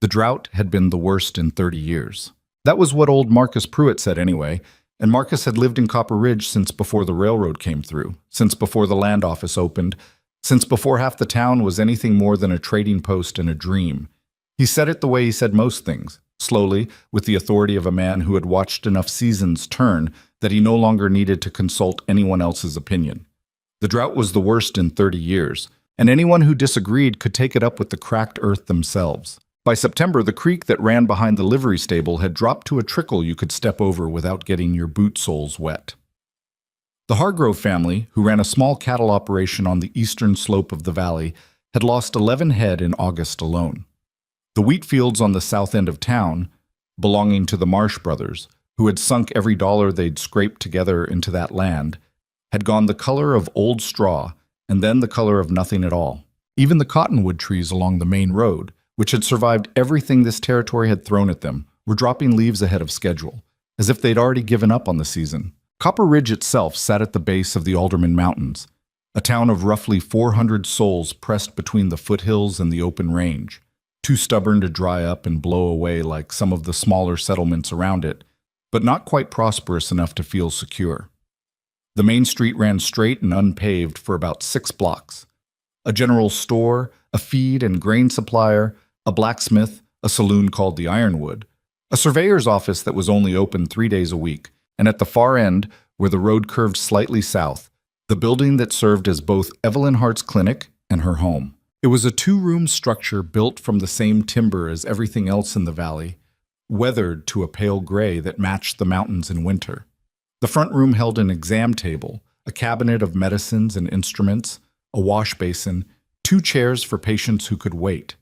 The drought had been the worst in 30 years. That was what old Marcus Pruitt said anyway, and Marcus had lived in Copper Ridge since before the railroad came through, since before the land office opened, since before half the town was anything more than a trading post and a dream. He said it the way he said most things, slowly, with the authority of a man who had watched enough seasons turn that he no longer needed to consult anyone else's opinion. The drought was the worst in 30 years, and anyone who disagreed could take it up with the cracked earth themselves. By September, the creek that ran behind the livery stable had dropped to a trickle you could step over without getting your boot soles wet. The Hargrove family, who ran a small cattle operation on the eastern slope of the valley, had lost 11 head in August alone. The wheat fields on the south end of town, belonging to the Marsh brothers, who had sunk every dollar they'd scraped together into that land, had gone the color of old straw and then the color of nothing at all. Even the cottonwood trees along the main road, which had survived everything this territory had thrown at them, were dropping leaves ahead of schedule, as if they'd already given up on the season. Copper Ridge itself sat at the base of the Alderman Mountains, a town of roughly 400 souls pressed between the foothills and the open range, too stubborn to dry up and blow away like some of the smaller settlements around it, but not quite prosperous enough to feel secure. The main street ran straight and unpaved for about 6 blocks. A general store, a feed and grain supplier, a blacksmith, a saloon called the Ironwood, a surveyor's office that was only open 3 days a week, and at the far end, where the road curved slightly south, the building that served as both Evelyn Hart's clinic and her home. It was a 2-room structure built from the same timber as everything else in the valley, weathered to a pale gray that matched the mountains in winter. The front room held an exam table, a cabinet of medicines and instruments, a wash basin, 2 chairs for patients who could wait.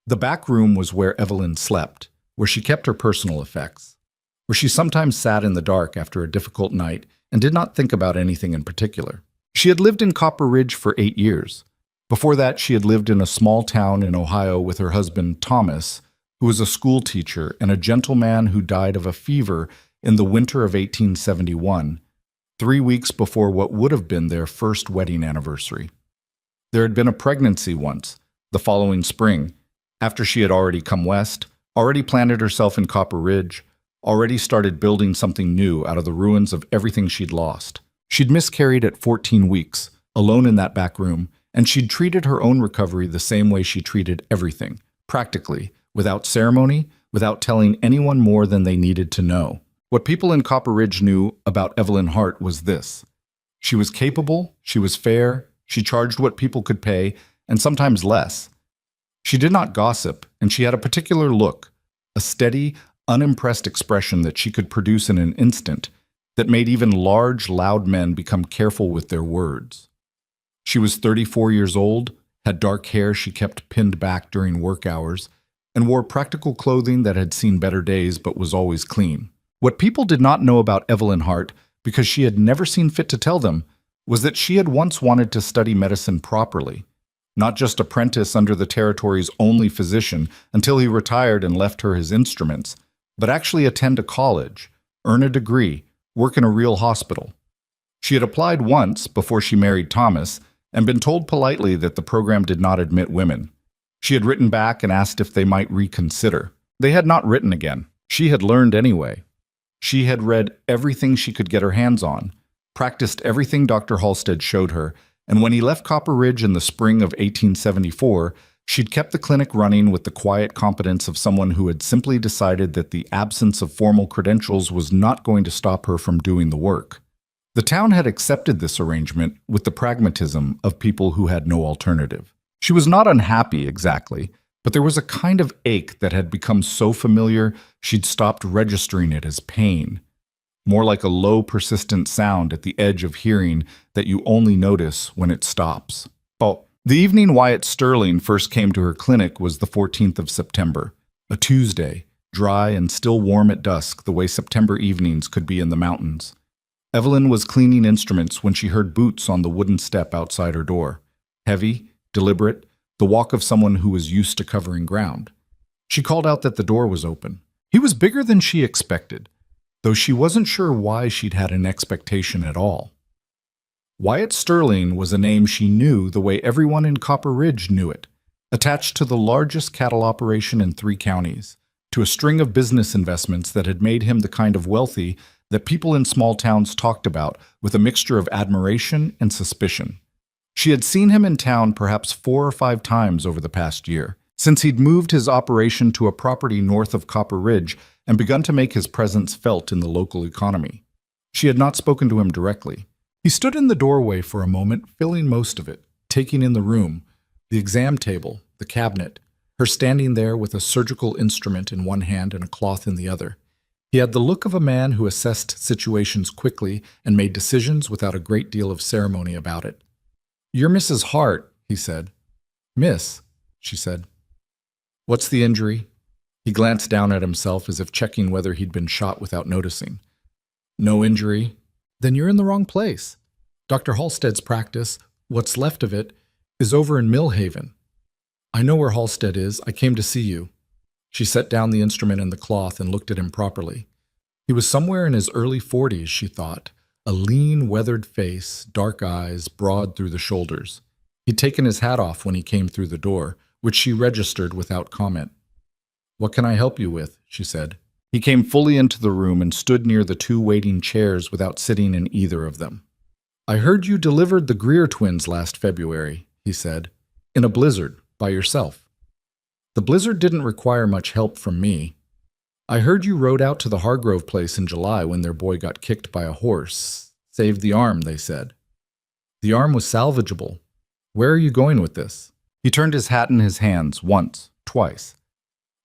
The back room was where Evelyn slept, where she kept her personal effects, where she sometimes sat in the dark after a difficult night and did not think about anything in particular. She had lived in Copper Ridge for 8 years. Before that, she had lived in a small town in Ohio with her husband, Thomas, who was a school teacher and a gentleman who died of a fever in the winter of 1871, 3 weeks before what would have been their first wedding anniversary. There had been a pregnancy once, the following spring, after she had already come west, already planted herself in Copper Ridge, already started building something new out of the ruins of everything she'd lost. She'd miscarried at 14 weeks, alone in that back room, and she'd treated her own recovery the same way she treated everything, practically, without ceremony, without telling anyone more than they needed to know. What people in Copper Ridge knew about Evelyn Hart was this: she was capable, she was fair, she charged what people could pay, and sometimes less. She did not gossip, and she had a particular look, a steady, unimpressed expression that she could produce in an instant that made even large, loud men become careful with their words. She was 34 years old, had dark hair she kept pinned back during work hours, and wore practical clothing that had seen better days but was always clean. What people did not know about Evelyn Hart, because she had never seen fit to tell them, was that she had once wanted to study medicine properly, not just apprentice under the territory's only physician until he retired and left her his instruments, but actually attend a college, earn a degree, work in a real hospital. She had applied once before she married Thomas and been told politely that the program did not admit women. She had written back and asked if they might reconsider. They had not written again. She had learned anyway. She had read everything she could get her hands on, practiced everything Dr. Halstead showed her, and when he left Copper Ridge in the spring of 1874, she'd kept the clinic running with the quiet competence of someone who had simply decided that the absence of formal credentials was not going to stop her from doing the work. The town had accepted this arrangement with the pragmatism of people who had no alternative. She was not unhappy exactly, but there was a kind of ache that had become so familiar she'd stopped registering it as pain, more like a low, persistent sound at the edge of hearing that you only notice when it stops. Oh, the evening Wyatt Sterling first came to her clinic was the 14th of September, a Tuesday, dry and still warm at dusk the way September evenings could be in the mountains. Evelyn was cleaning instruments when she heard boots on the wooden step outside her door. Heavy, deliberate, the walk of someone who was used to covering ground. She called out that the door was open. He was bigger than she expected, though she wasn't sure why she'd had an expectation at all. Wyatt Sterling was a name she knew the way everyone in Copper Ridge knew it, attached to the largest cattle operation in 3 counties, to a string of business investments that had made him the kind of wealthy that people in small towns talked about with a mixture of admiration and suspicion. She had seen him in town perhaps 4 or 5 times over the past year, since he'd moved his operation to a property north of Copper Ridge and begun to make his presence felt in the local economy. She had not spoken to him directly. He stood in the doorway for a moment, filling most of it, taking in the room, the exam table, the cabinet, her standing there with a surgical instrument in one hand and a cloth in the other. He had the look of a man who assessed situations quickly and made decisions without a great deal of ceremony about it. "You're Mrs. Hart," he said. "Miss," she said. "What's the injury?" He glanced down at himself as if checking whether he'd been shot without noticing. "No injury." "Then you're in the wrong place. Dr. Halstead's practice, what's left of it, is over in Millhaven. I know where Halstead is. I came to see you." She set down the instrument and the cloth and looked at him properly. He was somewhere in his early 40s, she thought, a lean, weathered face, dark eyes, broad through the shoulders. He'd taken his hat off when he came through the door, which she registered without comment. "What can I help you with?" she said. He came fully into the room and stood near the 2 waiting chairs without sitting in either of them. "I heard you delivered the Greer twins last February," he said, "in a blizzard, by yourself." "The blizzard didn't require much help from me. I heard you rode out to the Hargrove place in July when their boy got kicked by a horse. Saved the arm, they said. The arm was salvageable. Where are you going with this?" He turned his hat in his hands once, twice.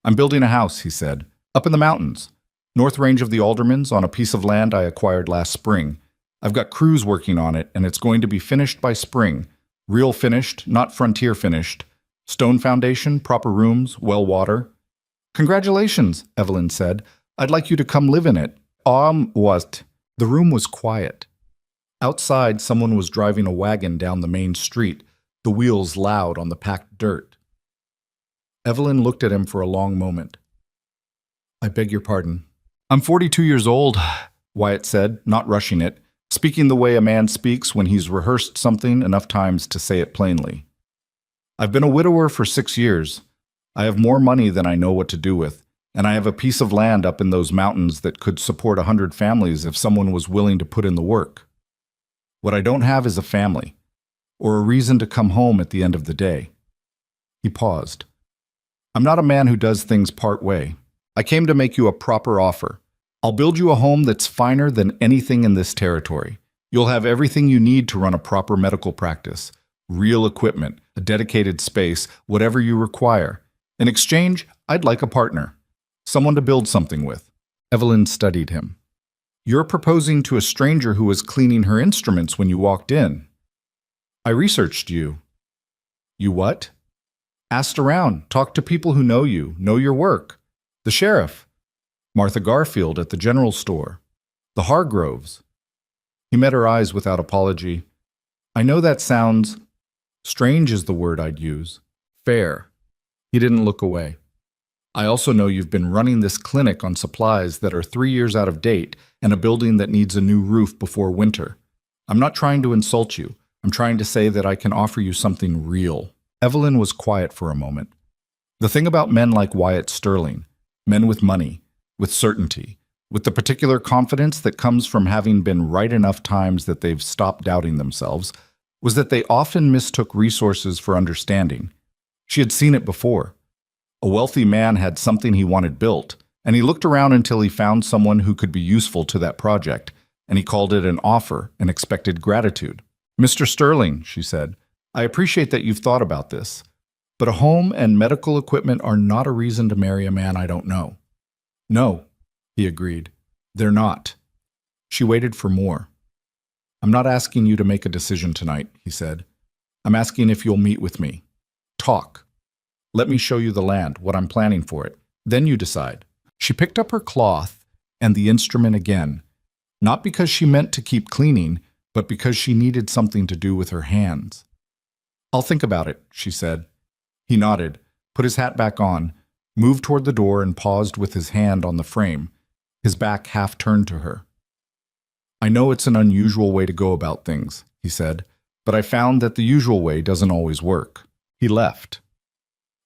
"I'm building a house," he said, "up in the mountains, north range of the Aldermans, on a piece of land I acquired last spring. I've got crews working on it, and it's going to be finished by spring. Real finished, not frontier finished. Stone foundation, proper rooms, well water." "Congratulations," Evelyn said. "I'd like you to come live in it." What?" The room was quiet. Outside, someone was driving a wagon down the main street, the wheels loud on the packed dirt. Evelyn looked at him for a long moment. "I beg your pardon." "I'm 42 years old," Wyatt said, not rushing it, speaking the way a man speaks when he's rehearsed something enough times to say it plainly. "I've been a widower for 6 years. I have more money than I know what to do with, and I have a piece of land up in those mountains that could support 100 families if someone was willing to put in the work. What I don't have is a family, or a reason to come home at the end of the day." He paused. "I'm not a man who does things part way. I came to make you a proper offer. I'll build you a home that's finer than anything in this territory. You'll have everything you need to run a proper medical practice, real equipment, a dedicated space, whatever you require. In exchange, I'd like a partner, someone to build something with." Evelyn studied him. "You're proposing to a stranger who was cleaning her instruments when you walked in." "I researched you." "You what?" "Asked around, talked to people who know you, know your work. The sheriff, Martha Garfield at the general store, the Hargroves." He met her eyes without apology. "I know that sounds... strange is the word I'd use. Fair." He didn't look away. "I also know you've been running this clinic on supplies that are 3 years out of date and a building that needs a new roof before winter. I'm not trying to insult you. I'm trying to say that I can offer you something real." Evelyn was quiet for a moment. The thing about men like Wyatt Sterling, men with money, with certainty, with the particular confidence that comes from having been right enough times that they've stopped doubting themselves, was that they often mistook resources for understanding. She had seen it before. A wealthy man had something he wanted built, and he looked around until he found someone who could be useful to that project, and he called it an offer and expected gratitude. "Mr. Sterling," she said, "I appreciate that you've thought about this, but a home and medical equipment are not a reason to marry a man I don't know." "No," he agreed. "They're not." She waited for more. "I'm not asking you to make a decision tonight," he said. "I'm asking if you'll meet with me. Talk. Let me show you the land, what I'm planning for it. Then you decide." She picked up her cloth and the instrument again, not because she meant to keep cleaning, but because she needed something to do with her hands. "I'll think about it," she said. He nodded, put his hat back on, moved toward the door and paused with his hand on the frame, his back half turned to her. "I know it's an unusual way to go about things," he said, "but I found that the usual way doesn't always work." He left.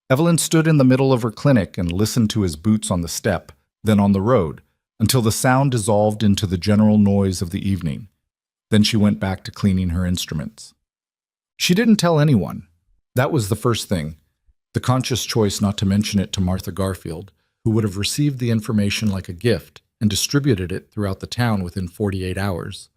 Evelyn stood in the middle of her clinic and listened to his boots on the step, then on the road, until the sound dissolved into the general noise of the evening. Then she went back to cleaning her instruments. She didn't tell anyone. That was the first thing. The conscious choice not to mention it to Martha Garfield, who would have received the information like a gift and distributed it throughout the town within 48 hours.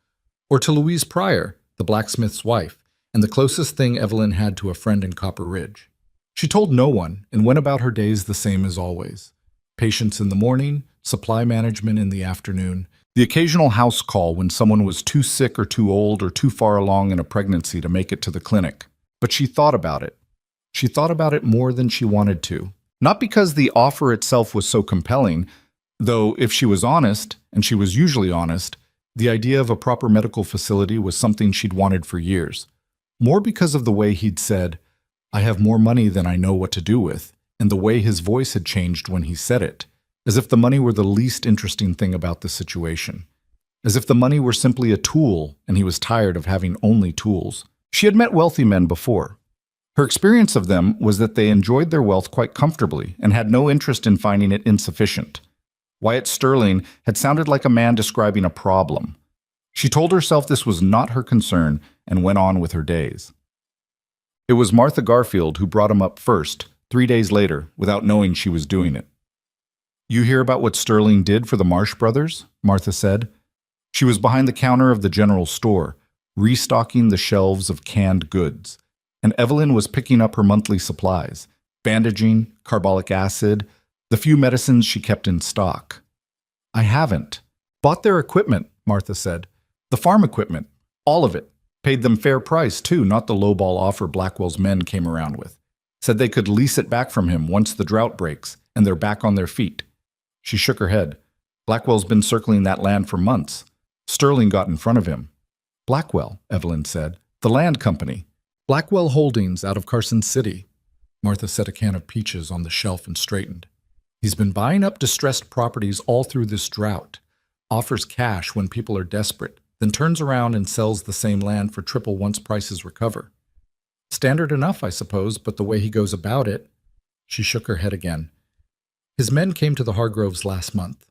Or to Louise Pryor, the blacksmith's wife, and the closest thing Evelyn had to a friend in Copper Ridge. She told no one and went about her days the same as always. Patients in the morning, supply management in the afternoon, the occasional house call when someone was too sick or too old or too far along in a pregnancy to make it to the clinic. But she thought about it. She thought about it more than she wanted to. Not because the offer itself was so compelling, though if she was honest, and she was usually honest, the idea of a proper medical facility was something she'd wanted for years. More because of the way he'd said, "I have more money than I know what to do with," and the way his voice had changed when he said it, as if the money were the least interesting thing about the situation. As if the money were simply a tool and he was tired of having only tools. She had met wealthy men before. Her experience of them was that they enjoyed their wealth quite comfortably and had no interest in finding it insufficient. Wyatt Sterling had sounded like a man describing a problem. She told herself this was not her concern and went on with her days. It was Martha Garfield who brought him up first, 3 days later, without knowing she was doing it. "You hear about what Sterling did for the Marsh brothers?" Martha said. She was behind the counter of the general store, restocking the shelves of canned goods, and Evelyn was picking up her monthly supplies, bandaging, carbolic acid, the few medicines she kept in stock. "I haven't. Bought their equipment," Martha said. "The farm equipment. All of it. Paid them fair price, too, not the lowball offer Blackwell's men came around with. Said they could lease it back from him once the drought breaks, and they're back on their feet." She shook her head. "Blackwell's been circling that land for months. Sterling got in front of him." "Blackwell," Evelyn said. "The land company. Blackwell Holdings out of Carson City." Martha set a can of peaches on the shelf and straightened. "He's been buying up distressed properties all through this drought. Offers cash when people are desperate, then turns around and sells the same land for triple once prices recover. Standard enough, I suppose, but the way he goes about it—" She shook her head again. "His men came to the Hargroves last month.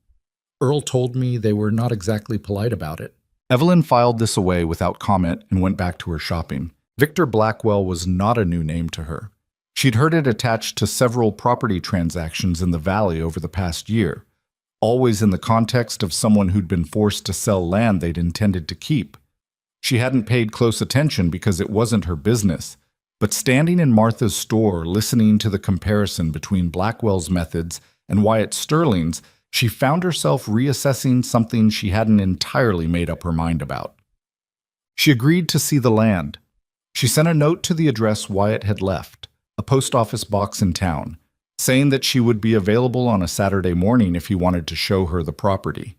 Earl told me they were not exactly polite about it." Evelyn filed this away without comment and went back to her shopping. Victor Blackwell was not a new name to her. She'd heard it attached to several property transactions in the valley over the past year, always in the context of someone who'd been forced to sell land they'd intended to keep. She hadn't paid close attention because it wasn't her business, but standing in Martha's store listening to the comparison between Blackwell's methods and Wyatt Sterling's, she found herself reassessing something she hadn't entirely made up her mind about. She agreed to see the land. She sent a note to the address Wyatt had left, a post office box in town, saying that she would be available on a Saturday morning if he wanted to show her the property.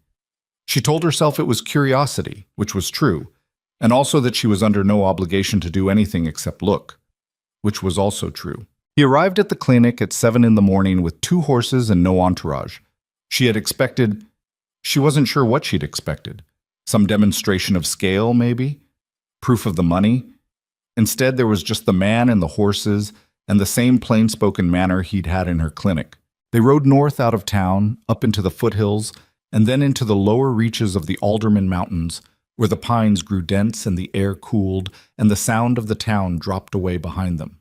She told herself it was curiosity, which was true, and also that she was under no obligation to do anything except look, which was also true. He arrived at the clinic at 7 in the morning with 2 horses and no entourage. She wasn't sure what she'd expected. Some demonstration of scale, maybe? Proof of the money? Instead, there was just the man and the horses and the same plain-spoken manner he'd had in her clinic. They rode north out of town, up into the foothills, and then into the lower reaches of the Alderman Mountains, where the pines grew dense and the air cooled, and the sound of the town dropped away behind them.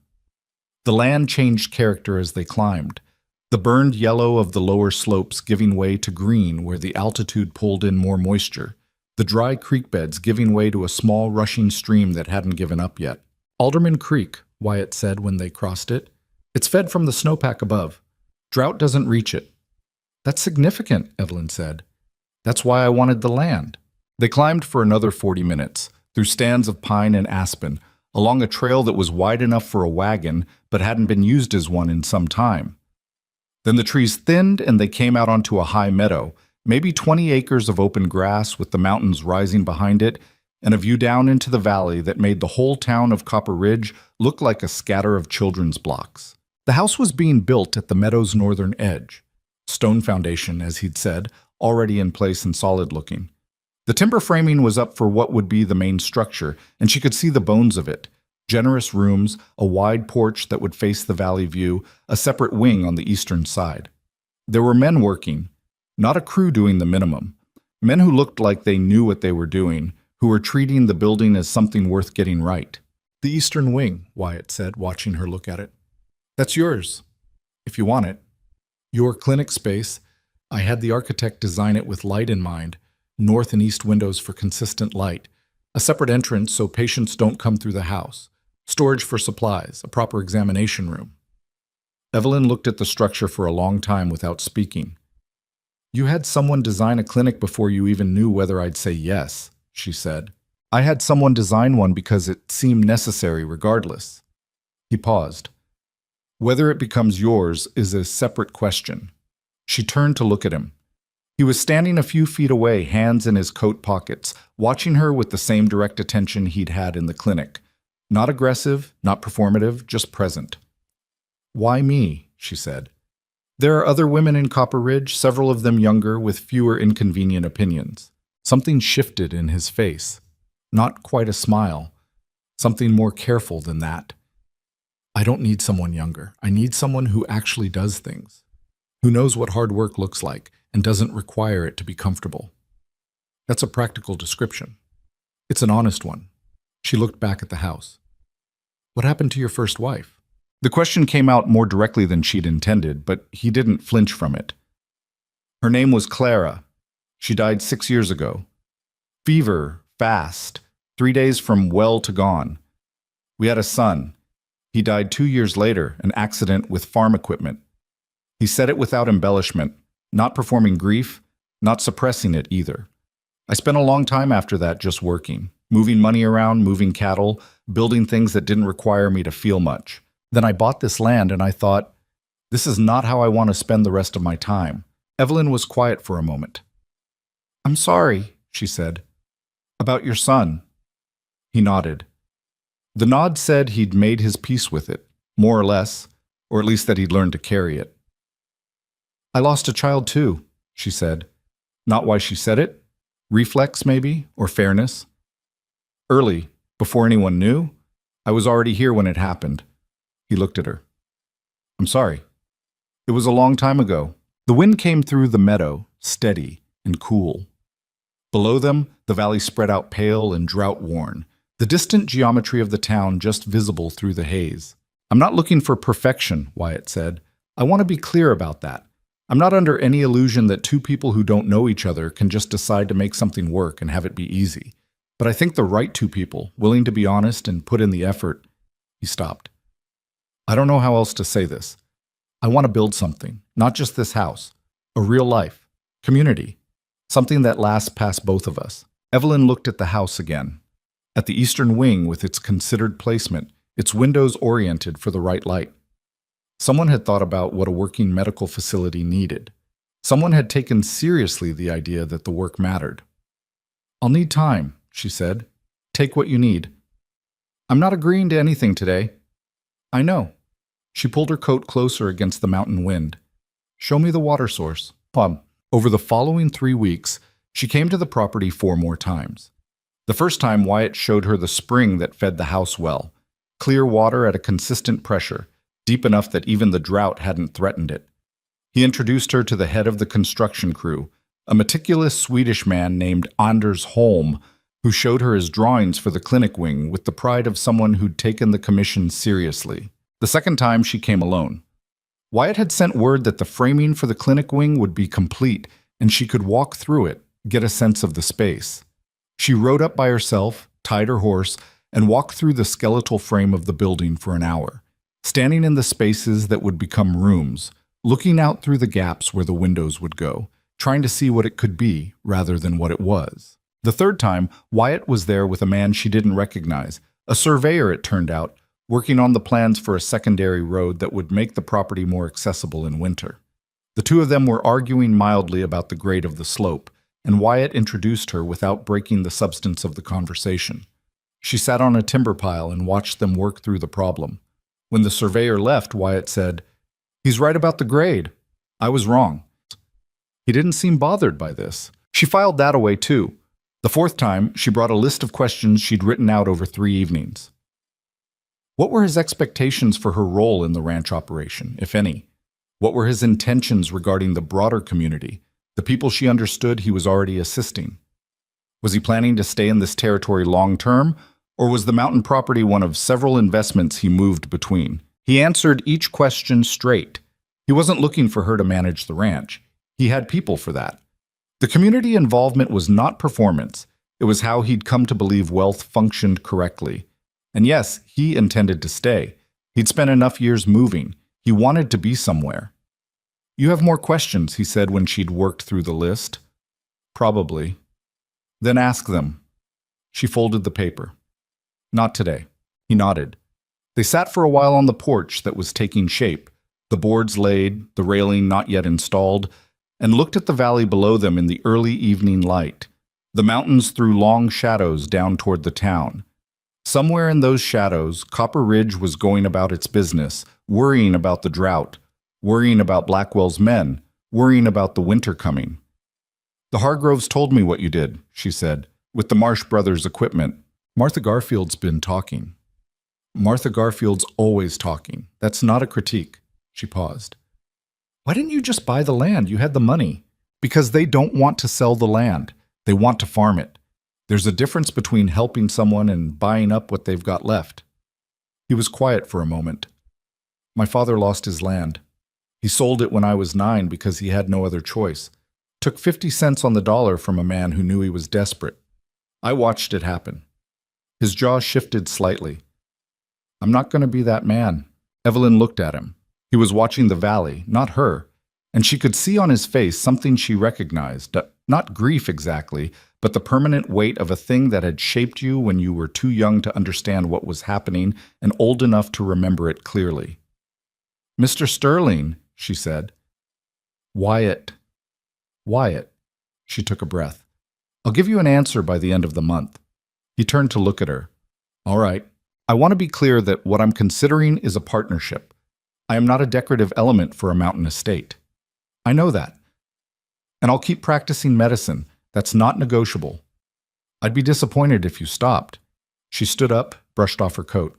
The land changed character as they climbed, the burned yellow of the lower slopes giving way to green where the altitude pulled in more moisture, the dry creek beds giving way to a small rushing stream that hadn't given up yet. "Alderman Creek," Wyatt said when they crossed it. "It's fed from the snowpack above. Drought doesn't reach it." "That's significant," Evelyn said. "That's why I wanted the land." They climbed for another 40 minutes, through stands of pine and aspen, along a trail that was wide enough for a wagon but hadn't been used as one in some time. Then the trees thinned and they came out onto a high meadow, maybe 20 acres of open grass with the mountains rising behind it, and a view down into the valley that made the whole town of Copper Ridge look like a scatter of children's blocks. The house was being built at the meadow's northern edge. Stone foundation, as he'd said, already in place and solid-looking. The timber framing was up for what would be the main structure, and she could see the bones of it, Generous rooms, a wide porch that would face the valley view, a separate wing on the eastern side. There were men working, not a crew doing the minimum. Men who looked like they knew what they were doing, who were treating the building as something worth getting right. "The eastern wing," Wyatt said, watching her look at it. "That's yours, if you want it. Your clinic space. I had the architect design it with light in mind, north and east windows for consistent light, a separate entrance so patients don't come through the house, storage for supplies, a proper examination room." Evelyn looked at the structure for a long time without speaking. "You had someone design a clinic before you even knew whether I'd say yes," she said. "I had someone design one because it seemed necessary regardless." He paused. "Whether it becomes yours is a separate question." She turned to look at him. He was standing a few feet away, hands in his coat pockets, watching her with the same direct attention he'd had in the clinic. Not aggressive, not performative, just present. "Why me?" she said. "There are other women in Copper Ridge, several of them younger, with fewer inconvenient opinions." Something shifted in his face. Not quite a smile. Something more careful than that. "I don't need someone younger. I need someone who actually does things, who knows what hard work looks like and doesn't require it to be comfortable." That's a practical description. It's an honest one. She looked back at the house. "What happened to your first wife?" The question came out more directly than she'd intended, but he didn't flinch from it. "Her name was Clara. She died 6 years ago. Fever, fast, 3 days from well to gone. We had a son. He died 2 years later, an accident with farm equipment." He said it without embellishment, not performing grief, not suppressing it either. "I spent a long time after that just working, moving money around, moving cattle, building things that didn't require me to feel much. Then I bought this land and I thought, this is not how I want to spend the rest of my time." Evelyn was quiet for a moment. "I'm sorry," she said. "About your son." He nodded. The nod said he'd made his peace with it, more or less, or at least that he'd learned to carry it. "I lost a child too," she said. Not why she said it. Reflex, maybe, or fairness. "Early, before anyone knew. I was already here when it happened." He looked at her. "I'm sorry. It was a long time ago." The wind came through the meadow, steady and cool. Below them, the valley spread out pale and drought-worn, the distant geometry of the town just visible through the haze. "I'm not looking for perfection," Wyatt said. "I want to be clear about that. I'm not under any illusion that two people who don't know each other can just decide to make something work and have it be easy. But I think the right two people, willing to be honest and put in the effort." He stopped. "I don't know how else to say this. I want to build something, not just this house, a real life, community, something that lasts past both of us." Evelyn looked at the house again, at the eastern wing with its considered placement, its windows oriented for the right light. Someone had thought about what a working medical facility needed. Someone had taken seriously the idea that the work mattered. "I'll need time," she said. "Take what you need." "I'm not agreeing to anything today." "I know." She pulled her coat closer against the mountain wind. "Show me the water source." Over the following 3 weeks, she came to the property 4 more times. The first time, Wyatt showed her the spring that fed the house well. Clear water at a consistent pressure, deep enough that even the drought hadn't threatened it. He introduced her to the head of the construction crew, a meticulous Swedish man named Anders Holm, who showed her his drawings for the clinic wing with the pride of someone who'd taken the commission seriously. The second time, she came alone. Wyatt had sent word that the framing for the clinic wing would be complete, and she could walk through it, get a sense of the space. She rode up by herself, tied her horse, and walked through the skeletal frame of the building for an hour, standing in the spaces that would become rooms, looking out through the gaps where the windows would go, trying to see what it could be rather than what it was. The third time, Wyatt was there with a man she didn't recognize, a surveyor it turned out, working on the plans for a secondary road that would make the property more accessible in winter. The two of them were arguing mildly about the grade of the slope, and Wyatt introduced her without breaking the substance of the conversation. She sat on a timber pile and watched them work through the problem. When the surveyor left, Wyatt said, "He's right about the grade. I was wrong." He didn't seem bothered by this. She filed that away too. The fourth time, she brought a list of questions she'd written out over 3 evenings. What were his expectations for her role in the ranch operation, if any? What were his intentions regarding the broader community, the people she understood he was already assisting? Was he planning to stay in this territory long term, or was the mountain property one of several investments he moved between? He answered each question straight. He wasn't looking for her to manage the ranch. He had people for that. The community involvement was not performance. It was how he'd come to believe wealth functioned correctly. And yes, he intended to stay. He'd spent enough years moving. He wanted to be somewhere. "You have more questions," he said when she'd worked through the list. "Probably." "Then ask them." She folded the paper. "Not today." He nodded. They sat for a while on the porch that was taking shape, the boards laid, the railing not yet installed, and looked at the valley below them in the early evening light. The mountains threw long shadows down toward the town. Somewhere in those shadows, Copper Ridge was going about its business, worrying about the drought, worrying about Blackwell's men, worrying about the winter coming. "The Hargroves told me what you did," she said, "with the Marsh Brothers equipment. Martha Garfield's been talking." "Martha Garfield's always talking. That's not a critique." She paused. "Why didn't you just buy the land? You had the money." "Because they don't want to sell the land. They want to farm it. There's a difference between helping someone and buying up what they've got left." He was quiet for a moment. "My father lost his land. He sold it when I was 9 because he had no other choice. Took 50 cents on the dollar from a man who knew he was desperate. I watched it happen." His jaw shifted slightly. "I'm not going to be that man." Evelyn looked at him. He was watching the valley, not her, and she could see on his face something she recognized, not grief exactly, but the permanent weight of a thing that had shaped you when you were too young to understand what was happening and old enough to remember it clearly. "Mr. Sterling," she said. "Wyatt." "Wyatt." She took a breath. "I'll give you an answer by the end of the month." He turned to look at her. "All right. I want to be clear that what I'm considering is a partnership. I am not a decorative element for a mountain estate. I know that. And I'll keep practicing medicine. That's not negotiable. I'd be disappointed if you stopped." She stood up, brushed off her coat.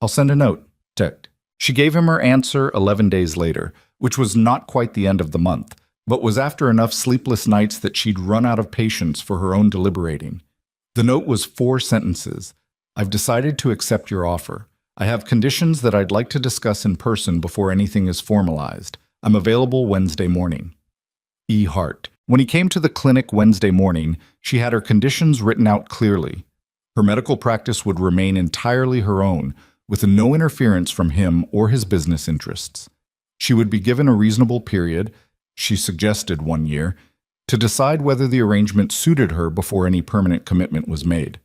"I'll send a note." Ticked. She gave him her answer 11 days later, which was not quite the end of the month, but was after enough sleepless nights that she'd run out of patience for her own deliberating. The note was 4 sentences. "I've decided to accept your offer. I have conditions that I'd like to discuss in person before anything is formalized. I'm available Wednesday morning. E. Hart." When he came to the clinic Wednesday morning, she had her conditions written out clearly. Her medical practice would remain entirely her own, with no interference from him or his business interests. She would be given a reasonable period, she suggested 1 year, to decide whether the arrangement suited her before any permanent commitment was made.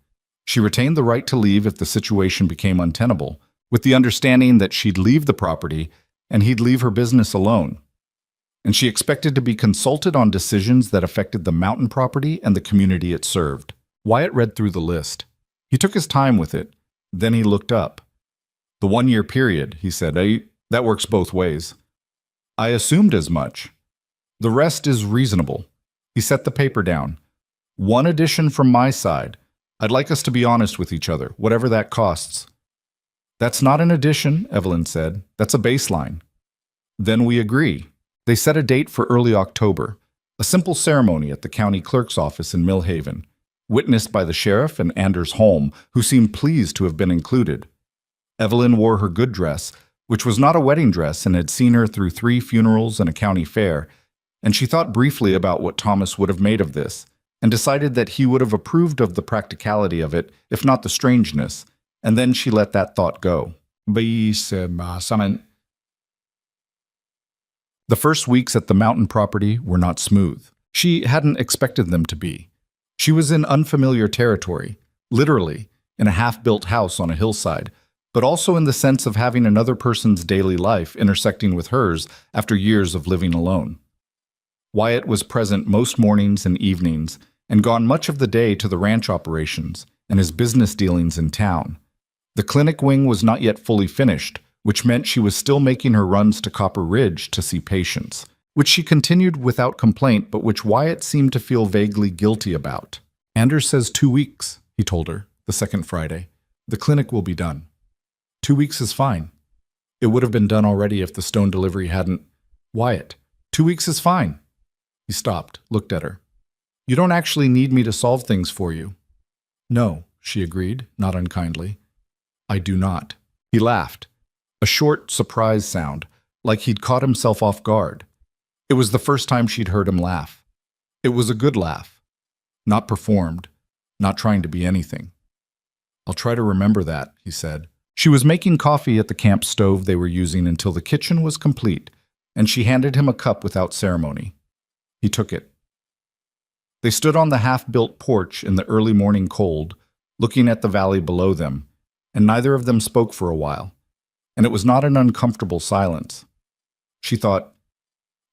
She retained the right to leave if the situation became untenable, with the understanding that she'd leave the property and he'd leave her business alone. And she expected to be consulted on decisions that affected the mountain property and the community it served. Wyatt read through the list. He took his time with it. Then he looked up. "The 1-year period," he said. That works both ways." "I assumed as much." "The rest is reasonable." He set the paper down. "One addition from my side. I'd like us to be honest with each other, whatever that costs." "That's not an addition," Evelyn said. "That's a baseline." "Then we agree." They set a date for early October, a simple ceremony at the county clerk's office in Millhaven, witnessed by the sheriff and Anders Holm, who seemed pleased to have been included. Evelyn wore her good dress, which was not a wedding dress and had seen her through 3 funerals and a county fair, and she thought briefly about what Thomas would have made of this, and decided that he would have approved of the practicality of it, if not the strangeness, and then she let that thought go. The first weeks at the mountain property were not smooth. She hadn't expected them to be. She was in unfamiliar territory, literally, in a half-built house on a hillside, but also in the sense of having another person's daily life intersecting with hers after years of living alone. Wyatt was present most mornings and evenings, and gone much of the day to the ranch operations and his business dealings in town. The clinic wing was not yet fully finished, which meant she was still making her runs to Copper Ridge to see patients, which she continued without complaint, but which Wyatt seemed to feel vaguely guilty about. "Anders says 2 weeks, he told her, the second Friday. "The clinic will be done." 2 weeks is fine. It would have been done already if the stone delivery hadn't. Wyatt, 2 weeks is fine. He stopped, looked at her. You don't actually need me to solve things for you. No, she agreed, not unkindly. I do not. He laughed. A short, surprise sound, like he'd caught himself off guard. It was the first time she'd heard him laugh. It was a good laugh. Not performed, not trying to be anything. I'll try to remember that, he said. She was making coffee at the camp stove they were using until the kitchen was complete, and she handed him a cup without ceremony. He took it. They stood on the half-built porch in the early morning cold, looking at the valley below them, and neither of them spoke for a while, and it was not an uncomfortable silence. She thought,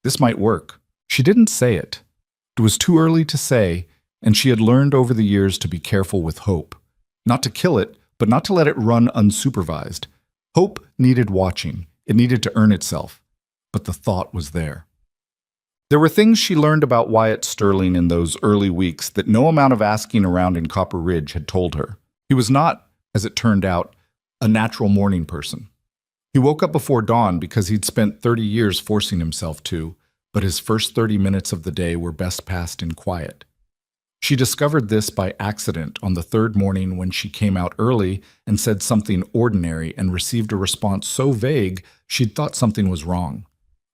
this might work. She didn't say it. It was too early to say, and she had learned over the years to be careful with hope. Not to kill it, but not to let it run unsupervised. Hope needed watching. It needed to earn itself. But the thought was there. There were things she learned about Wyatt Sterling in those early weeks that no amount of asking around in Copper Ridge had told her. He was not, as it turned out, a natural morning person. He woke up before dawn because he'd spent 30 years forcing himself to, but his first 30 minutes of the day were best passed in quiet. She discovered this by accident on the third morning when she came out early and said something ordinary and received a response so vague she'd thought something was wrong.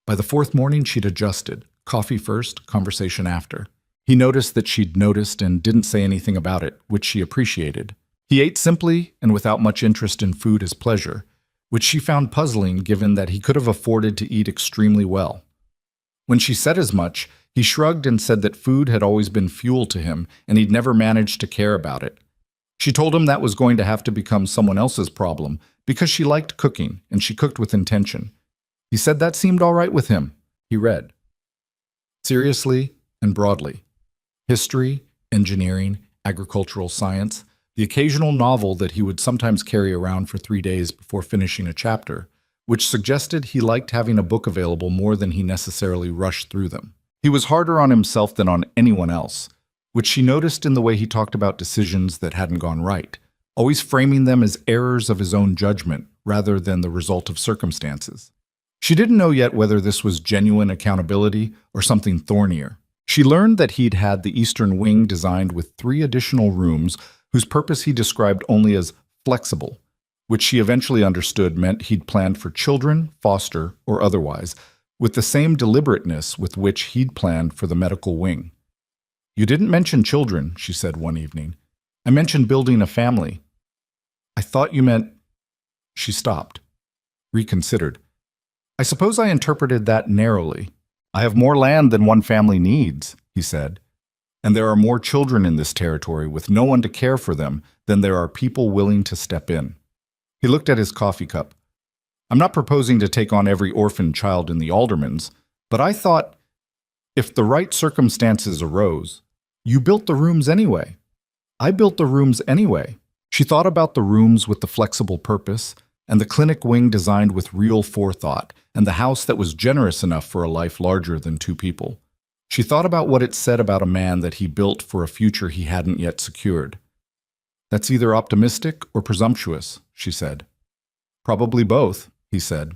By the fourth morning, she'd adjusted. Coffee first, conversation after. He noticed that she'd noticed and didn't say anything about it, which she appreciated. He ate simply and without much interest in food as pleasure, which she found puzzling given that he could have afforded to eat extremely well. When she said as much, he shrugged and said that food had always been fuel to him and he'd never managed to care about it. She told him that was going to have to become someone else's problem because she liked cooking and she cooked with intention. He said that seemed all right with him. He read. Seriously and broadly. History, engineering, agricultural science, the occasional novel that he would sometimes carry around for 3 days before finishing a chapter, which suggested he liked having a book available more than he necessarily rushed through them. He was harder on himself than on anyone else, which she noticed in the way he talked about decisions that hadn't gone right, always framing them as errors of his own judgment rather than the result of circumstances. She didn't know yet whether this was genuine accountability or something thornier. She learned that he'd had the Eastern Wing designed with 3 additional rooms whose purpose he described only as flexible, which she eventually understood meant he'd planned for children, foster, or otherwise, with the same deliberateness with which he'd planned for the medical wing. You didn't mention children, she said one evening. I mentioned building a family. I thought you meant... She stopped, reconsidered. I suppose I interpreted that narrowly. I have more land than one family needs, he said. And there are more children in this territory with no one to care for them than there are people willing to step in. He looked at his coffee cup. I'm not proposing to take on every orphan child in the Aldermans, but I thought, if the right circumstances arose, you built the rooms anyway. I built the rooms anyway. She thought about the rooms with the flexible purpose, and the clinic wing designed with real forethought, and the house that was generous enough for a life larger than 2 people. She thought about what it said about a man that he built for a future he hadn't yet secured. That's either optimistic or presumptuous, she said. Probably both, he said.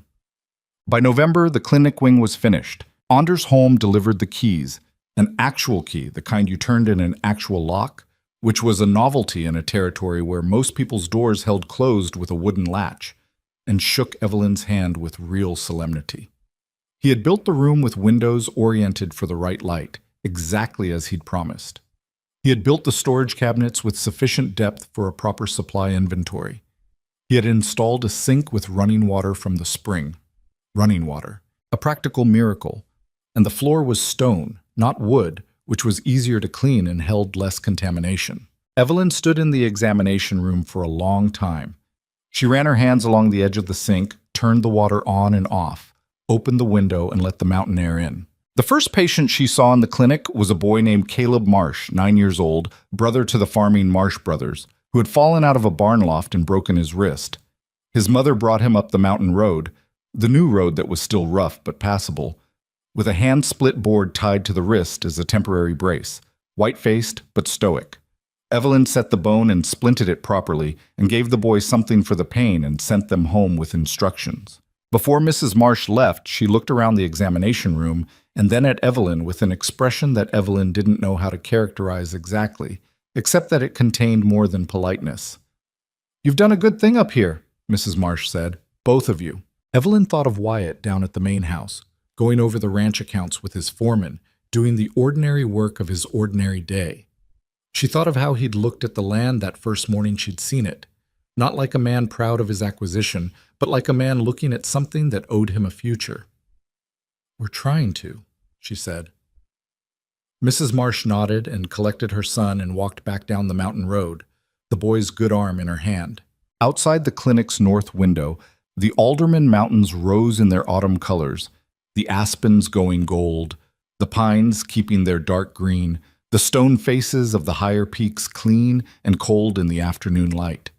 By November, the clinic wing was finished. Anders Holm delivered the keys, an actual key, the kind you turned in an actual lock, which was a novelty in a territory where most people's doors held closed with a wooden latch, and shook Evelyn's hand with real solemnity. He had built the room with windows oriented for the right light, exactly as he'd promised. He had built the storage cabinets with sufficient depth for a proper supply inventory. He had installed a sink with running water from the spring. Running water, a practical miracle. And the floor was stone, not wood, which was easier to clean and held less contamination. Evelyn stood in the examination room for a long time. She ran her hands along the edge of the sink, turned the water on and off, opened the window, and let the mountain air in. The first patient she saw in the clinic was a boy named Caleb Marsh, 9 years old, brother to the farming Marsh brothers, who had fallen out of a barn loft and broken his wrist. His mother brought him up the mountain road, the new road that was still rough but passable, with a hand-split board tied to the wrist as a temporary brace, white-faced but stoic. Evelyn set the bone and splinted it properly and gave the boys something for the pain and sent them home with instructions. Before Mrs. Marsh left, she looked around the examination room and then at Evelyn with an expression that Evelyn didn't know how to characterize exactly, except that it contained more than politeness. "You've done a good thing up here," Mrs. Marsh said. "Both of you." Evelyn thought of Wyatt down at the main house, going over the ranch accounts with his foreman, doing the ordinary work of his ordinary day. She thought of how he'd looked at the land that first morning she'd seen it, not like a man proud of his acquisition, but like a man looking at something that owed him a future. "We're trying to," she said. Mrs. Marsh nodded and collected her son and walked back down the mountain road, the boy's good arm in her hand. Outside the clinic's north window, the Alderman Mountains rose in their autumn colors, the aspens going gold, the pines keeping their dark green, the stone faces of the higher peaks clean and cold in the afternoon light.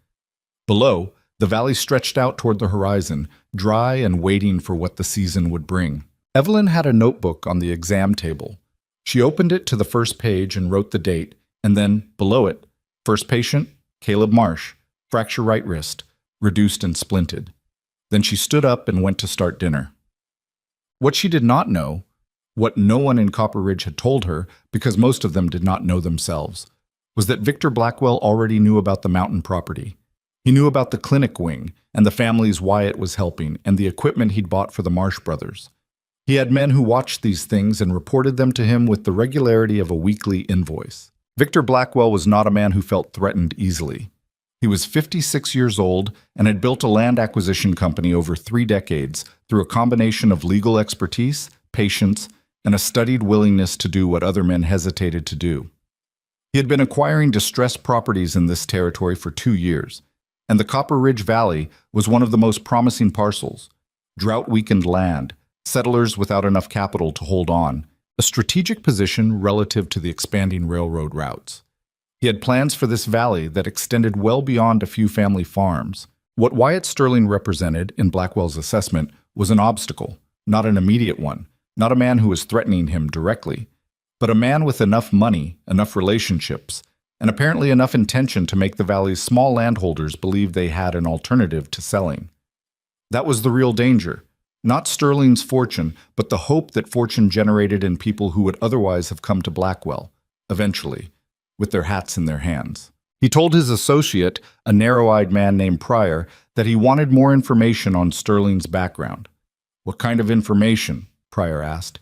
Below, the valley stretched out toward the horizon, dry and waiting for what the season would bring. Evelyn had a notebook on the exam table. She opened it to the first page and wrote the date, and then, below it, first patient, Caleb Marsh, fracture right wrist, reduced and splinted. Then she stood up and went to start dinner. What she did not know, what no one in Copper Ridge had told her, because most of them did not know themselves, was that Victor Blackwell already knew about the mountain property. He knew about the clinic wing and the families Wyatt was helping and the equipment he'd bought for the Marsh brothers. He had men who watched these things and reported them to him with the regularity of a weekly invoice. Victor Blackwell was not a man who felt threatened easily. He was 56 years old and had built a land acquisition company over 3 decades through a combination of legal expertise, patience, and a studied willingness to do what other men hesitated to do. He had been acquiring distressed properties in this territory for 2 years, and the Copper Ridge Valley was one of the most promising parcels. Drought-weakened land, settlers without enough capital to hold on, a strategic position relative to the expanding railroad routes. He had plans for this valley that extended well beyond a few family farms. What Wyatt Sterling represented, in Blackwell's assessment, was an obstacle, not an immediate one, not a man who was threatening him directly, but a man with enough money, enough relationships, and apparently enough intention to make the valley's small landholders believe they had an alternative to selling. That was the real danger, not Sterling's fortune, but the hope that fortune generated in people who would otherwise have come to Blackwell, eventually, with their hats in their hands. He told his associate, a narrow-eyed man named Pryor, that he wanted more information on Sterling's background. "What kind of information?" Pryor asked.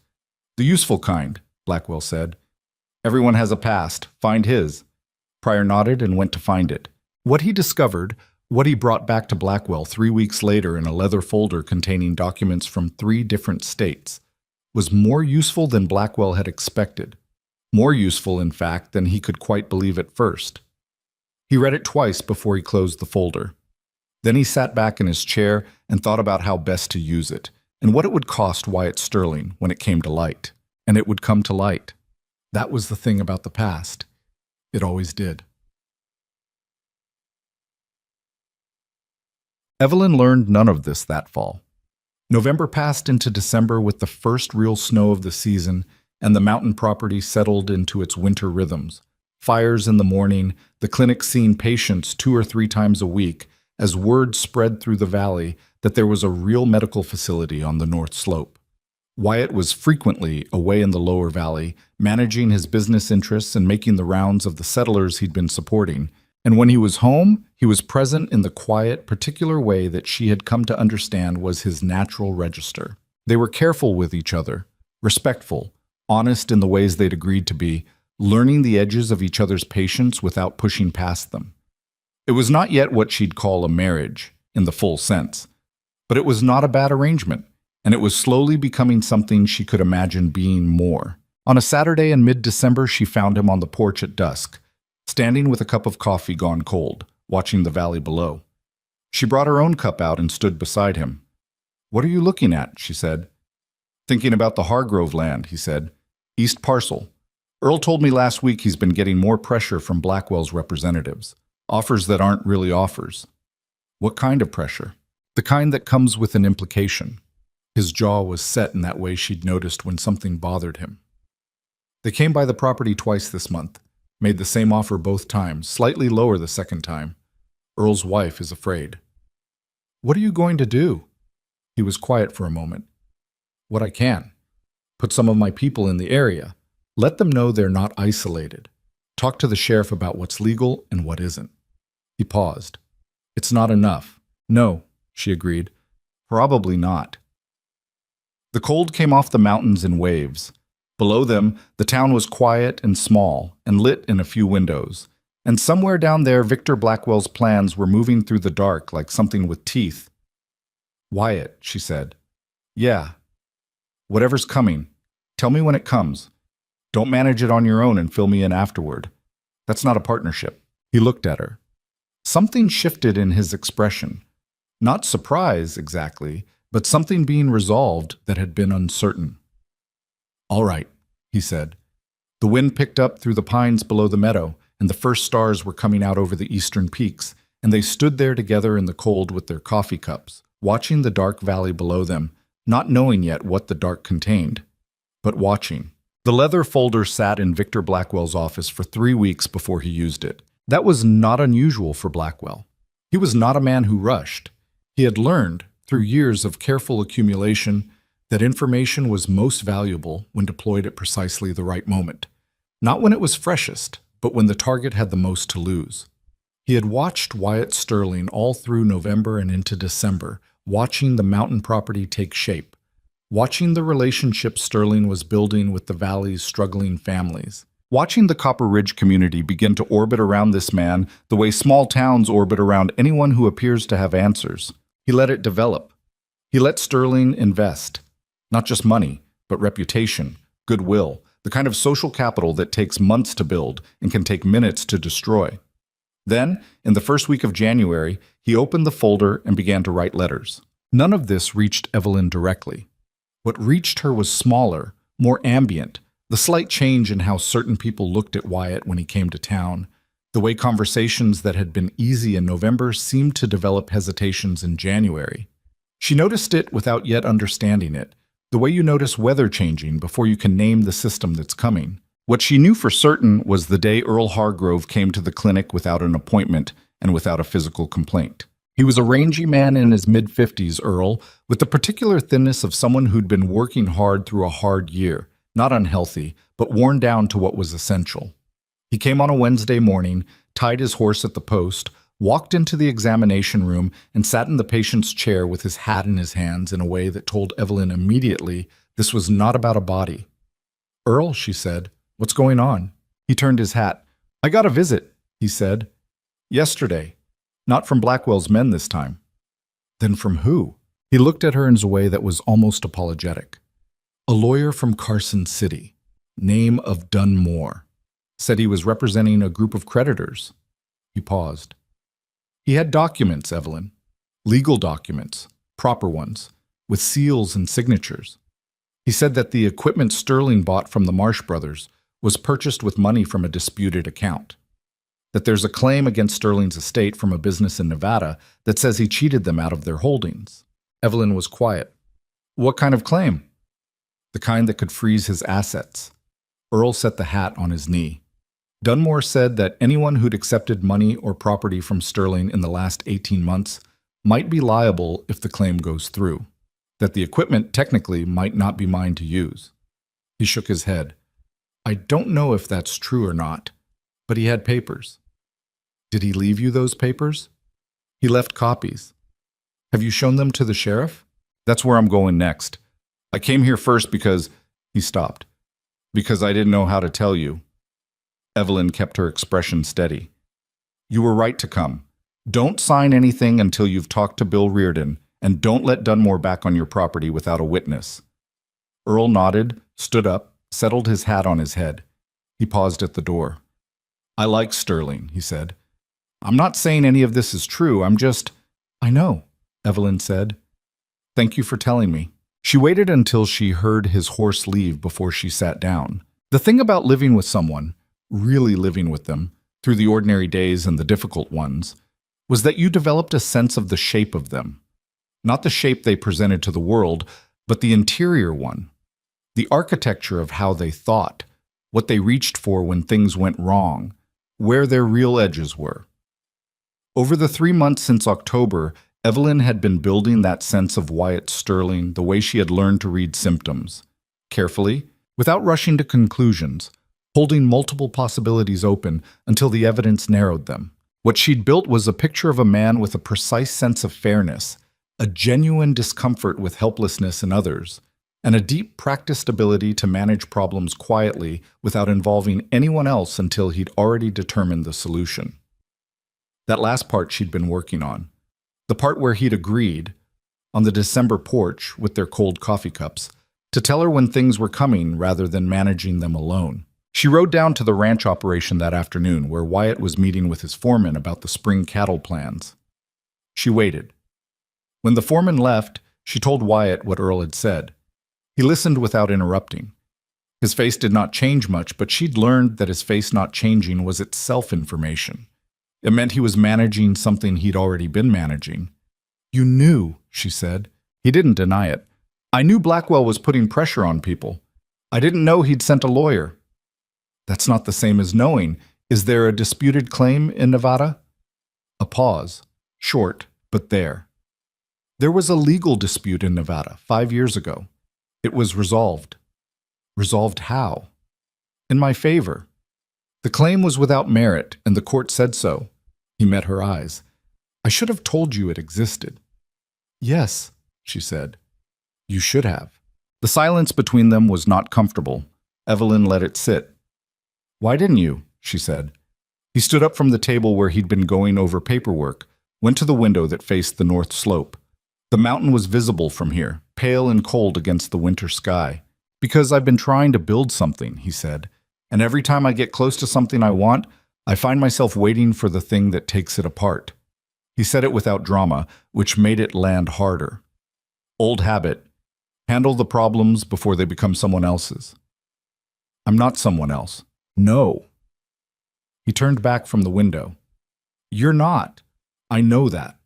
"The useful kind," Blackwell said. "Everyone has a past. Find his." Pryor nodded and went to find it. What he discovered, what he brought back to Blackwell 3 weeks later in a leather folder containing documents from 3 different states, was more useful than Blackwell had expected. More useful, in fact, than he could quite believe at first. He read it twice before he closed the folder. Then he sat back in his chair and thought about how best to use it, and what it would cost Wyatt Sterling when it came to light. And it would come to light. That was the thing about the past. It always did. Evelyn learned none of this that fall. November passed into December with the first real snow of the season, and the mountain property settled into its winter rhythms. Fires in the morning, the clinic seeing patients 2 or 3 times a week, as word spread through the valley that there was a real medical facility on the north slope. Wyatt was frequently away in the lower valley, managing his business interests and making the rounds of the settlers he'd been supporting. And when he was home, he was present in the quiet, particular way that she had come to understand was his natural register. They were careful with each other, respectful, honest in the ways they'd agreed to be, learning the edges of each other's patience without pushing past them. It was not yet what she'd call a marriage, in the full sense, but it was not a bad arrangement, and it was slowly becoming something she could imagine being more. On a Saturday in mid-December, she found him on the porch at dusk, standing with a cup of coffee gone cold, watching the valley below. She brought her own cup out and stood beside him. "What are you looking at?" she said. "Thinking about the Hargrove land," he said. "East Parcel. Earl told me last week he's been getting more pressure from Blackwell's representatives. Offers that aren't really offers." "What kind of pressure?" "The kind that comes with an implication." His jaw was set in that way she'd noticed when something bothered him. "They came by the property twice this month. Made the same offer both times, slightly lower the second time. Earl's wife is afraid. What are you going to do? He was quiet for a moment. What I can. Put some of my people in the area. Let them know they're not isolated. Talk to the sheriff about what's legal and what isn't. He paused. It's not enough. No, she agreed. Probably not. The cold came off the mountains in waves. Below them, the town was quiet and small and lit in a few windows. And somewhere down there, Victor Blackwell's plans were moving through the dark like something with teeth. Wyatt, she said. Yeah. Whatever's coming. Tell me when it comes. Don't manage it on your own and fill me in afterward. That's not a partnership. He looked at her. Something shifted in his expression. Not surprise, exactly, but something being resolved that had been uncertain. All right, he said. The wind picked up through the pines below the meadow, and the first stars were coming out over the eastern peaks, and they stood there together in the cold with their coffee cups, watching the dark valley below them, not knowing yet what the dark contained, but watching. The leather folder sat in Victor Blackwell's office for 3 weeks before he used it. That was not unusual for Blackwell. He was not a man who rushed. He had learned, through years of careful accumulation, that information was most valuable when deployed at precisely the right moment. Not when it was freshest, but when the target had the most to lose. He had watched Wyatt Sterling all through November and into December, watching the mountain property take shape, watching the relationship Sterling was building with the valley's struggling families, watching the Copper Ridge community begin to orbit around this man the way small towns orbit around anyone who appears to have answers. He let it develop. He let Sterling invest. Not just money, but reputation, goodwill, the kind of social capital that takes months to build and can take minutes to destroy. Then, in the first week of January, he opened the folder and began to write letters. None of this reached Evelyn directly. What reached her was smaller, more ambient, the slight change in how certain people looked at Wyatt when he came to town, the way conversations that had been easy in November seemed to develop hesitations in January. She noticed it without yet understanding it, the way you notice weather changing before you can name the system that's coming. What she knew for certain was the day Earl Hargrove came to the clinic without an appointment and without a physical complaint. He was a rangy man in his mid-50s, Earl, with the particular thinness of someone who'd been working hard through a hard year, not unhealthy, but worn down to what was essential. He came on a Wednesday morning, tied his horse at the post, walked into the examination room, and sat in the patient's chair with his hat in his hands in a way that told Evelyn immediately this was not about a body. "Earl," she said, "what's going on?" He turned his hat. "I got a visit," he said. "Yesterday. Not from Blackwell's men this time." "Then from who?" He looked at her in a way that was almost apologetic. "A lawyer from Carson City, name of Dunmore. Said he was representing a group of creditors." He paused. "He had documents, Evelyn. Legal documents, proper ones, with seals and signatures. He said that the equipment Sterling bought from the Marsh brothers was purchased with money from a disputed account. That there's a claim against Sterling's estate from a business in Nevada that says he cheated them out of their holdings." Evelyn was quiet. "What kind of claim?" "The kind that could freeze his assets." Earl set the hat on his knee. Dunmore said that anyone who'd accepted money or property from Sterling in the last 18 months might be liable if the claim goes through, that the equipment technically might not be mine to use. He shook his head. "I don't know if that's true or not, but he had papers." "Did he leave you those papers?" "He left copies." "Have you shown them to the sheriff?" "That's where I'm going next. I came here first because—" He stopped. "Because I didn't know how to tell you." Evelyn kept her expression steady. "You were right to come. Don't sign anything until you've talked to Bill Reardon, and don't let Dunmore back on your property without a witness." Earl nodded, stood up, settled his hat on his head. He paused at the door. "I like Sterling," he said. "I'm not saying any of this is true, I'm just—" "I know," Evelyn said. "Thank you for telling me." She waited until she heard his horse leave before she sat down. The thing about living with someone, really living with them, through the ordinary days and the difficult ones, was that you developed a sense of the shape of them. Not the shape they presented to the world, but the interior one. The architecture of how they thought, what they reached for when things went wrong, where their real edges were. Over the 3 months since October, Evelyn had been building that sense of Wyatt Sterling the way she had learned to read symptoms. Carefully, without rushing to conclusions, holding multiple possibilities open until the evidence narrowed them. What she'd built was a picture of a man with a precise sense of fairness, a genuine discomfort with helplessness in others, and a deep practiced ability to manage problems quietly without involving anyone else until he'd already determined the solution. That last part she'd been working on. The part where he'd agreed, on the December porch with their cold coffee cups, to tell her when things were coming rather than managing them alone. She rode down to the ranch operation that afternoon where Wyatt was meeting with his foreman about the spring cattle plans. She waited. When the foreman left, she told Wyatt what Earl had said. He listened without interrupting. His face did not change much, but she'd learned that his face not changing was itself information. It meant he was managing something he'd already been managing. "You knew," she said. He didn't deny it. "I knew Blackwell was putting pressure on people. I didn't know he'd sent a lawyer." "That's not the same as knowing. Is there a disputed claim in Nevada?" A pause. Short, but there. There was a legal dispute in Nevada 5 years ago. It was resolved. Resolved how? In my favor. The claim was without merit, and the court said so. He met her eyes. "I should have told you it existed." "Yes," she said. "You should have." The silence between them was not comfortable. Evelyn let it sit. "Why didn't you?" she said. He stood up from the table where he'd been going over paperwork, went to the window that faced the north slope. The mountain was visible from here, pale and cold against the winter sky. "Because I've been trying to build something," he said, "and every time I get close to something I want, I find myself waiting for the thing that takes it apart." He said it without drama, which made it land harder. Old habit. Handle the problems before they become someone else's. "I'm not someone else." "No." He turned back from the window. "You're not. I know that."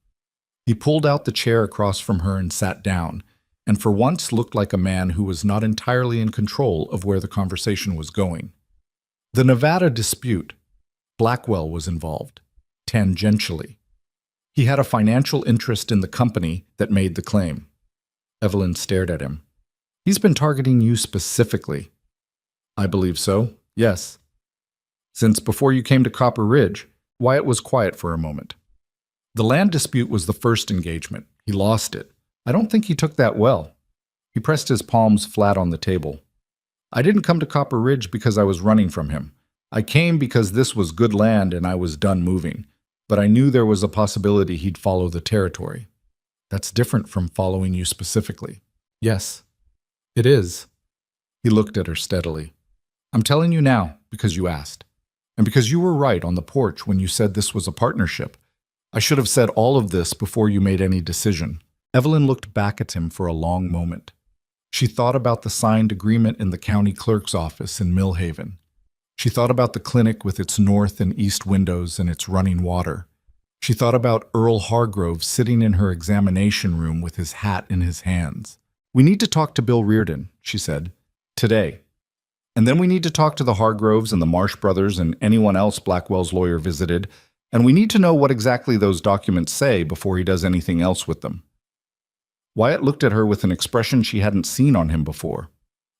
He pulled out the chair across from her and sat down, and for once looked like a man who was not entirely in control of where the conversation was going. The Nevada dispute. Blackwell was involved, tangentially. He had a financial interest in the company that made the claim. Evelyn stared at him. "He's been targeting you specifically." "I believe so, yes." "Since before you came to Copper Ridge." Wyatt was quiet for a moment. "The land dispute was the first engagement. He lost it. I don't think he took that well." He pressed his palms flat on the table. "I didn't come to Copper Ridge because I was running from him. I came because this was good land and I was done moving. But I knew there was a possibility he'd follow the territory." "That's different from following you specifically." "Yes, it is." He looked at her steadily. "I'm telling you now because you asked. And because you were right on the porch when you said this was a partnership. I should have said all of this before you made any decision." Evelyn looked back at him for a long moment. She thought about the signed agreement in the county clerk's office in Millhaven. She thought about the clinic with its north and east windows and its running water. She thought about Earl Hargrove sitting in her examination room with his hat in his hands. "We need to talk to Bill Reardon," she said, "today. And then we need to talk to the Hargroves and the Marsh brothers and anyone else Blackwell's lawyer visited, and we need to know what exactly those documents say before he does anything else with them." Wyatt looked at her with an expression she hadn't seen on him before,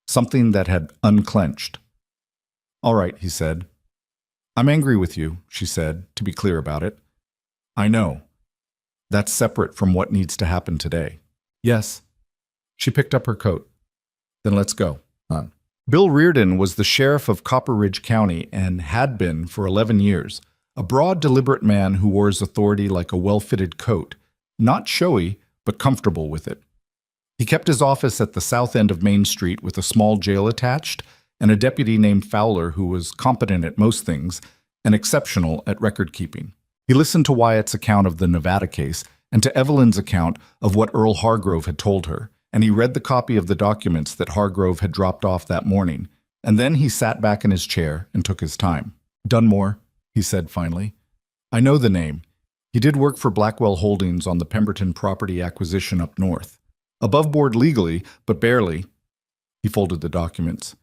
something that had unclenched. "All right," he said. "I'm angry with you," she said, to be clear about it. "I know. That's separate from what needs to happen today." "Yes." She picked up her coat. "Then let's go, hon." Bill Reardon was the sheriff of Copper Ridge County and had been for 11 years. A broad, deliberate man who wore his authority like a well-fitted coat, not showy, but comfortable with it. He kept his office at the south end of Main Street with a small jail attached and a deputy named Fowler who was competent at most things and exceptional at record-keeping. He listened to Wyatt's account of the Nevada case and to Evelyn's account of what Earl Hargrove had told her, and he read the copy of the documents that Hargrove had dropped off that morning, and then he sat back in his chair and took his time. "Dunmore," he said finally. "I know the name. He did work for Blackwell Holdings on the Pemberton property acquisition up north. Above board legally, but barely." He folded the documents.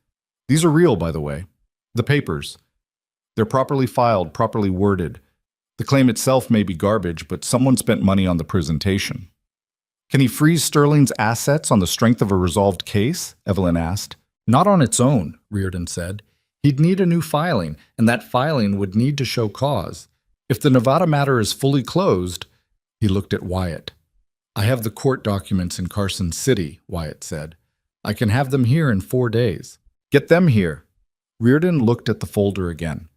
"These are real, by the way. The papers. They're properly filed, properly worded. The claim itself may be garbage, but someone spent money on the presentation. Can he freeze Sterling's assets on the strength of a resolved case? Evelyn asked. Not on its own, Reardon said. He'd need a new filing, and that filing would need to show cause. If the Nevada matter is fully closed, he looked at Wyatt. I have the court documents in Carson City, Wyatt said. I can have them here in 4 days. Get them here. Reardon looked at the folder again.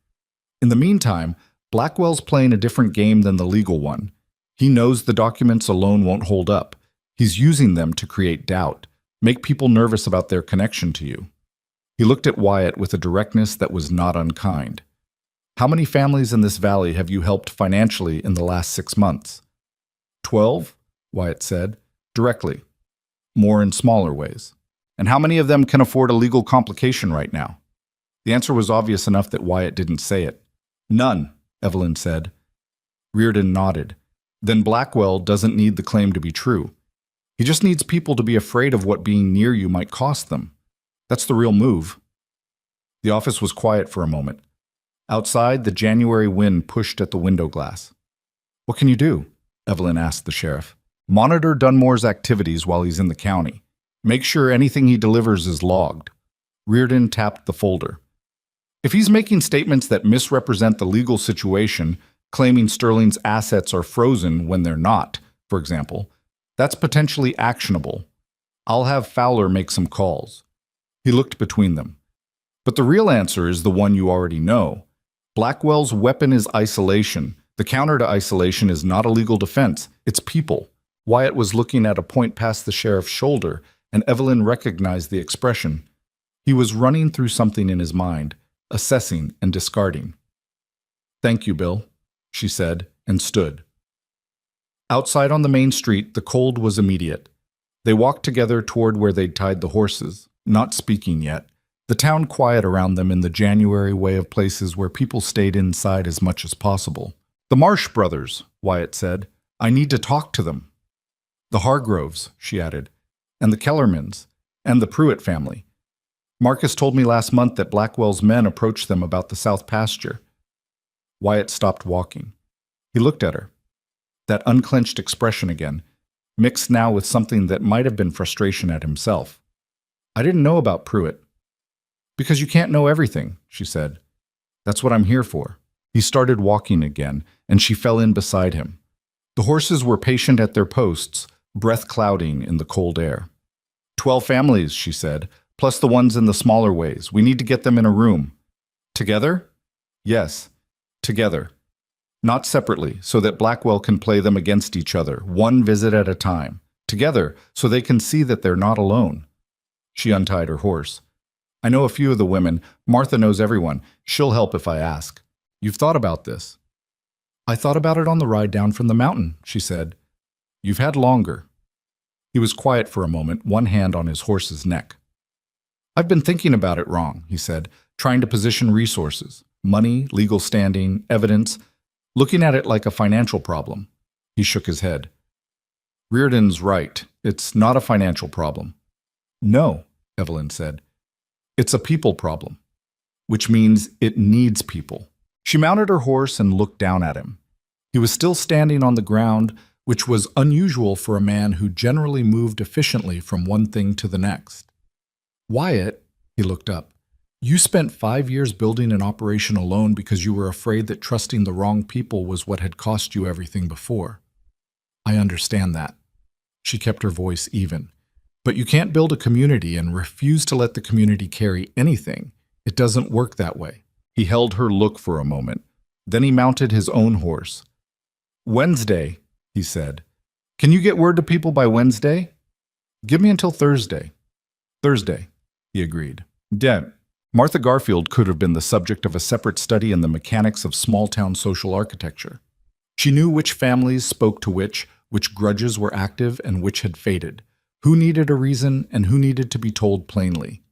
In the meantime, Blackwell's playing a different game than the legal one. He knows the documents alone won't hold up. He's using them to create doubt, make people nervous about their connection to you. He looked at Wyatt with a directness that was not unkind. How many families in this valley have you helped financially in the last 6 months? 12, Wyatt said, directly. More in smaller ways. And how many of them can afford a legal complication right now? The answer was obvious enough that Wyatt didn't say it. None, Evelyn said. Reardon nodded. Then Blackwell doesn't need the claim to be true. He just needs people to be afraid of what being near you might cost them. That's the real move. The office was quiet for a moment. Outside, the January wind pushed at the window glass. What can you do? Evelyn asked the sheriff. Monitor Dunmore's activities while he's in the county. Make sure anything he delivers is logged. Reardon tapped the folder. If he's making statements that misrepresent the legal situation, claiming Sterling's assets are frozen when they're not, for example, that's potentially actionable. I'll have Fowler make some calls. He looked between them. But the real answer is the one you already know. Blackwell's weapon is isolation. The counter to isolation is not a legal defense. It's people. Wyatt was looking at a point past the sheriff's shoulder, and Evelyn recognized the expression. He was running through something in his mind, assessing and discarding. Thank you, Bill, she said, and stood. Outside on the main street, the cold was immediate. They walked together toward where they'd tied the horses, not speaking yet, the town quiet around them in the January way of places where people stayed inside as much as possible. The Marsh brothers, Wyatt said. I need to talk to them. The Hargroves, she added, and the Kellermans, and the Pruitt family. Marcus told me last month that Blackwell's men approached them about the south pasture. Wyatt stopped walking. He looked at her. That unclenched expression again, mixed now with something that might have been frustration at himself. I didn't know about Pruitt. Because you can't know everything, she said. That's what I'm here for. He started walking again, and she fell in beside him. The horses were patient at their posts, breath clouding in the cold air. 12 families, she said, plus the ones in the smaller ways. We need to get them in a room. Together? Yes, together. Not separately, so that Blackwell can play them against each other, one visit at a time. Together, so they can see that they're not alone. She untied her horse. I know a few of the women. Martha knows everyone. She'll help if I ask. You've thought about this. I thought about it on the ride down from the mountain, she said. You've had longer. He was quiet for a moment, one hand on his horse's neck. I've been thinking about it wrong, he said, trying to position resources, money, legal standing, evidence, looking at it like a financial problem. He shook his head. Reardon's right. It's not a financial problem. No, Evelyn said. It's a people problem, which means it needs people. She mounted her horse and looked down at him. He was still standing on the ground, which was unusual for a man who generally moved efficiently from one thing to the next. Wyatt, he looked up, you spent 5 years building an operation alone because you were afraid that trusting the wrong people was what had cost you everything before. I understand that. She kept her voice even. But you can't build a community and refuse to let the community carry anything. It doesn't work that way. He held her look for a moment. Then he mounted his own horse. Wednesday, he said. Can you get word to people by Wednesday? Give me until Thursday. Thursday, he agreed. Damn. Martha Garfield could have been the subject of a separate study in the mechanics of small-town social architecture. She knew which families spoke to which grudges were active and which had faded, who needed a reason and who needed to be told plainly.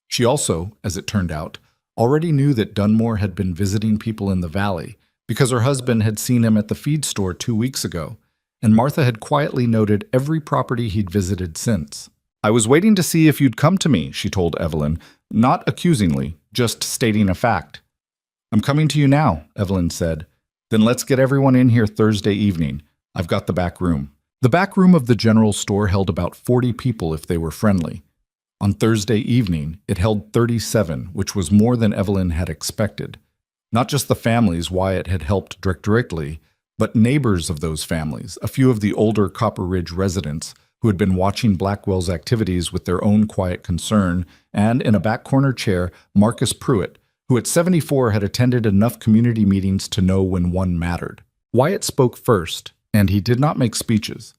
She also, as it turned out, already knew that Dunmore had been visiting people in the valley because her husband had seen him at the feed store 2 weeks ago, and Martha had quietly noted every property he'd visited since. I was waiting to see if you'd come to me, she told Evelyn, not accusingly, just stating a fact. I'm coming to you now, Evelyn said. Then let's get everyone in here Thursday evening. I've got the back room. The back room of the general store held about 40 people if they were friendly. On Thursday evening, it held 37, which was more than Evelyn had expected. Not just the families Wyatt had helped directly, but neighbors of those families, a few of the older Copper Ridge residents who had been watching Blackwell's activities with their own quiet concern, and in a back corner chair, Marcus Pruitt, who at 74 had attended enough community meetings to know when one mattered. Wyatt spoke first, and he did not make speeches.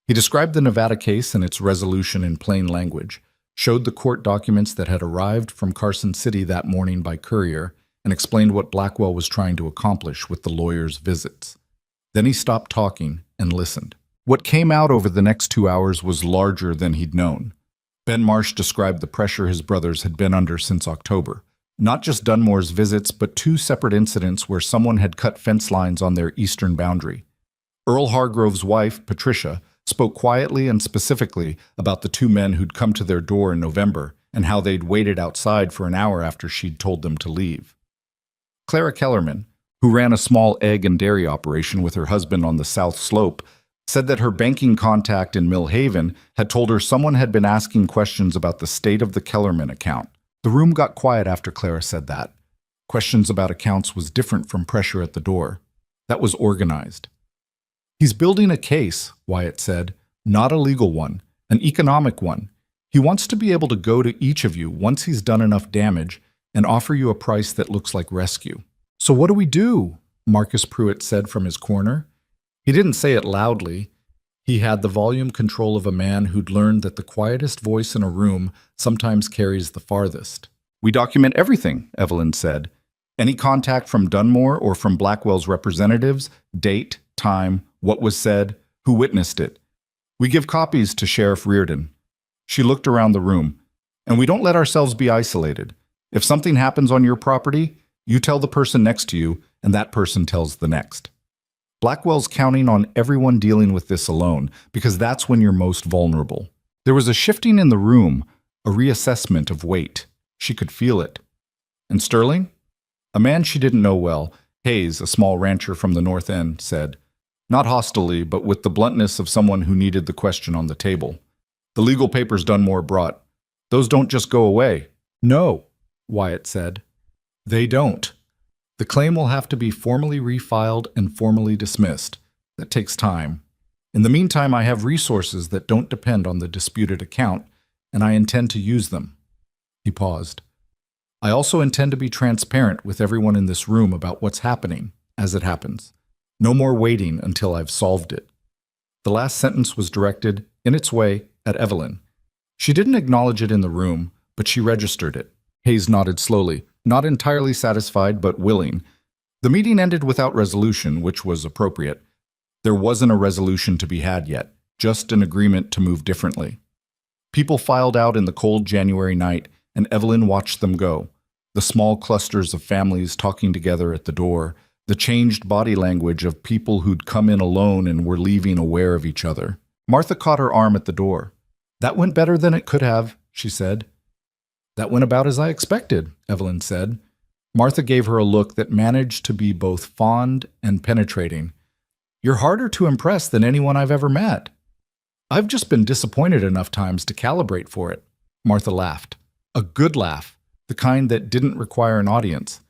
He described the Nevada case and its resolution in plain language, showed the court documents that had arrived from Carson City that morning by courier, and explained what Blackwell was trying to accomplish with the lawyer's visits. Then he stopped talking and listened. What came out over the next 2 hours was larger than he'd known. Ben Marsh described the pressure his brothers had been under since October. Not just Dunmore's visits, but 2 separate incidents where someone had cut fence lines on their eastern boundary. Earl Hargrove's wife, Patricia, spoke quietly and specifically about the 2 men who'd come to their door in November and how they'd waited outside for an hour after she'd told them to leave. Clara Kellerman, who ran a small egg and dairy operation with her husband on the South Slope, said that her banking contact in Mill Haven had told her someone had been asking questions about the state of the Kellerman account. The room got quiet after Clara said that. Questions about accounts was different from pressure at the door. That was organized. He's building a case, Wyatt said, not a legal one, an economic one. He wants to be able to go to each of you once he's done enough damage and offer you a price that looks like rescue. So what do we do? Marcus Pruitt said from his corner. He didn't say it loudly. He had the volume control of a man who'd learned that the quietest voice in a room sometimes carries the farthest. We document everything, Evelyn said. Any contact from Dunmore or from Blackwell's representatives, date, time, what was said, who witnessed it. We give copies to Sheriff Reardon. She looked around the room. And we don't let ourselves be isolated. If something happens on your property, you tell the person next to you, and that person tells the next. Blackwell's counting on everyone dealing with this alone, because that's when you're most vulnerable. There was a shifting in the room, a reassessment of weight. She could feel it. And Sterling? A man she didn't know well, Hayes, a small rancher from the North End, said, not hostilely, but with the bluntness of someone who needed the question on the table. The legal papers Dunmore brought. Those don't just go away. No, Wyatt said. They don't. The claim will have to be formally refiled and formally dismissed. That takes time. In the meantime, I have resources that don't depend on the disputed account, and I intend to use them. He paused. I also intend to be transparent with everyone in this room about what's happening, as it happens. No more waiting until I've solved it. The last sentence was directed, in its way, at Evelyn. She didn't acknowledge it in the room, but she registered it. Hayes nodded slowly, not entirely satisfied, but willing. The meeting ended without resolution, which was appropriate. There wasn't a resolution to be had yet, just an agreement to move differently. People filed out in the cold January night, and Evelyn watched them go. The small clusters of families talking together at the door, the changed body language of people who'd come in alone and were leaving aware of each other. Martha caught her arm at the door. That went better than it could have, she said. That went about as I expected, Evelyn said. Martha gave her a look that managed to be both fond and penetrating. You're harder to impress than anyone I've ever met. I've just been disappointed enough times to calibrate for it. Martha laughed. A good laugh, the kind that didn't require an audience,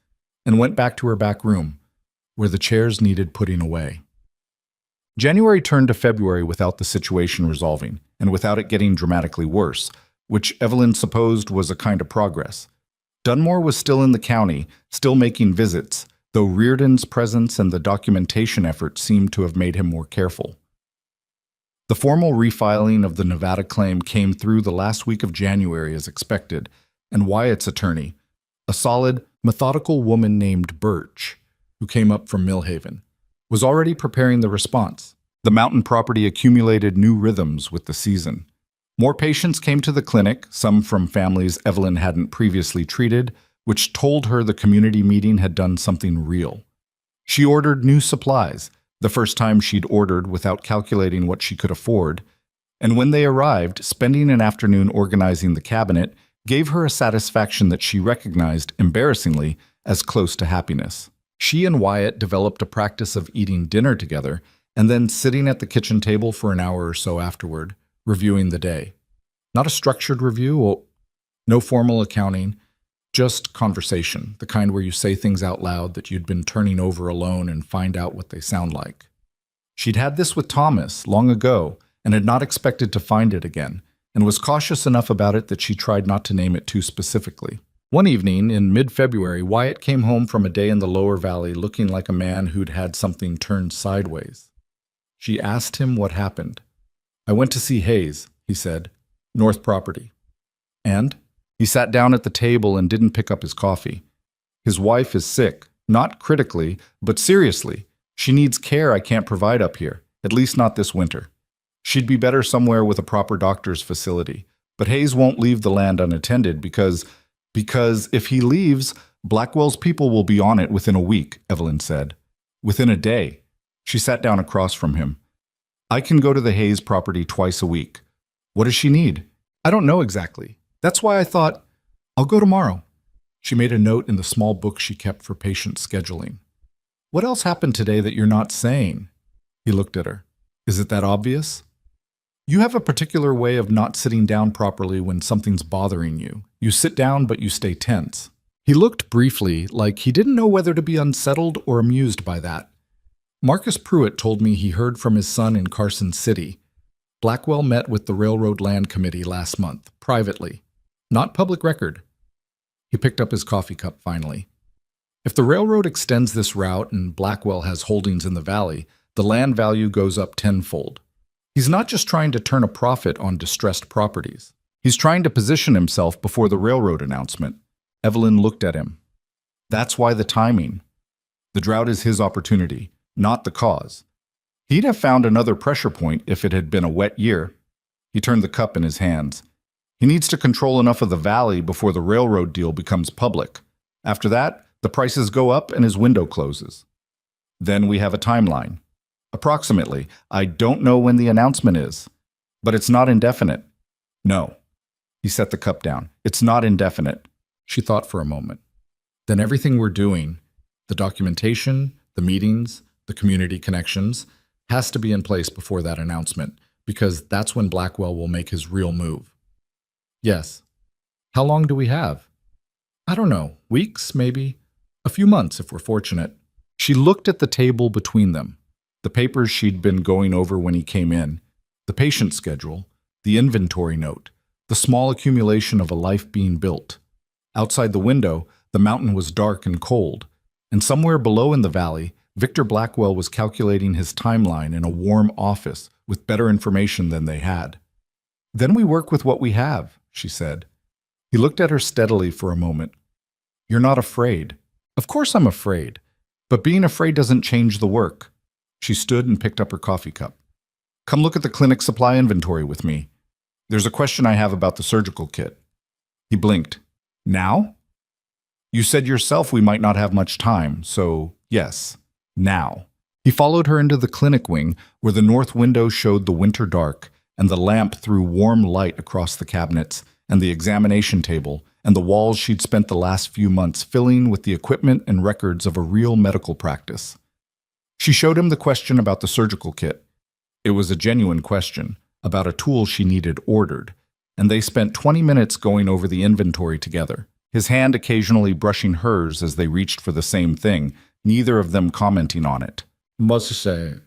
and went back to her back room, where the chairs needed putting away. January turned to February without the situation resolving, and without it getting dramatically worse, which Evelyn supposed was a kind of progress. Dunmore was still in the county, still making visits, though Reardon's presence and the documentation effort seemed to have made him more careful. The formal refiling of the Nevada claim came through the last week of January as expected, and Wyatt's attorney, a solid, methodical woman named Birch, who came up from Millhaven, was already preparing the response. The mountain property accumulated new rhythms with the season. More patients came to the clinic, some from families Evelyn hadn't previously treated, which told her the community meeting had done something real. She ordered new supplies, the first time she'd ordered without calculating what she could afford, and when they arrived, spending an afternoon organizing the cabinet gave her a satisfaction that she recognized, embarrassingly, as close to happiness. She and Wyatt developed a practice of eating dinner together and then sitting at the kitchen table for an hour or so afterward, reviewing the day. Not a structured review, no formal accounting, just conversation, the kind where you say things out loud that you'd been turning over alone and find out what they sound like. She'd had this with Thomas long ago and had not expected to find it again, and was cautious enough about it that she tried not to name it too specifically. One evening, in mid-February, Wyatt came home from a day in the lower valley looking like a man who'd had something turned sideways. She asked him what happened. "I went to see Hayes," he said. "North property." "And?" He sat down at the table and didn't pick up his coffee. "His wife is sick, not critically, but seriously. She needs care I can't provide up here, at least not this winter. She'd be better somewhere with a proper doctor's facility. But Hayes won't leave the land unattended because if he leaves, Blackwell's people will be on it within a week," Evelyn said. "Within a day." She sat down across from him. "I can go to the Hayes property twice a week. What does she need?" "I don't know exactly. That's why I thought, I'll go tomorrow." She made a note in the small book she kept for patient scheduling. "What else happened today that you're not saying?" He looked at her. "Is it that obvious?" "You have a particular way of not sitting down properly when something's bothering you. You sit down, but you stay tense." He looked briefly, like he didn't know whether to be unsettled or amused by that. "Marcus Pruitt told me he heard from his son in Carson City. Blackwell met with the Railroad Land Committee last month, privately. Not public record." He picked up his coffee cup finally. "If the railroad extends this route and Blackwell has holdings in the valley, the land value goes up tenfold. He's not just trying to turn a profit on distressed properties. He's trying to position himself before the railroad announcement." Evelyn looked at him. "That's why the timing. The drought is his opportunity, not the cause. He'd have found another pressure point if it had been a wet year." He turned the cup in his hands. "He needs to control enough of the valley before the railroad deal becomes public. After that, the prices go up and his window closes. Then we have a timeline. Approximately. I don't know when the announcement is, but it's not indefinite." "No." He set the cup down. "It's not indefinite." She thought for a moment. "Then everything we're doing, the documentation, the meetings, the community connections, has to be in place before that announcement, because that's when Blackwell will make his real move." "Yes." "How long do we have?" "I don't know. Weeks, maybe. A few months if we're fortunate." She looked at the table between them. The papers she'd been going over when he came in, the patient schedule, the inventory note, the small accumulation of a life being built. Outside the window, the mountain was dark and cold, and somewhere below in the valley, Victor Blackwell was calculating his timeline in a warm office with better information than they had. "Then we work with what we have," she said. He looked at her steadily for a moment. "You're not afraid." "Of course I'm afraid, but being afraid doesn't change the work." She stood and picked up her coffee cup. "Come look at the clinic supply inventory with me. There's a question I have about the surgical kit." He blinked. "Now?" "You said yourself we might not have much time, so yes, now." He followed her into the clinic wing, where the north window showed the winter dark, and the lamp threw warm light across the cabinets, and the examination table, and the walls she'd spent the last few months filling with the equipment and records of a real medical practice. She showed him the question about the surgical kit. It was a genuine question, about a tool she needed ordered, and they spent 20 minutes going over the inventory together, his hand occasionally brushing hers as they reached for the same thing, neither of them commenting on it. "Must say."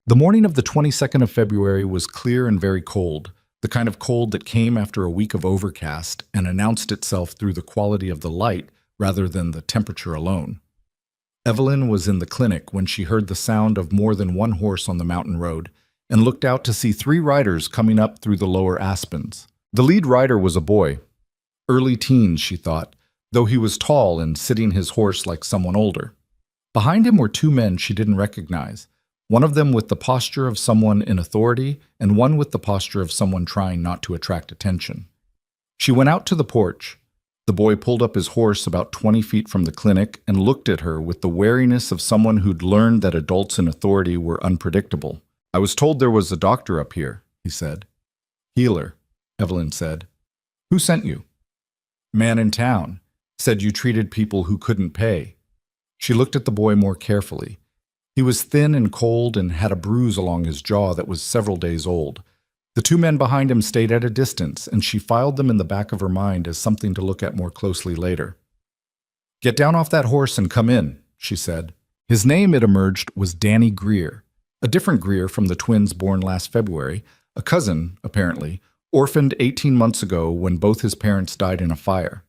The morning of the 22nd of February was clear and very cold, the kind of cold that came after a week of overcast and announced itself through the quality of the light rather than the temperature alone. Evelyn was in the clinic when she heard the sound of more than one horse on the mountain road and looked out to see 3 riders coming up through the lower aspens. The lead rider was a boy. Early teens, she thought, though he was tall and sitting his horse like someone older. Behind him were 2 men she didn't recognize, one of them with the posture of someone in authority and one with the posture of someone trying not to attract attention. She went out to the porch. The boy pulled up his horse about 20 feet from the clinic and looked at her with the wariness of someone who'd learned that adults in authority were unpredictable. "I was told there was a doctor up here," he said. "Healer," Evelyn said. "Who sent you?" Man in town. Said you treated people who couldn't pay. She looked at the boy more carefully. He was thin and cold and had a bruise along his jaw that was several days old. The two men behind him stayed at a distance, and she filed them in the back of her mind as something to look at more closely later. "Get down off that horse and come in," she said. His name, it emerged, was Danny Greer, a different Greer from the twins born last February, a cousin, apparently, orphaned 18 months ago when both his parents died in a fire.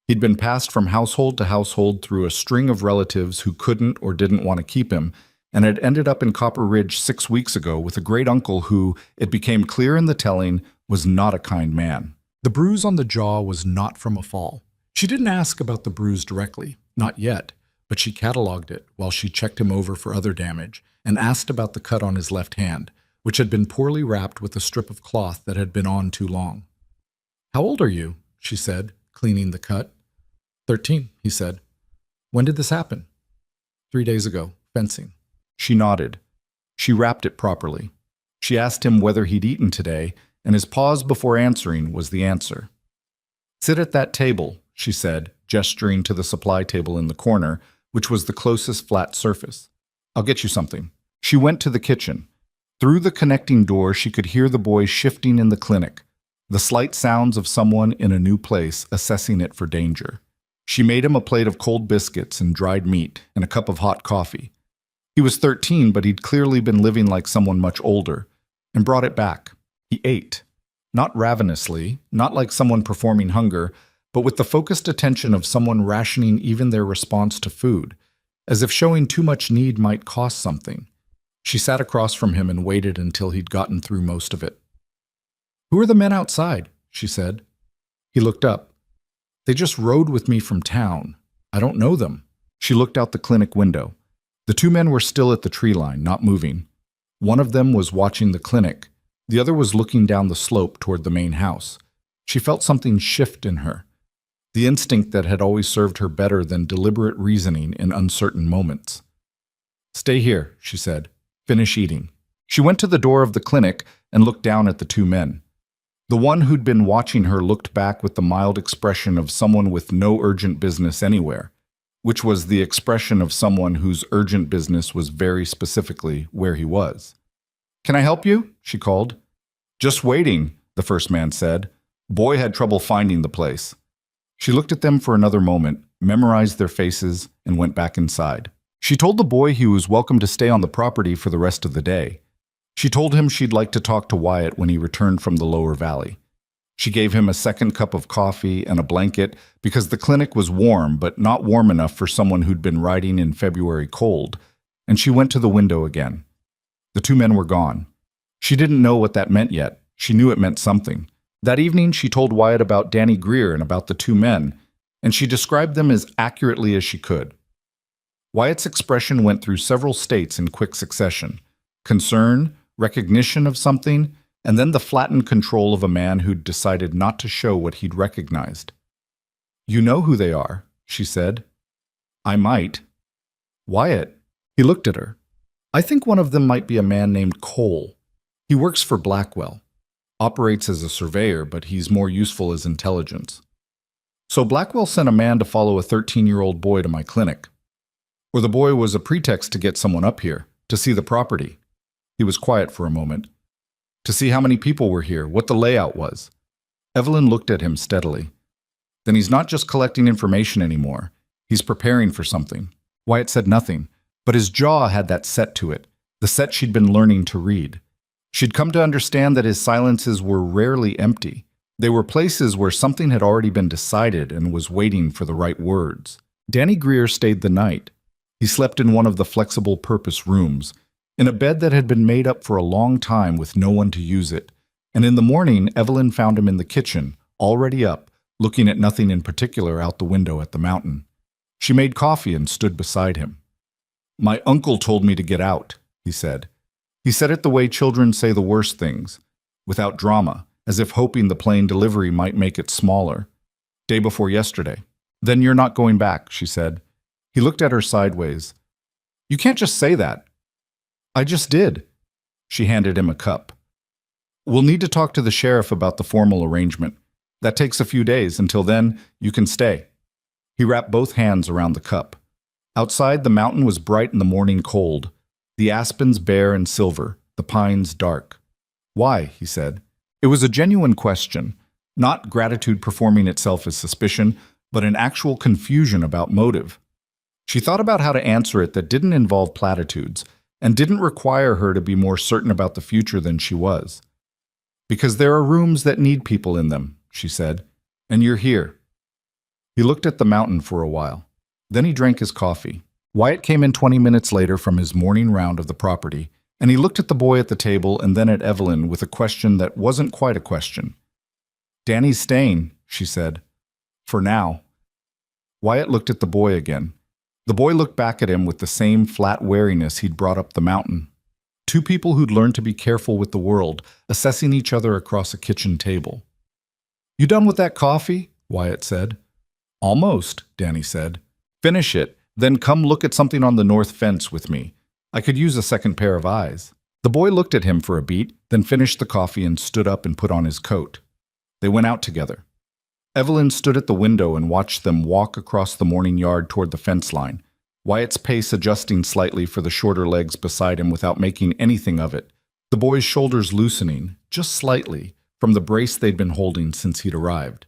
He'd been passed from household to household through a string of relatives who couldn't or didn't want to keep him, and had ended up in Copper Ridge 6 weeks ago with a great uncle who, it became clear in the telling, was not a kind man. The bruise on the jaw was not from a fall. She didn't ask about the bruise directly, not yet, but she cataloged it while she checked him over for other damage and asked about the cut on his left hand, which had been poorly wrapped with a strip of cloth that had been on too long. "How old are you?" she said, cleaning the cut. 13, he said. "When did this happen?" 3 days ago, fencing. She nodded. She wrapped it properly. She asked him whether he'd eaten today, and his pause before answering was the answer. "Sit at that table," she said, gesturing to the supply table in the corner, which was the closest flat surface. "I'll get you something." She went to the kitchen. Through the connecting door, she could hear the boy shifting in the clinic, the slight sounds of someone in a new place assessing it for danger. She made him a plate of cold biscuits and dried meat and a cup of hot coffee. He was 13, but he'd clearly been living like someone much older, and brought it back. He ate. Not ravenously, not like someone performing hunger, but with the focused attention of someone rationing even their response to food, as if showing too much need might cost something. She sat across from him and waited until he'd gotten through most of it. "Who are the men outside?" she said. He looked up. "They just rode with me from town. I don't know them." She looked out the clinic window. The two men were still at the tree line, not moving. One of them was watching the clinic. The other was looking down the slope toward the main house. She felt something shift in her, the instinct that had always served her better than deliberate reasoning in uncertain moments. "Stay here," she said. "Finish eating." She went to the door of the clinic and looked down at the two men. The one who'd been watching her looked back with the mild expression of someone with no urgent business anywhere, which was the expression of someone whose urgent business was very specifically where he was. "Can I help you?" she called. "Just waiting," the first man said. Boy had trouble finding the place. She looked at them for another moment, memorized their faces, and went back inside. She told the boy he was welcome to stay on the property for the rest of the day. She told him she'd like to talk to Wyatt when he returned from the lower valley. She gave him a second cup of coffee and a blanket because the clinic was warm, but not warm enough for someone who'd been riding in February cold, and she went to the window again. The two men were gone. She didn't know what that meant yet. She knew it meant something. That evening, she told Wyatt about Danny Greer and about the two men, and she described them as accurately as she could. Wyatt's expression went through several states in quick succession: concern, recognition of something, and then the flattened control of a man who'd decided not to show what he'd recognized. "You know who they are," she said. "I might." "Wyatt." He looked at her. "I think one of them might be a man named Cole. He works for Blackwell. Operates as a surveyor, but he's more useful as intelligence. So Blackwell sent a man to follow a 13-year-old boy to my clinic. Or the boy was a pretext to get someone up here, to see the property." He was quiet for a moment. "To see how many people were here, what the layout was." Evelyn looked at him steadily. "Then he's not just collecting information anymore. He's preparing for something." Wyatt said nothing, but his jaw had that set to it, the set she'd been learning to read. She'd come to understand that his silences were rarely empty. They were places where something had already been decided and was waiting for the right words. Danny Greer stayed the night. He slept in one of the flexible purpose rooms, in a bed that had been made up for a long time with no one to use it. And in the morning, Evelyn found him in the kitchen, already up, looking at nothing in particular out the window at the mountain. She made coffee and stood beside him. "My uncle told me to get out," he said. He said it the way children say the worst things, without drama, as if hoping the plain delivery might make it smaller. "Day before yesterday." "Then you're not going back," she said. He looked at her sideways. "You can't just say that." "I just did." She handed him a cup. "We'll need to talk to the sheriff about the formal arrangement. That takes a few days. Until then, you can stay." He wrapped both hands around the cup. Outside, the mountain was bright in the morning cold, the aspens bare and silver, the pines dark. "Why?" he said. It was a genuine question, not gratitude performing itself as suspicion, but an actual confusion about motive. She thought about how to answer it that didn't involve platitudes, and didn't require her to be more certain about the future than she was. "Because there are rooms that need people in them," she said, "and you're here." He looked at the mountain for a while. Then he drank his coffee. Wyatt came in 20 minutes later from his morning round of the property, and he looked at the boy at the table and then at Evelyn with a question that wasn't quite a question. "Danny's staying," she said. "For now." Wyatt looked at the boy again. The boy looked back at him with the same flat wariness he'd brought up the mountain. Two people who'd learned to be careful with the world, assessing each other across a kitchen table. "You done with that coffee?" Wyatt said. "Almost," Danny said. "Finish it, then come look at something on the north fence with me. I could use a second pair of eyes." The boy looked at him for a beat, then finished the coffee and stood up and put on his coat. They went out together. Evelyn stood at the window and watched them walk across the morning yard toward the fence line, Wyatt's pace adjusting slightly for the shorter legs beside him without making anything of it, the boy's shoulders loosening, just slightly, from the brace they'd been holding since he'd arrived.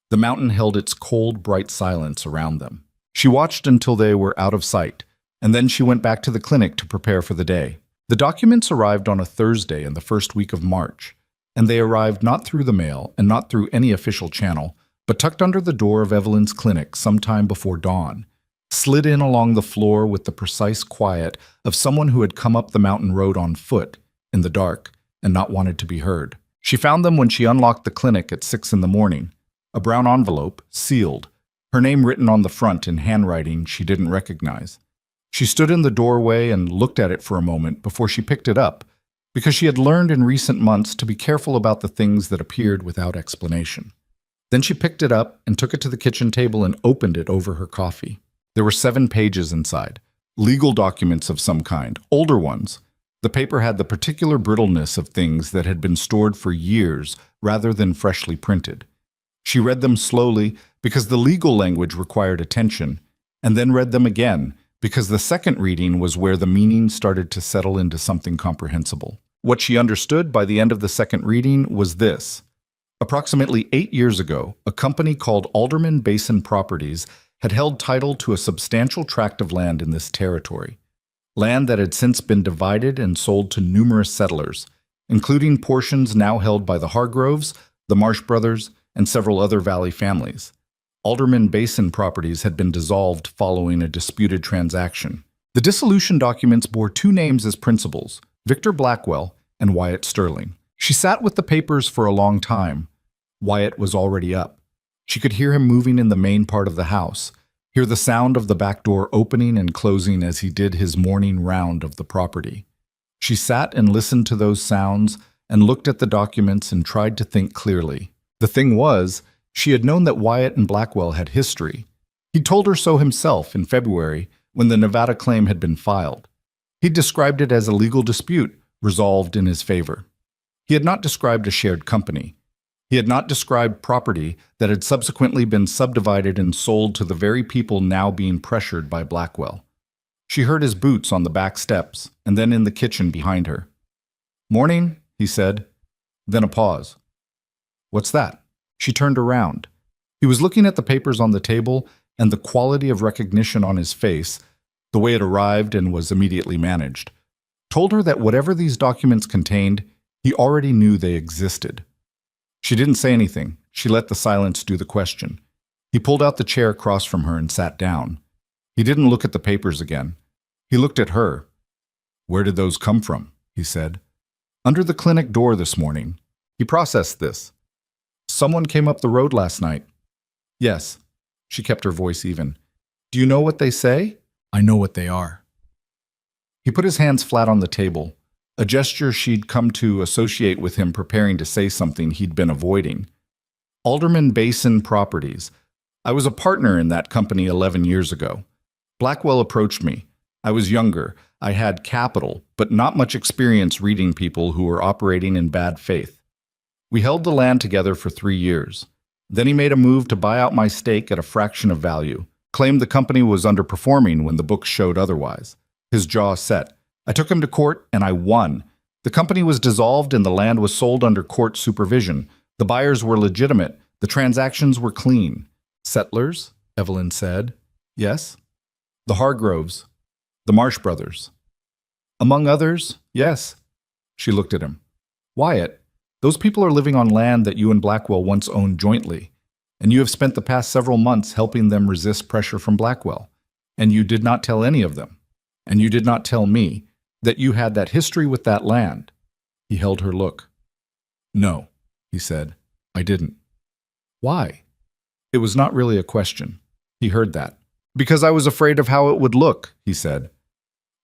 The mountain held its cold, bright silence around them. She watched until they were out of sight, and then she went back to the clinic to prepare for the day. The documents arrived on a Thursday in the first week of March, and they arrived not through the mail and not through any official channel, but tucked under the door of Evelyn's clinic sometime before dawn, slid in along the floor with the precise quiet of someone who had come up the mountain road on foot, in the dark, and not wanted to be heard. She found them when she unlocked the clinic at 6 in the morning, a brown envelope, sealed, her name written on the front in handwriting she didn't recognize. She stood in the doorway and looked at it for a moment before she picked it up, because she had learned in recent months to be careful about the things that appeared without explanation. Then she picked it up and took it to the kitchen table and opened it over her coffee. There were 7 pages inside, legal documents of some kind, older ones. The paper had the particular brittleness of things that had been stored for years rather than freshly printed. She read them slowly because the legal language required attention, and then read them again because the second reading was where the meaning started to settle into something comprehensible. What she understood by the end of the second reading was this. Approximately 8 years ago, a company called Alderman Basin Properties had held title to a substantial tract of land in this territory, land that had since been divided and sold to numerous settlers, including portions now held by the Hargroves, the Marsh brothers, and several other valley families. Alderman Basin Properties had been dissolved following a disputed transaction. The dissolution documents bore 2 names as principals, Victor Blackwell and Wyatt Sterling. She sat with the papers for a long time. Wyatt was already up. She could hear him moving in the main part of the house, hear the sound of the back door opening and closing as he did his morning round of the property. She sat and listened to those sounds and looked at the documents and tried to think clearly. The thing was, she had known that Wyatt and Blackwell had history. He'd told her so himself in February when the Nevada claim had been filed. He'd described it as a legal dispute resolved in his favor. He had not described a shared company. He had not described property that had subsequently been subdivided and sold to the very people now being pressured by Blackwell. She heard his boots on the back steps and then in the kitchen behind her. "Morning," he said. Then a pause. "What's that?" She turned around. He was looking at the papers on the table, and the quality of recognition on his face, the way it arrived and was immediately managed, told her that whatever these documents contained, he already knew they existed. She didn't say anything. She let the silence do the question. He pulled out the chair across from her and sat down. He didn't look at the papers again. He looked at her. "Where did those come from?" he said. "Under the clinic door this morning." He processed this. "Someone came up the road last night." "Yes." She kept her voice even. "Do you know what they say?" "I know what they are." He put his hands flat on the table, a gesture she'd come to associate with him preparing to say something he'd been avoiding. "Alderman Basin Properties. I was a partner in that company 11 years ago. Blackwell approached me. I was younger. I had capital, but not much experience reading people who were operating in bad faith. We held the land together for 3 years. Then he made a move to buy out my stake at a fraction of value, claimed the company was underperforming when the books showed otherwise. His jaw set. I took him to court and I won. The company was dissolved and the land was sold under court supervision. The buyers were legitimate. The transactions were clean. Settlers? Evelyn said. Yes. The Hargroves. The Marsh brothers. Among others, yes. She looked at him. Wyatt, those people are living on land that you and Blackwell once owned jointly, and you have spent the past several months helping them resist pressure from Blackwell, and you did not tell any of them, and you did not tell me, that you had that history with that land. He held her look. No, he said, I didn't. Why? It was not really a question. He heard that. Because I was afraid of how it would look, he said.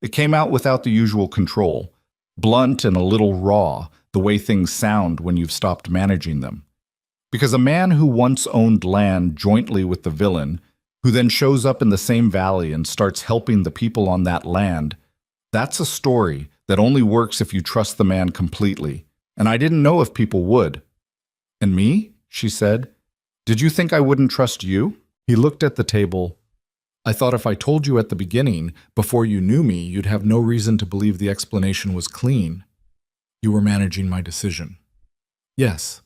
It came out without the usual control, blunt and a little raw, the way things sound when you've stopped managing them. Because a man who once owned land jointly with the villain, who then shows up in the same valley and starts helping the people on that land, that's a story that only works if you trust the man completely. And I didn't know if people would. And me? She said. Did you think I wouldn't trust you? He looked at the table. I thought if I told you at the beginning, before you knew me, you'd have no reason to believe the explanation was clean. You were managing my decision. Yes.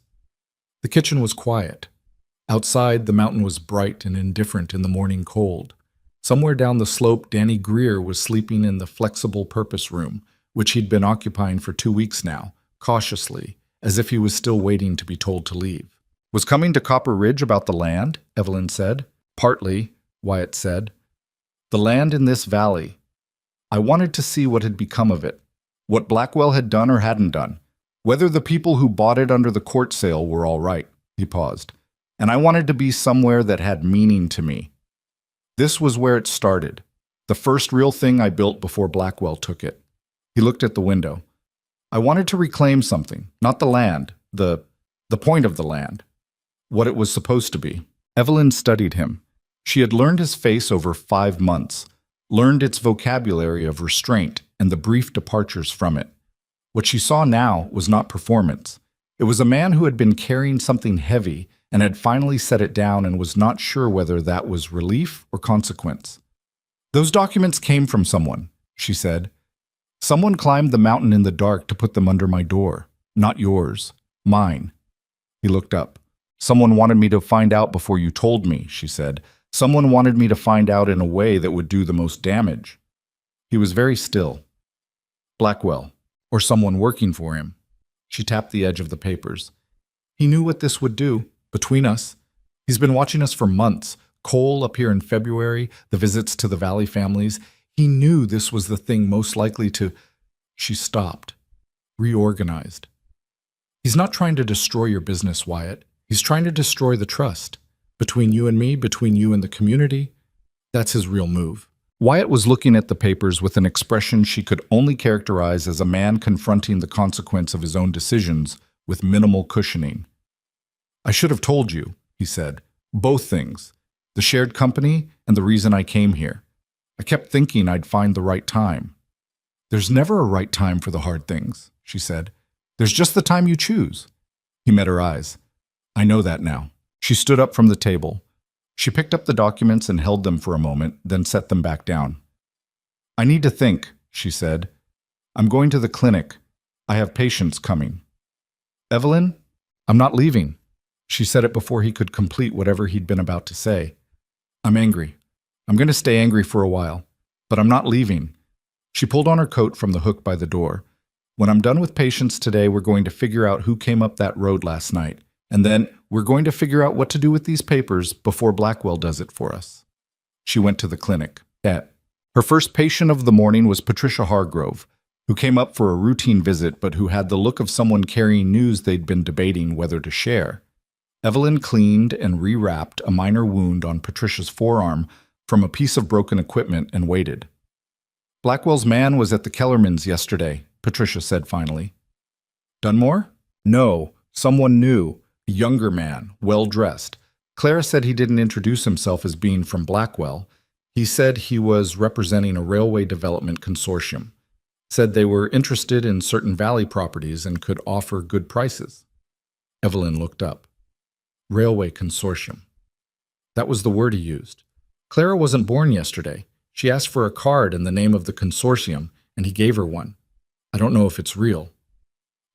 The kitchen was quiet. Outside, the mountain was bright and indifferent in the morning cold. Somewhere down the slope, Danny Greer was sleeping in the flexible purpose room, which he'd been occupying for 2 weeks now, cautiously, as if he was still waiting to be told to leave. Was coming to Copper Ridge about the land, Evelyn said. Partly, Wyatt said. The land in this valley. I wanted to see what had become of it, what Blackwell had done or hadn't done, whether the people who bought it under the court sale were all right. He paused. And I wanted to be somewhere that had meaning to me. This was where it started, the first real thing I built before Blackwell took it. He looked at the window. I wanted to reclaim something, not the land, the point of the land, what it was supposed to be. Evelyn studied him. She had learned his face over 5 months, learned its vocabulary of restraint and the brief departures from it. What she saw now was not performance. It was a man who had been carrying something heavy and had finally set it down and was not sure whether that was relief or consequence. Those documents came from someone, she said. Someone climbed the mountain in the dark to put them under my door. Not yours. Mine. He looked up. Someone wanted me to find out before you told me, she said. Someone wanted me to find out in a way that would do the most damage. He was very still. Blackwell, or someone working for him. She tapped the edge of the papers. He knew what this would do, between us. He's been watching us for months. Cole up here in February, the visits to the Valley families. He knew this was the thing most likely to... She stopped, reorganized. He's not trying to destroy your business, Wyatt. He's trying to destroy the trust. Between you and me, between you and the community. That's his real move. Wyatt was looking at the papers with an expression she could only characterize as a man confronting the consequence of his own decisions with minimal cushioning. I should have told you, he said. Both things. The shared company and the reason I came here. I kept thinking I'd find the right time. There's never a right time for the hard things, she said. There's just the time you choose. He met her eyes. I know that now. She stood up from the table. She picked up the documents and held them for a moment, then set them back down. I need to think, she said. I'm going to the clinic. I have patients coming. Evelyn, I'm not leaving. She said it before he could complete whatever he'd been about to say. I'm angry. I'm going to stay angry for a while, but I'm not leaving. She pulled on her coat from the hook by the door. When I'm done with patients today, we're going to figure out who came up that road last night, and then we're going to figure out what to do with these papers before Blackwell does it for us. She went to the clinic. Her first patient of the morning was Patricia Hargrove, who came up for a routine visit but who had the look of someone carrying news they'd been debating whether to share. Evelyn cleaned and rewrapped a minor wound on Patricia's forearm from a piece of broken equipment and waited. Blackwell's man was at the Kellermans yesterday, Patricia said finally. Dunmore? No, someone new, a younger man, well-dressed. Clara said he didn't introduce himself as being from Blackwell. He said he was representing a railway development consortium. Said they were interested in certain valley properties and could offer good prices. Evelyn looked up. Railway Consortium. That was the word he used. Clara wasn't born yesterday. She asked for a card in the name of the consortium, and he gave her one. I don't know if it's real.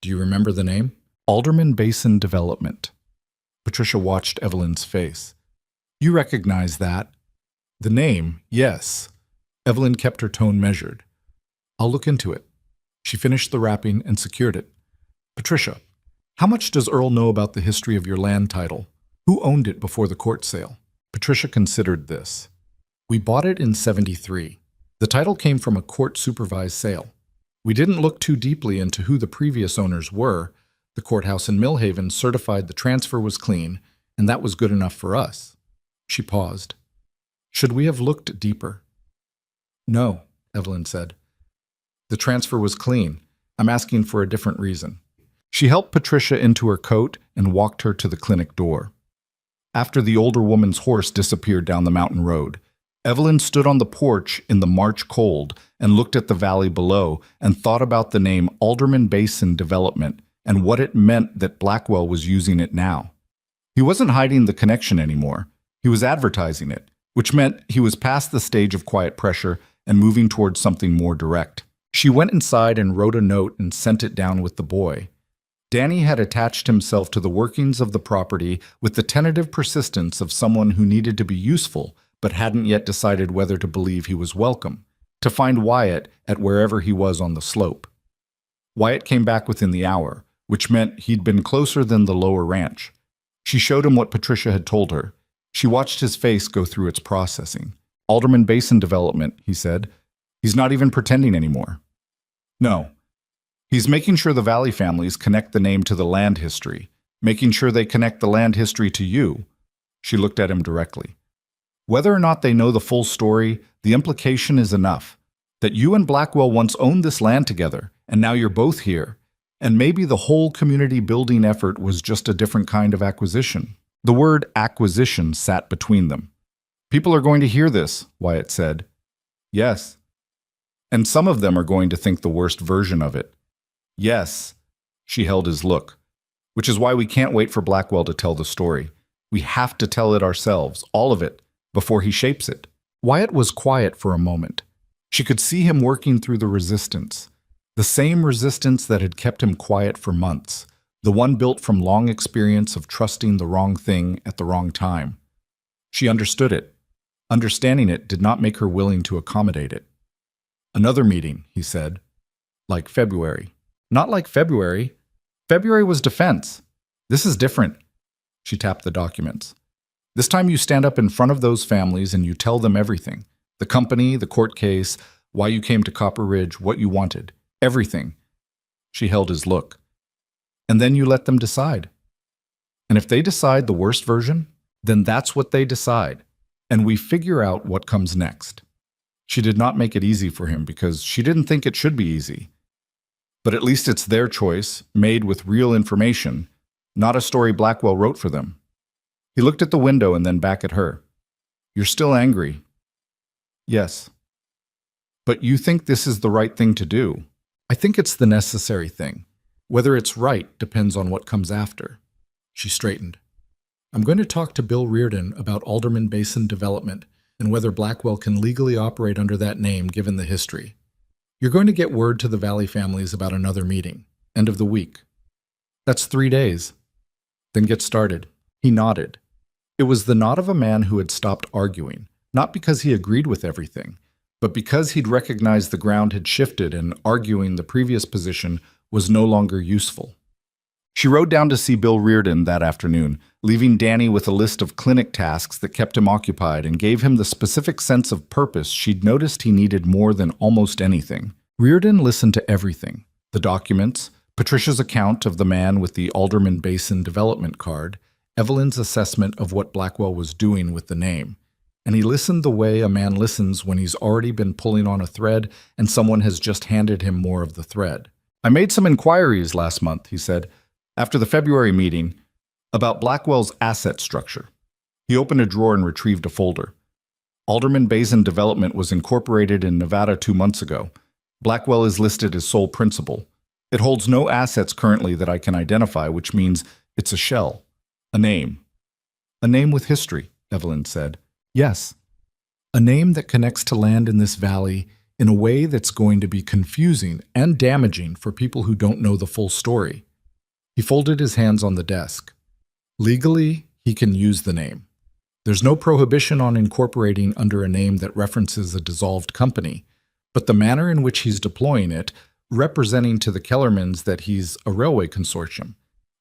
Do you remember the name? Alderman Basin Development. Patricia watched Evelyn's face. You recognize that? The name, yes. Evelyn kept her tone measured. I'll look into it. She finished the wrapping and secured it. Patricia, how much does Earl know about the history of your land title? Who owned it before the court sale? Patricia considered this. We bought it in '73. The title came from a court-supervised sale. We didn't look too deeply into who the previous owners were. The courthouse in Millhaven certified the transfer was clean, and that was good enough for us. She paused. Should we have looked deeper? No, Evelyn said. The transfer was clean. I'm asking for a different reason. She helped Patricia into her coat and walked her to the clinic door. After the older woman's horse disappeared down the mountain road, Evelyn stood on the porch in the March cold and looked at the valley below and thought about the name Alderman Basin Development and what it meant that Blackwell was using it now. He wasn't hiding the connection anymore. He was advertising it, which meant he was past the stage of quiet pressure and moving towards something more direct. She went inside and wrote a note and sent it down with the boy. Danny had attached himself to the workings of the property with the tentative persistence of someone who needed to be useful but hadn't yet decided whether to believe he was welcome, to find Wyatt at wherever he was on the slope. Wyatt came back within the hour, which meant he'd been closer than the lower ranch. She showed him what Patricia had told her. She watched his face go through its processing. Alderman Basin Development, he said. He's not even pretending anymore. No. He's making sure the Valley families connect the name to the land history, making sure they connect the land history to you. She looked at him directly. Whether or not they know the full story, the implication is enough. That you and Blackwell once owned this land together, and now you're both here. And maybe the whole community building effort was just a different kind of acquisition. The word acquisition sat between them. People are going to hear this, Wyatt said. Yes. And some of them are going to think the worst version of it. Yes. She held his look. Which is why we can't wait for Blackwell to tell the story. We have to tell it ourselves, all of it, before he shapes it. Wyatt was quiet for a moment. She could see him working through the resistance. The same resistance that had kept him quiet for months. The one built from long experience of trusting the wrong thing at the wrong time. She understood it. Understanding it did not make her willing to accommodate it. Another meeting, he said. Like February. Not like February. February was defense. This is different. She tapped the documents. This time you stand up in front of those families and you tell them everything. The company, the court case, why you came to Copper Ridge, what you wanted. Everything. She held his look. And then you let them decide. And if they decide the worst version, then that's what they decide. And we figure out what comes next. She did not make it easy for him because she didn't think it should be easy. But at least it's their choice, made with real information, not a story Blackwell wrote for them. He looked at the window and then back at her. You're still angry. Yes. But you think this is the right thing to do. I think it's the necessary thing. Whether it's right depends on what comes after. She straightened. I'm going to talk to Bill Reardon about Alderman Basin Development and whether Blackwell can legally operate under that name given the history. You're going to get word to the Valley families about another meeting, end of the week. That's 3 days. Then get started. He nodded. It was the nod of a man who had stopped arguing, not because he agreed with everything, but because he'd recognized the ground had shifted and arguing the previous position was no longer useful. She rode down to see Bill Reardon that afternoon, leaving Danny with a list of clinic tasks that kept him occupied and gave him the specific sense of purpose she'd noticed he needed more than almost anything. Reardon listened to everything. The documents, Patricia's account of the man with the Alderman Basin Development card, Evelyn's assessment of what Blackwell was doing with the name. And he listened the way a man listens when he's already been pulling on a thread and someone has just handed him more of the thread. I made some inquiries last month, he said, after the February meeting, about Blackwell's asset structure. He opened a drawer and retrieved a folder. Alderman Basin Development was incorporated in Nevada 2 months ago. Blackwell is listed as sole principal. It holds no assets currently that I can identify, which means it's a shell, a name. A name with history, Evelyn said. Yes. A name that connects to land in this valley in a way that's going to be confusing and damaging for people who don't know the full story. He folded his hands on the desk. Legally, he can use the name. There's no prohibition on incorporating under a name that references a dissolved company, but the manner in which he's deploying it, representing to the Kellermans that he's a railway consortium,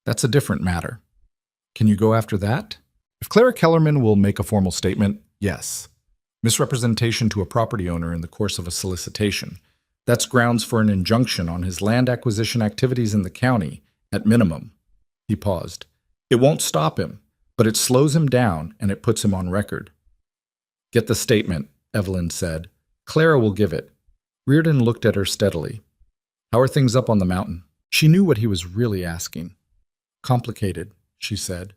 that's a different matter. Can you go after that? If Clara Kellerman will make a formal statement, yes. Misrepresentation to a property owner in the course of a solicitation. That's grounds for an injunction on his land acquisition activities in the county, at minimum. He paused. It won't stop him, but it slows him down and it puts him on record. Get the statement, Evelyn said. Clara will give it. Reardon looked at her steadily. How are things up on the mountain? She knew what he was really asking. Complicated, she said,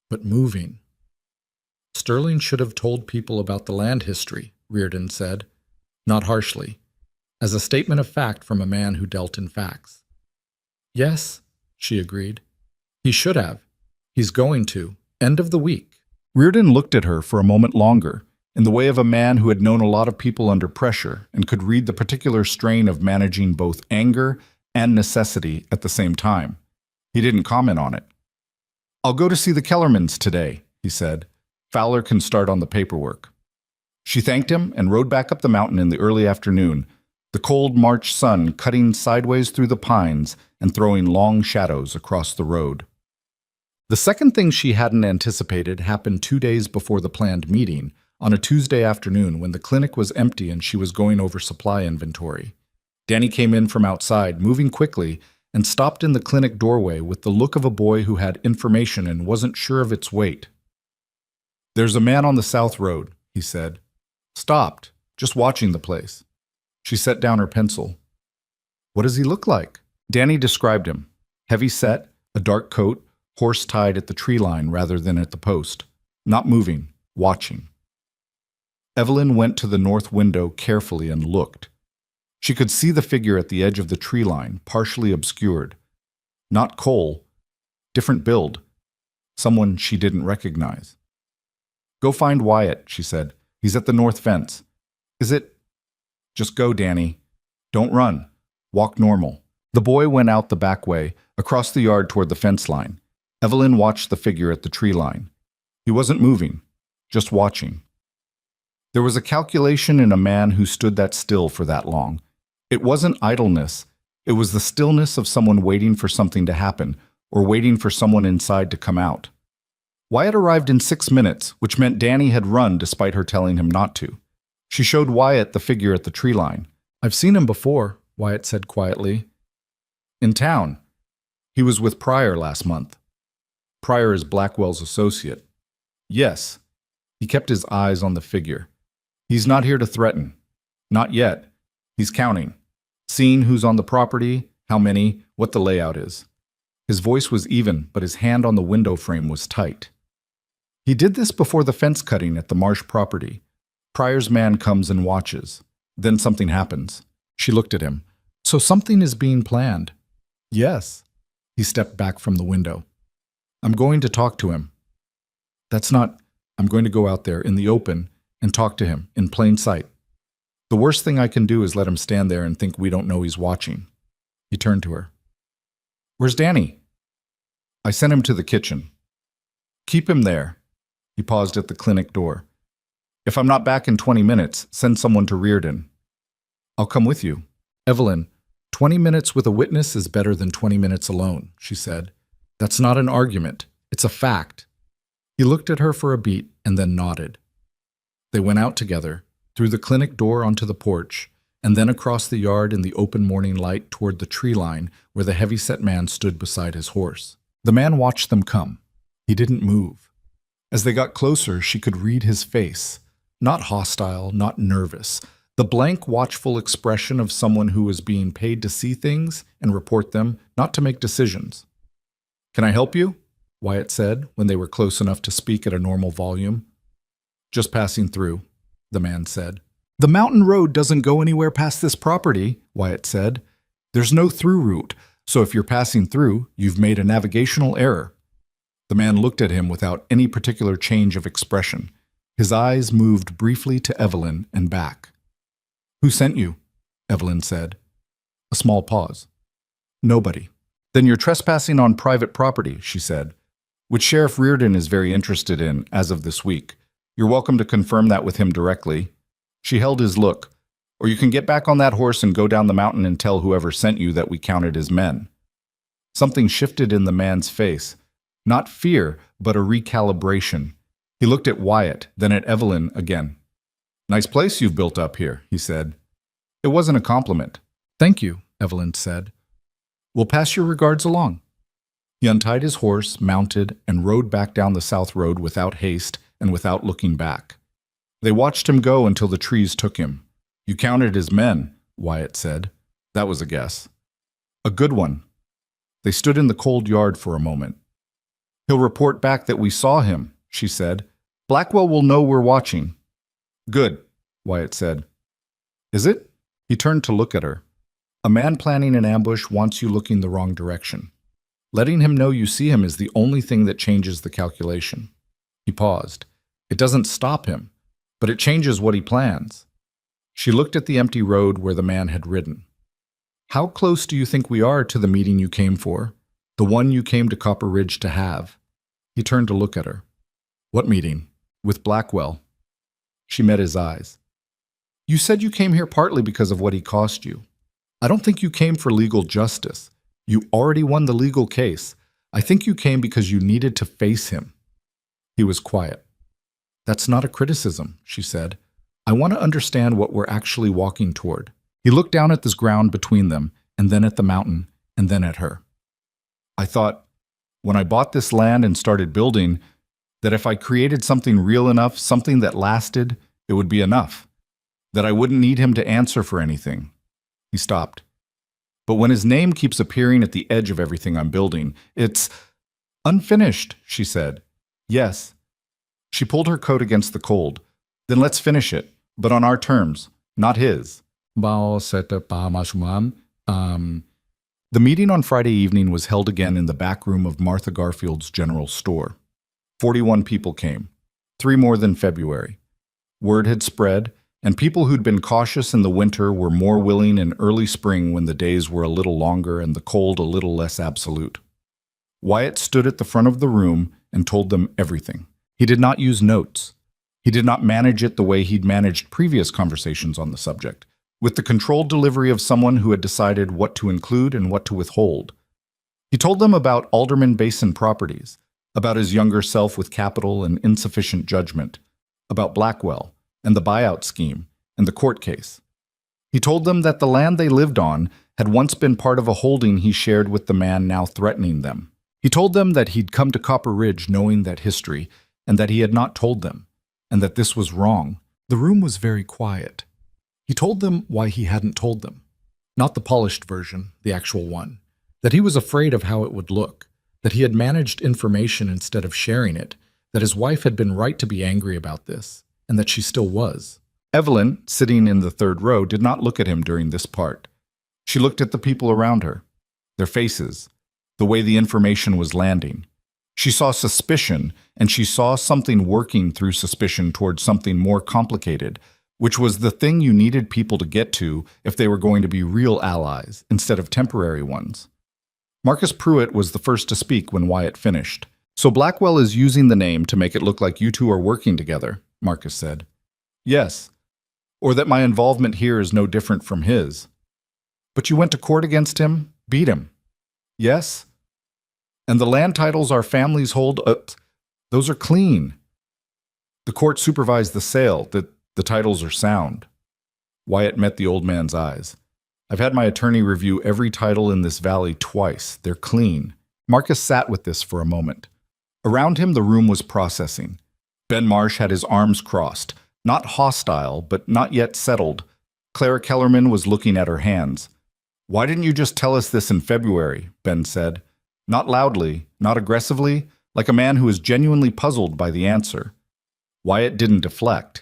but moving. Sterling should have told people about the land history, Reardon said, not harshly, as a statement of fact from a man who dealt in facts. Yes, she agreed. He should have. He's going to. End of the week. Reardon looked at her for a moment longer, in the way of a man who had known a lot of people under pressure and could read the particular strain of managing both anger and necessity at the same time. He didn't comment on it. I'll go to see the Kellermans today, he said. Fowler can start on the paperwork. She thanked him and rode back up the mountain in the early afternoon, the cold March sun cutting sideways through the pines and throwing long shadows across the road. The second thing she hadn't anticipated happened 2 days before the planned meeting, on a Tuesday afternoon when the clinic was empty and she was going over supply inventory. Danny came in from outside, moving quickly, and stopped in the clinic doorway with the look of a boy who had information and wasn't sure of its weight. There's a man on the south road, he said. Stopped, just watching the place. She set down her pencil. What does he look like? Danny described him. Heavy set, a dark coat, horse tied at the tree line rather than at the post. Not moving, watching. Evelyn went to the north window carefully and looked. She could see the figure at the edge of the tree line, partially obscured. Not Cole. Different build. Someone she didn't recognize. Go find Wyatt, she said. He's at the north fence. Is it? Just go, Danny. Don't run. Walk normal. The boy went out the back way, across the yard toward the fence line. Evelyn watched the figure at the tree line. He wasn't moving, just watching. There was a calculation in a man who stood that still for that long. It wasn't idleness. It was the stillness of someone waiting for something to happen, or waiting for someone inside to come out. Wyatt arrived in 6 minutes, which meant Danny had run despite her telling him not to. She showed Wyatt the figure at the tree line. I've seen him before, Wyatt said quietly. In town. He was with Pryor last month. Pryor is Blackwell's associate. Yes. He kept his eyes on the figure. He's not here to threaten. Not yet. He's counting. Seeing who's on the property, how many, what the layout is. His voice was even, but his hand on the window frame was tight. He did this before the fence cutting at the Marsh property. Pryor's man comes and watches. Then something happens. She looked at him. So something is being planned. Yes. He stepped back from the window. I'm going to talk to him. That's not... I'm going to go out there in the open and talk to him in plain sight. The worst thing I can do is let him stand there and think we don't know he's watching. He turned to her. Where's Danny? I sent him to the kitchen. Keep him there. He paused at the clinic door. If I'm not back in 20 minutes, send someone to Reardon. I'll come with you. Evelyn, 20 minutes with a witness is better than 20 minutes alone, she said. That's not an argument. It's a fact. He looked at her for a beat and then nodded. They went out together, through the clinic door onto the porch, and then across the yard in the open morning light toward the tree line where the heavy-set man stood beside his horse. The man watched them come. He didn't move. As they got closer, she could read his face. Not hostile, not nervous. The blank, watchful expression of someone who was being paid to see things and report them, not to make decisions. Can I help you? Wyatt said, when they were close enough to speak at a normal volume. Just passing through, the man said. The mountain road doesn't go anywhere past this property, Wyatt said. There's no through route, so if you're passing through, you've made a navigational error. The man looked at him without any particular change of expression. His eyes moved briefly to Evelyn and back. "Who sent you?" Evelyn said. A small pause. "Nobody." "Then you're trespassing on private property," she said, "which Sheriff Reardon is very interested in as of this week. You're welcome to confirm that with him directly." She held his look. "Or you can get back on that horse and go down the mountain and tell whoever sent you that we counted as men." Something shifted in the man's face. Not fear, but a recalibration. He looked at Wyatt, then at Evelyn again. "Nice place you've built up here," he said. It wasn't a compliment. "Thank you," Evelyn said. "We'll pass your regards along." He untied his horse, mounted, and rode back down the south road without haste and without looking back. They watched him go until the trees took him. "You counted his men," Wyatt said. "That was a guess." "A good one." They stood in the cold yard for a moment. "He'll report back that we saw him," she said. "Blackwell will know we're watching." "Good," Wyatt said. "Is it?" He turned to look at her. "A man planning an ambush wants you looking the wrong direction. Letting him know you see him is the only thing that changes the calculation." He paused. "It doesn't stop him, but it changes what he plans." She looked at the empty road where the man had ridden. "How close do you think we are to the meeting you came for? The one you came to Copper Ridge to have?" He turned to look at her. "What meeting?" "With Blackwell." She met his eyes. "You said you came here partly because of what he cost you. I don't think you came for legal justice. You already won the legal case. I think you came because you needed to face him." He was quiet. "That's not a criticism," she said. "I want to understand what we're actually walking toward." He looked down at this ground between them, and then at the mountain, and then at her. "I thought, when I bought this land and started building, that if I created something real enough, something that lasted, it would be enough. That I wouldn't need him to answer for anything." He stopped. "But when his name keeps appearing at the edge of everything I'm building, it's unfinished," she said. "Yes." She pulled her coat against the cold. "Then let's finish it, but on our terms, not his." The meeting on Friday evening was held again in the back room of Martha Garfield's general store. 41 people came, 3 more than February. Word had spread, and people who'd been cautious in the winter were more willing in early spring when the days were a little longer and the cold a little less absolute. Wyatt stood at the front of the room and told them everything. He did not use notes. He did not manage it the way he'd managed previous conversations on the subject, with the controlled delivery of someone who had decided what to include and what to withhold. He told them about Alderman Basin properties, about his younger self with capital and insufficient judgment, about Blackwell and the buyout scheme and the court case. He told them that the land they lived on had once been part of a holding he shared with the man now threatening them. He told them that he'd come to Copper Ridge knowing that history and that he had not told them, and that this was wrong. The room was very quiet. He told them why he hadn't told them. Not the polished version, the actual one. That he was afraid of how it would look. That he had managed information instead of sharing it. That his wife had been right to be angry about this. And that she still was. Evelyn, sitting in the third row, did not look at him during this part. She looked at the people around her. Their faces. The way the information was landing. She saw suspicion, and she saw something working through suspicion towards something more complicated, which was the thing you needed people to get to if they were going to be real allies instead of temporary ones. Marcus Pruitt was the first to speak when Wyatt finished. "So Blackwell is using the name to make it look like you two are working together," Marcus said. "Yes. Or that my involvement here is no different from his." "But you went to court against him, beat him." "Yes. And the land titles our families hold, those are clean. The court supervised the sale, the titles are sound." Wyatt met the old man's eyes. "I've had my attorney review every title in this valley twice. They're clean." Marcus sat with this for a moment. Around him, the room was processing. Ben Marsh had his arms crossed, not hostile, but not yet settled. Clara Kellerman was looking at her hands. "Why didn't you just tell us this in February?" Ben said. Not loudly, not aggressively, like a man who is genuinely puzzled by the answer. Wyatt didn't deflect.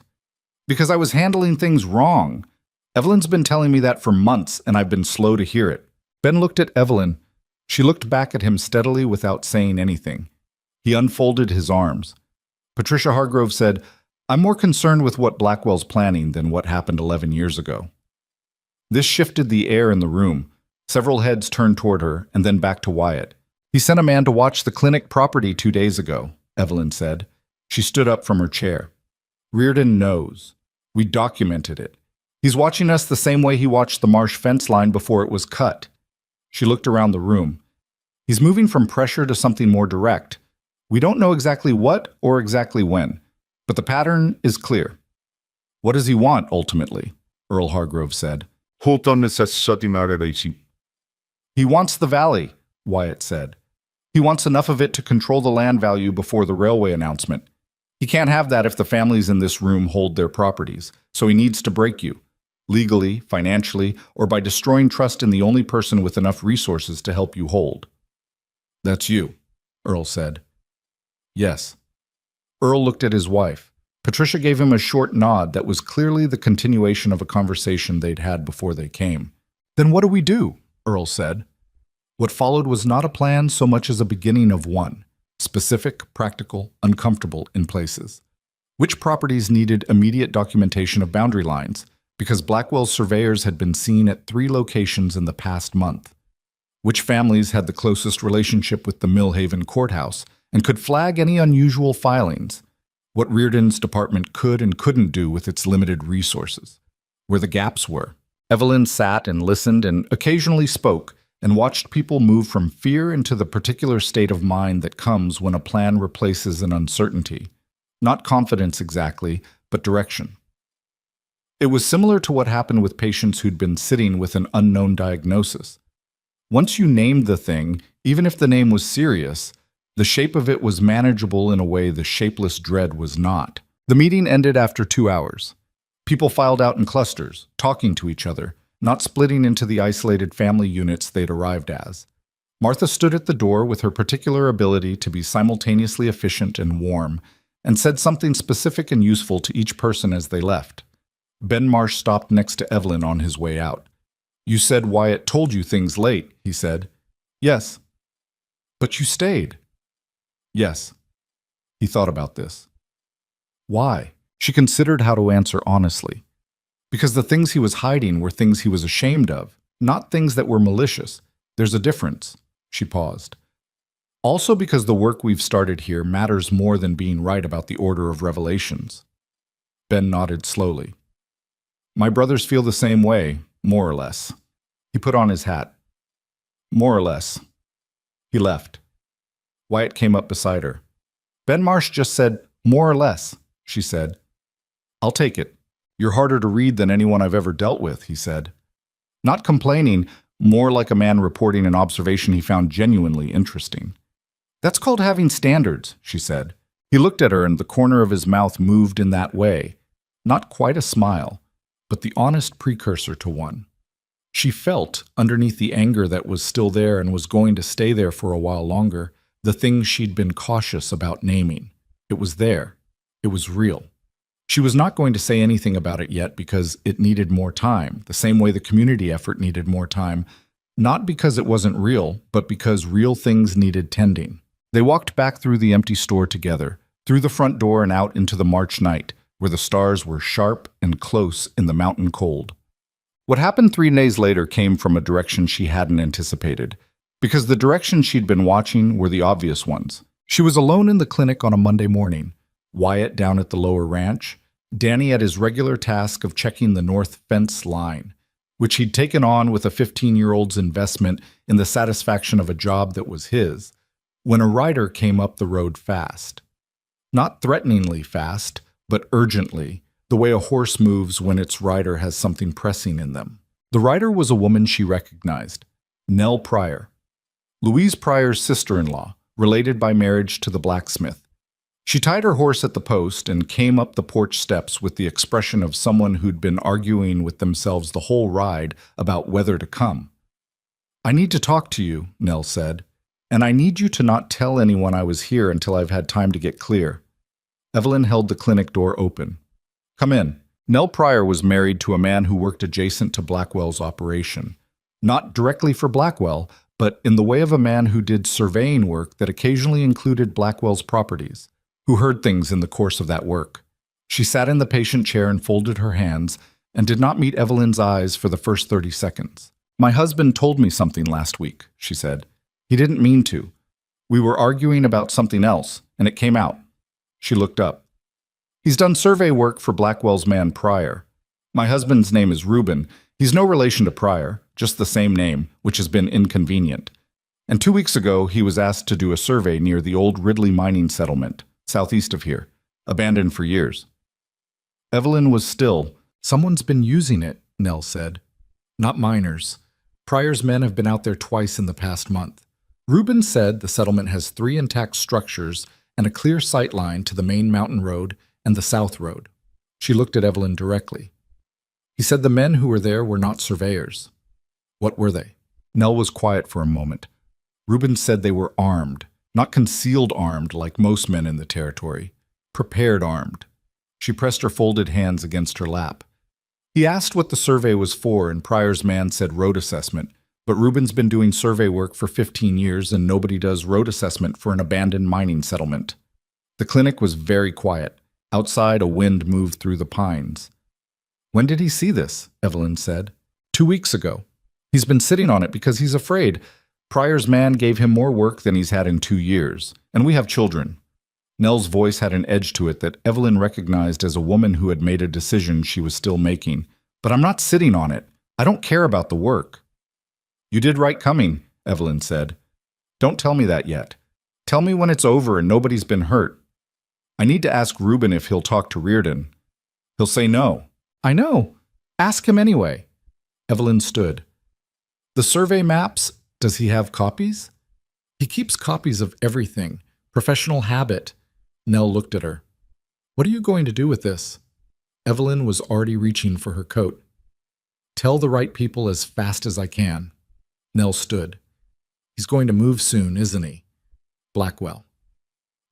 "Because I was handling things wrong. Evelyn's been telling me that for months, and I've been slow to hear it." Ben looked at Evelyn. She looked back at him steadily without saying anything. He unfolded his arms. Patricia Hargrove said, "I'm more concerned with what Blackwell's planning than what happened 11 years ago." This shifted the air in the room. Several heads turned toward her and then back to Wyatt. "He sent a man to watch the clinic property 2 days ago," Evelyn said. She stood up from her chair. "Reardon knows. We documented it. He's watching us the same way he watched the marsh fence line before it was cut." She looked around the room. "He's moving from pressure to something more direct. We don't know exactly what or exactly when, but the pattern is clear." "What does he want, ultimately?" Earl Hargrove said. He wants the valley," Wyatt said. "He wants enough of it to control the land value before the railway announcement. He can't have that if the families in this room hold their properties, so he needs to break you, legally, financially, or by destroying trust in the only person with enough resources to help you hold." "That's you," Earl said. "Yes." Earl looked at his wife. Patricia gave him a short nod that was clearly the continuation of a conversation they'd had before they came. "Then what do we do?" Earl said. What followed was not a plan so much as a beginning of one. Specific, practical, uncomfortable in places. Which properties needed immediate documentation of boundary lines, because Blackwell's surveyors had been seen at 3 locations in the past month? Which families had the closest relationship with the Millhaven courthouse and could flag any unusual filings? What Reardon's department could and couldn't do with its limited resources? Where the gaps were. Evelyn sat and listened and occasionally spoke, and watched people move from fear into the particular state of mind that comes when a plan replaces an uncertainty. Not confidence exactly, but direction. It was similar to what happened with patients who'd been sitting with an unknown diagnosis. Once you named the thing, even if the name was serious, the shape of it was manageable in a way the shapeless dread was not. The meeting ended after 2 hours. People filed out in clusters, talking to each other, not splitting into the isolated family units they'd arrived as. Martha stood at the door with her particular ability to be simultaneously efficient and warm, and said something specific and useful to each person as they left. Ben Marsh stopped next to Evelyn on his way out. "You said Wyatt told you things late," he said. "Yes." "But you stayed." "Yes." He thought about this. Why? She considered how to answer honestly. Because the things he was hiding were things he was ashamed of, not things that were malicious. There's a difference. She paused. Also because the work we've started here matters more than being right about the order of revelations. Ben nodded slowly. "My brothers feel the same way, more or less." He put on his hat. "More or less." He left. Wyatt came up beside her. "Ben Marsh just said, 'more or less,'" she said. "I'll take it. You're harder to read than anyone I've ever dealt with," he said. Not complaining, more like a man reporting an observation he found genuinely interesting. "That's called having standards," she said. He looked at her and the corner of his mouth moved in that way. Not quite a smile, but the honest precursor to one. She felt, underneath the anger that was still there and was going to stay there for a while longer, the things she'd been cautious about naming. It was there. It was real. She was not going to say anything about it yet because it needed more time, the same way the community effort needed more time, not because it wasn't real, but because real things needed tending. They walked back through the empty store together, through the front door and out into the March night, where the stars were sharp and close in the mountain cold. What happened 3 days later came from a direction she hadn't anticipated, because the directions she'd been watching were the obvious ones. She was alone in the clinic on a Monday morning. Wyatt down at the lower ranch, Danny at his regular task of checking the north fence line, which he'd taken on with a 15-year-old's investment in the satisfaction of a job that was his, when a rider came up the road fast. Not threateningly fast, but urgently, the way a horse moves when its rider has something pressing in them. The rider was a woman she recognized, Nell Pryor, Louise Pryor's sister-in-law, related by marriage to the blacksmith. She tied her horse at the post and came up the porch steps with the expression of someone who'd been arguing with themselves the whole ride about whether to come. "I need to talk to you," Nell said, "and I need you to not tell anyone I was here until I've had time to get clear." Evelyn held the clinic door open. "Come in." Nell Pryor was married to a man who worked adjacent to Blackwell's operation. Not directly for Blackwell, but in the way of a man who did surveying work that occasionally included Blackwell's properties, who heard things in the course of that work. She sat in the patient chair and folded her hands, and did not meet Evelyn's eyes for the first 30 seconds. "My husband told me something last week," she said. "He didn't mean to. We were arguing about something else, and it came out." She looked up. "He's done survey work for Blackwell's man Pryor. My husband's name is Reuben. He's no relation to Pryor, just the same name, which has been inconvenient. And 2 weeks ago, he was asked to do a survey near the old Ridley mining settlement, southeast of here, abandoned for years." Evelyn was still. "Someone's been using it," Nell said. "Not miners. Pryor's men have been out there twice in the past month. Reuben said the settlement has 3 intact structures and a clear sight line to the main mountain road and the south road." She looked at Evelyn directly. "He said the men who were there were not surveyors." "What were they?" Nell was quiet for a moment. "Reuben said they were armed, not concealed armed like most men in the territory. Prepared armed." She pressed her folded hands against her lap. "He asked what the survey was for, and Pryor's man said road assessment. But Reuben's been doing survey work for 15 years, and nobody does road assessment for an abandoned mining settlement." The clinic was very quiet. Outside, a wind moved through the pines. "When did he see this?" Evelyn said. 2 weeks ago. He's been sitting on it because he's afraid. Pryor's man gave him more work than he's had in 2 years, and we have children." Nell's voice had an edge to it that Evelyn recognized as a woman who had made a decision she was still making. "But I'm not sitting on it. I don't care about the work." "You did right coming," Evelyn said. "Don't tell me that yet. Tell me when it's over and nobody's been hurt. I need to ask Reuben if he'll talk to Reardon. He'll say no." "I know. Ask him anyway." Evelyn stood. "The survey maps, does he have copies?" "He keeps copies of everything. Professional habit." Nell looked at her. "What are you going to do with this?" Evelyn was already reaching for her coat. "Tell the right people as fast as I can." Nell stood. "He's going to move soon, isn't he?" Blackwell.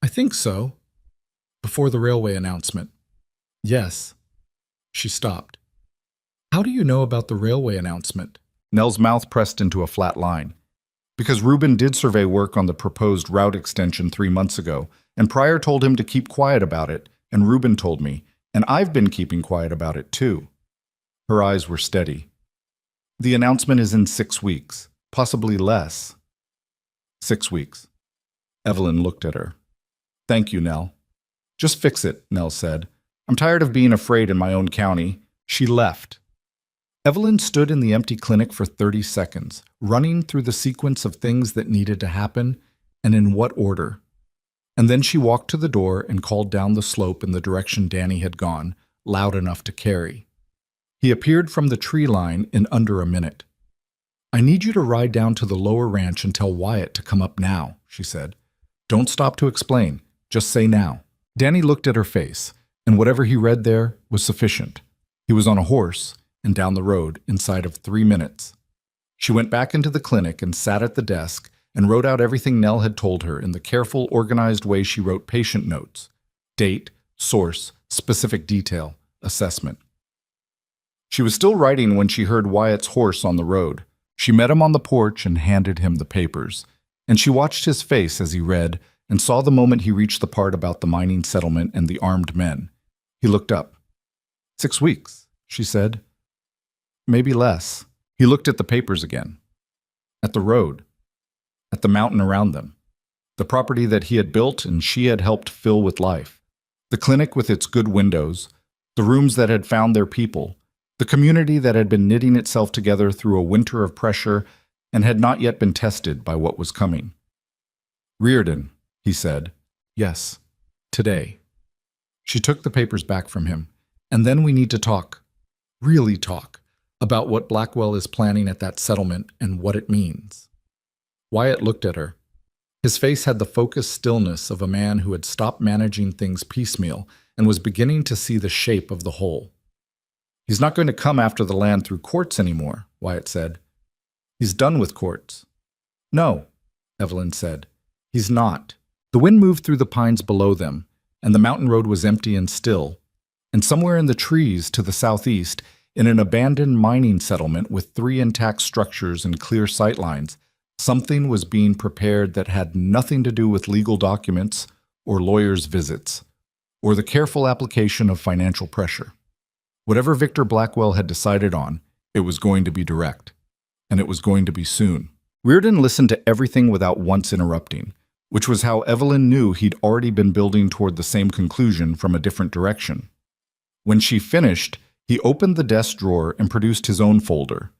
"I think so." "Before the railway announcement." "Yes." She stopped. "How do you know about the railway announcement?" Nell's mouth pressed into a flat line. "Because Reuben did survey work on the proposed route extension 3 months ago, and Pryor told him to keep quiet about it, and Reuben told me, and I've been keeping quiet about it too." Her eyes were steady. "The announcement is in 6 weeks, possibly less." 6 weeks. Evelyn looked at her. "Thank you, Nell." "Just fix it," Nell said. "I'm tired of being afraid in my own county." She left. Evelyn stood in the empty clinic for 30 seconds, running through the sequence of things that needed to happen and in what order. And then she walked to the door and called down the slope in the direction Danny had gone, loud enough to carry. He appeared from the tree line in under a minute. "I need you to ride down to the lower ranch and tell Wyatt to come up now," she said. "Don't stop to explain. Just say now." Danny looked at her face, and whatever he read there was sufficient. He was on a horse and down the road inside of 3 minutes. She went back into the clinic and sat at the desk and wrote out everything Nell had told her in the careful, organized way she wrote patient notes: date, source, specific detail, assessment. She was still writing when she heard Wyatt's horse on the road. She met him on the porch and handed him the papers, and she watched his face as he read and saw the moment he reached the part about the mining settlement and the armed men. He looked up. 6 weeks, she said. Maybe less. He looked at the papers again. At the road. At the mountain around them. The property that he had built and she had helped fill with life. The clinic with its good windows. The rooms that had found their people. The community that had been knitting itself together through a winter of pressure and had not yet been tested by what was coming. Reardon, he said. Yes, today. She took the papers back from him. And then we need to talk, really talk, about what Blackwell is planning at that settlement and what it means. Wyatt looked at her. His face had the focused stillness of a man who had stopped managing things piecemeal and was beginning to see the shape of the whole. He's not going to come after the land through courts anymore, Wyatt said. He's done with courts. No, Evelyn said. He's not. The wind moved through the pines below them, and the mountain road was empty and still. And somewhere in the trees to the southeast, in an abandoned mining settlement with 3 intact structures and clear sightlines, Something was being prepared that had nothing to do with legal documents or lawyers' visits, or the careful application of financial pressure. Whatever Victor Blackwell had decided on, it was going to be direct, and it was going to be soon. Reardon listened to everything without once interrupting, which was how Evelyn knew he'd already been building toward the same conclusion from a different direction. When she finished, he opened the desk drawer and produced his own folder,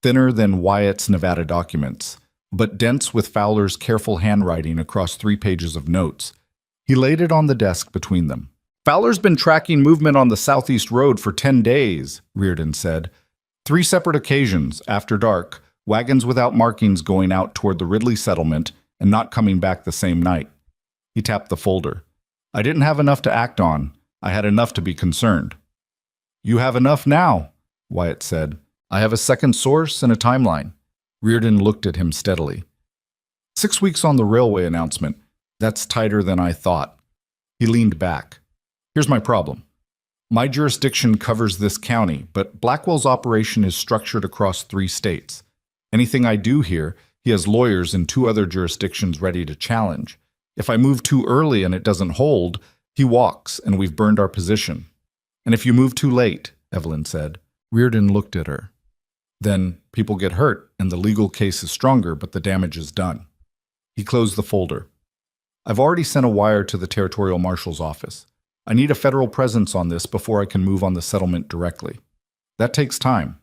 thinner than Wyatt's Nevada documents, but dense with Fowler's careful handwriting across 3 pages of notes. He laid it on the desk between them. "Fowler's been tracking movement on the Southeast Road for 10 days, Reardon said. 3 separate occasions, after dark, wagons without markings going out toward the Ridley settlement and not coming back the same night." He tapped the folder. "I didn't have enough to act on. I had enough to be concerned." "You have enough now," Wyatt said. "I have a second source and a timeline." Reardon looked at him steadily. 6 weeks on the railway announcement. That's tighter than I thought. He leaned back. "Here's my problem. My jurisdiction covers this county, but Blackwell's operation is structured across 3 states. Anything I do here, he has lawyers in 2 other jurisdictions ready to challenge. If I move too early and it doesn't hold, he walks and we've burned our position. And if you move too late," Evelyn said. Reardon looked at her. "Then people get hurt and the legal case is stronger, but the damage is done." He closed the folder. "I've already sent a wire to the Territorial Marshal's office. I need a federal presence on this before I can move on the settlement directly. That takes time."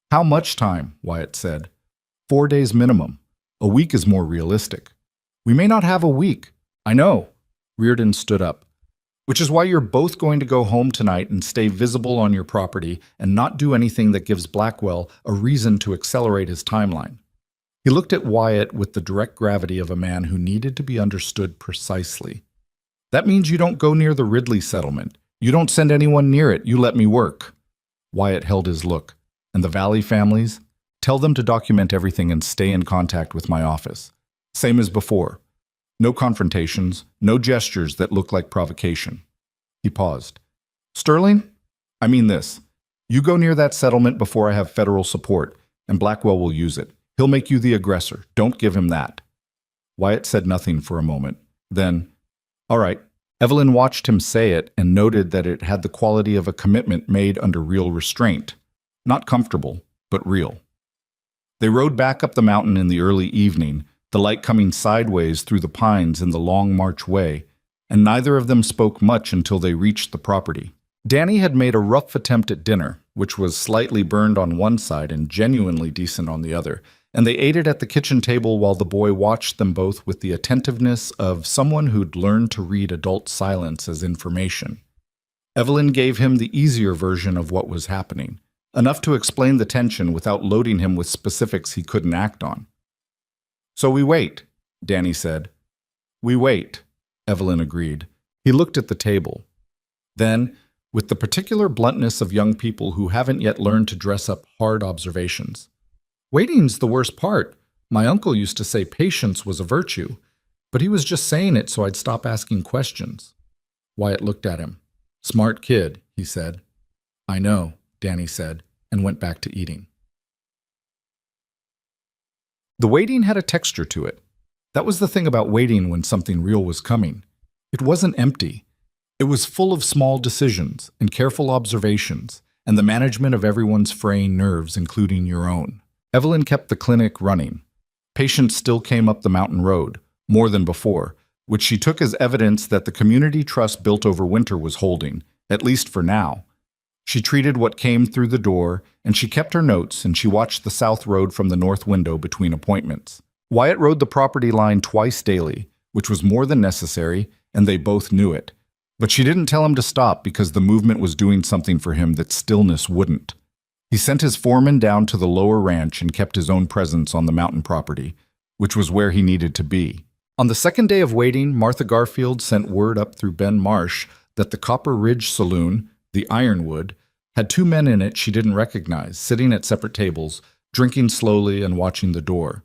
"How much time?" Wyatt said. 4 days minimum. A week is more realistic." "We may not have a week." "I know." Reardon stood up. "Which is why you're both going to go home tonight and stay visible on your property and not do anything that gives Blackwell a reason to accelerate his timeline." He looked at Wyatt with the direct gravity of a man who needed to be understood precisely. "That means you don't go near the Ridley settlement. You don't send anyone near it. You let me work." Wyatt held his look. "And the Valley families? Tell them to document everything and stay in contact with my office. Same as before. No confrontations, no gestures that look like provocation." He paused. "Sterling? I mean this. You go near that settlement before I have federal support, and Blackwell will use it. He'll make you the aggressor. Don't give him that." Wyatt said nothing for a moment. Then, "All right." Evelyn watched him say it and noted that it had the quality of a commitment made under real restraint. Not comfortable, but real. They rode back up the mountain in the early evening, the light coming sideways through the pines in the long march way, and neither of them spoke much until they reached the property. Danny had made a rough attempt at dinner, which was slightly burned on one side and genuinely decent on the other, and they ate it at the kitchen table while the boy watched them both with the attentiveness of someone who'd learned to read adult silence as information. Evelyn gave him the easier version of what was happening, enough to explain the tension without loading him with specifics he couldn't act on. "So we wait," Danny said. "We wait," Evelyn agreed. He looked at the table. Then, with the particular bluntness of young people who haven't yet learned to dress up hard observations, "Waiting's the worst part. My uncle used to say patience was a virtue, but he was just saying it so I'd stop asking questions." Wyatt looked at him. "Smart kid," he said. "I know," Danny said, and went back to eating. The waiting had a texture to it. That was the thing about waiting when something real was coming. It wasn't empty. It was full of small decisions and careful observations and the management of everyone's fraying nerves, including your own. Evelyn kept the clinic running. Patients still came up the mountain road, more than before, which she took as evidence that the community trust built over winter was holding, at least for now. She treated what came through the door, and she kept her notes, and she watched the south road from the north window between appointments. Wyatt rode the property line twice daily, which was more than necessary, and they both knew it. But she didn't tell him to stop because the movement was doing something for him that stillness wouldn't. He sent his foreman down to the lower ranch and kept his own presence on the mountain property, which was where he needed to be. On the second day of waiting, Martha Garfield sent word up through Ben Marsh that the Copper Ridge Saloon, the Ironwood, had 2 men in it she didn't recognize, sitting at separate tables, drinking slowly and watching the door.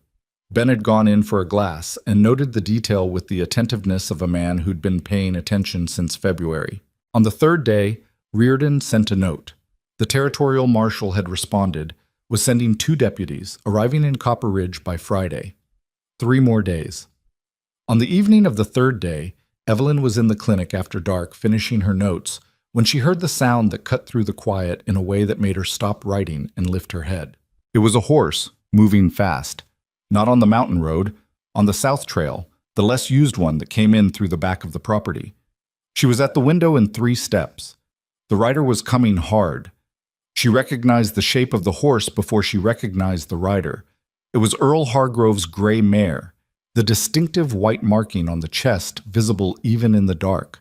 Ben had gone in for a glass and noted the detail with the attentiveness of a man who'd been paying attention since February. On the third day, Reardon sent a note. The territorial marshal had responded, was sending 2 deputies, arriving in Copper Ridge by Friday. 3 more days. On the evening of the 3rd day, Evelyn was in the clinic after dark finishing her notes when she heard the sound that cut through the quiet in a way that made her stop writing and lift her head. It was a horse, moving fast. Not on the mountain road, on the south trail, the less used one that came in through the back of the property. She was at the window in 3 steps. The rider was coming hard. She recognized the shape of the horse before she recognized the rider. It was Earl Hargrove's gray mare, the distinctive white marking on the chest visible even in the dark.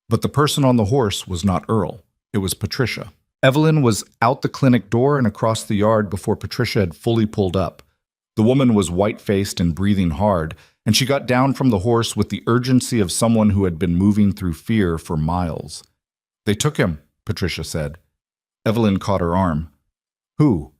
But the person on the horse was not Earl. It was Patricia. Evelyn was out the clinic door and across the yard before Patricia had fully pulled up. The woman was white-faced and breathing hard, and she got down from the horse with the urgency of someone who had been moving through fear for miles. "They took him," Patricia said. Evelyn caught her arm. "Who?"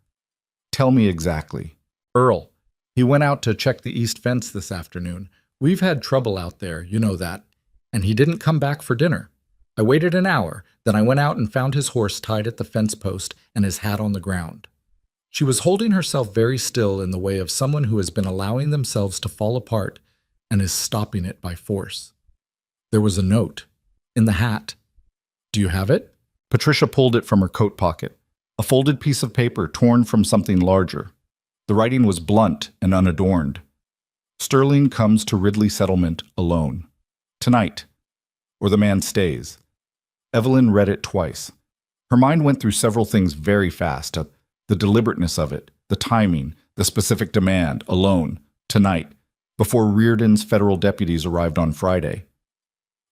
"Tell me exactly." "Earl. He went out to check the east fence this afternoon. We've had trouble out there, you know that. And he didn't come back for dinner. I waited an hour, then I went out and found his horse tied at the fence post and his hat on the ground." She was holding herself very still in the way of someone who has been allowing themselves to fall apart and is stopping it by force. There was a note. In the hat. "Do you have it?" Patricia pulled it from her coat pocket. A folded piece of paper torn from something larger. The writing was blunt and unadorned. "Sterling comes to Ridley Settlement alone. Tonight. Or the man stays." Evelyn read it twice. Her mind went through several things very fast. The deliberateness of it, the timing, the specific demand, alone, tonight, before Reardon's federal deputies arrived on Friday.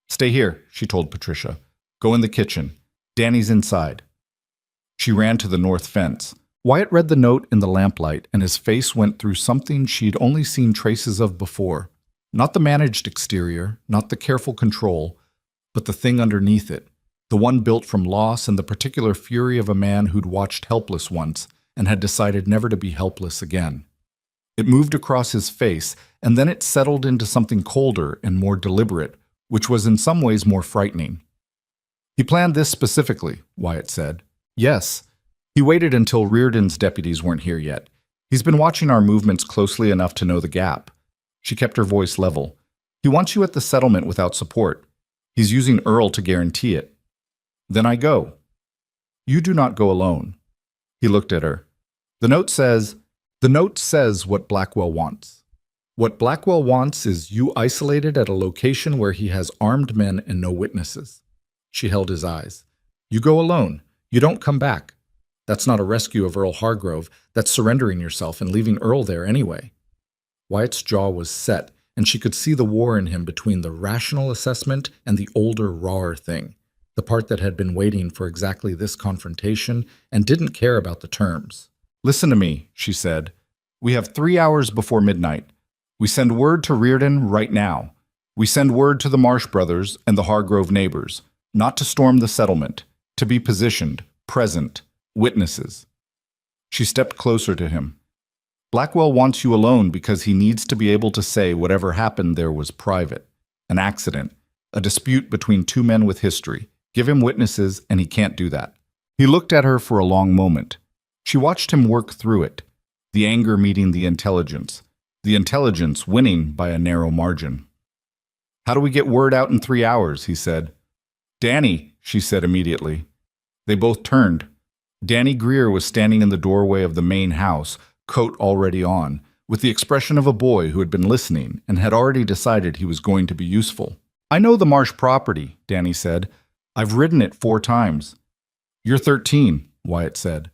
"Stay here," she told Patricia. "Go in the kitchen. Danny's inside." She ran to the north fence. Wyatt read the note in the lamplight, and his face went through something she'd only seen traces of before. Not the managed exterior, not the careful control, but the thing underneath it, the one built from loss and the particular fury of a man who'd watched helpless once and had decided never to be helpless again. It moved across his face, and then it settled into something colder and more deliberate, which was in some ways more frightening. "He planned this specifically," Wyatt said. "Yes. He waited until Reardon's deputies weren't here yet. He's been watching our movements closely enough to know the gap." She kept her voice level. "He wants you at the settlement without support. He's using Earl to guarantee it." "Then I go." "You do not go alone." He looked at her. The note says what Blackwell wants. What Blackwell wants is you isolated at a location where he has armed men and no witnesses." She held his eyes. "You go alone. You don't come back. That's not a rescue of Earl Hargrove. That's surrendering yourself and leaving Earl there anyway." Wyatt's jaw was set, and she could see the war in him between the rational assessment and the older, rawer thing, the part that had been waiting for exactly this confrontation and didn't care about the terms. "Listen to me," she said. "We have 3 hours before midnight. We send word to Reardon right now. We send word to the Marsh brothers and the Hargrove neighbors, not to storm the settlement, to be positioned, present, witnesses." She stepped closer to him. "Blackwell wants you alone because he needs to be able to say whatever happened there was private, an accident, a dispute between 2 men with history. Give him witnesses, and he can't do that." He looked at her for a long moment. She watched him work through it, the anger meeting the intelligence winning by a narrow margin. "How do we get word out in 3 hours?" he said. "Danny," she said immediately. They both turned. Danny Greer was standing in the doorway of the main house, coat already on, with the expression of a boy who had been listening and had already decided he was going to be useful. "I know the Marsh property," Danny said. "I've ridden it 4 times. "You're 13, Wyatt said.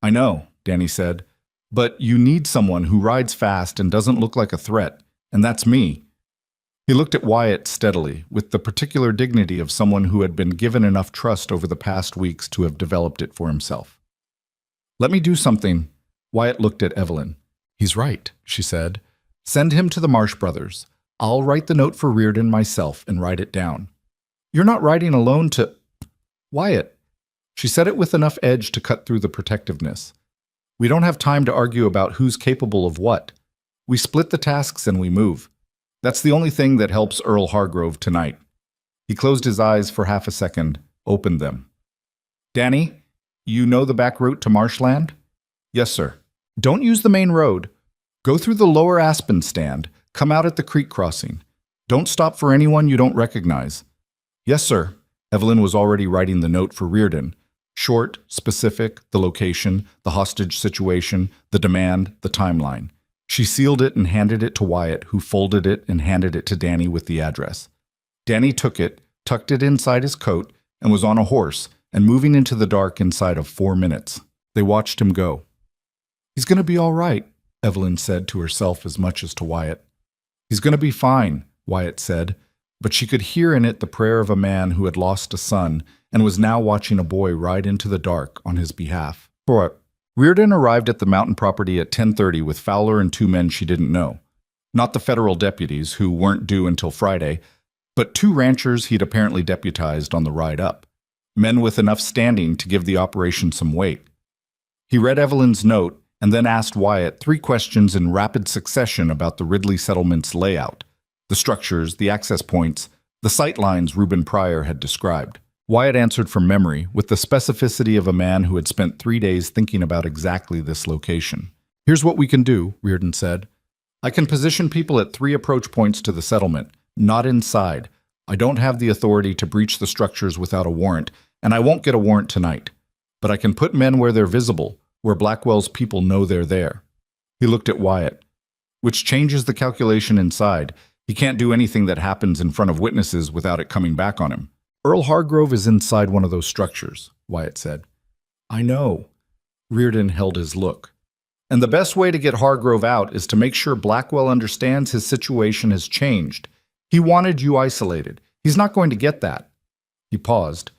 "I know," Danny said. "But you need someone who rides fast and doesn't look like a threat, and that's me." He looked at Wyatt steadily, with the particular dignity of someone who had been given enough trust over the past weeks to have developed it for himself. "Let me do something." Wyatt looked at Evelyn. "He's right," she said. "Send him to the Marsh brothers. I'll write the note for Reardon myself and write it down." "You're not riding alone to—" "Wyatt." She said it with enough edge to cut through the protectiveness. "We don't have time to argue about who's capable of what. We split the tasks and we move. That's the only thing that helps Earl Hargrove tonight." He closed his eyes for half a second, opened them. "Danny, you know the back route to Marshland?" Yes, sir. Don't use the main road. Go through the lower Aspen stand. Come out at the creek crossing. Don't stop for anyone you don't recognize. Yes, sir. Evelyn was already writing the note for Reardon. Short, specific, the location, the hostage situation, the demand, the timeline. She sealed it and handed it to Wyatt, who folded it and handed it to Danny with the address. Danny took it, tucked it inside his coat, and was on a horse and moving into the dark inside of 4 minutes. They watched him go. He's going to be all right, Evelyn said to herself as much as to Wyatt. He's going to be fine, Wyatt said, but she could hear in it the prayer of a man who had lost a son and was now watching a boy ride into the dark on his behalf. Reardon arrived at the mountain property at 10:30 with Fowler and 2 men she didn't know. Not the federal deputies, who weren't due until Friday, but 2 ranchers he'd apparently deputized on the ride up. Men with enough standing to give the operation some weight. He read Evelyn's note and then asked Wyatt 3 questions in rapid succession about the Ridley settlement's layout, the structures, the access points, the sight lines Reuben Pryor had described. Wyatt answered from memory, with the specificity of a man who had spent 3 days thinking about exactly this location. Here's what we can do, Reardon said. I can position people at 3 approach points to the settlement, not inside. I don't have the authority to breach the structures without a warrant, and I won't get a warrant tonight. But I can put men where they're visible, where Blackwell's people know they're there. He looked at Wyatt. Which changes the calculation inside. He can't do anything that happens in front of witnesses without it coming back on him. Earl Hargrove is inside one of those structures, Wyatt said. I know. Reardon held his look. And the best way to get Hargrove out is to make sure Blackwell understands his situation has changed. He wanted you isolated. He's not going to get that. He paused.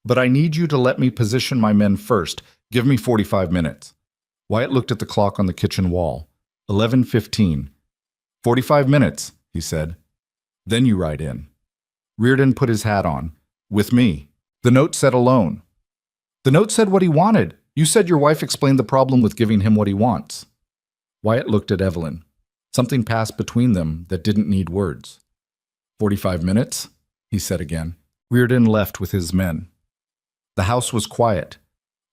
But I need you to let me position my men first. Give me 45 minutes. Wyatt looked at the clock on the kitchen wall. 11:15. 45 minutes, he said. Then you ride in. Reardon put his hat on. With me. The note said alone. The note said what he wanted. You said your wife explained the problem with giving him what he wants. Wyatt looked at Evelyn. Something passed between them that didn't need words. 45 minutes, he said again. Reardon left with his men. The house was quiet.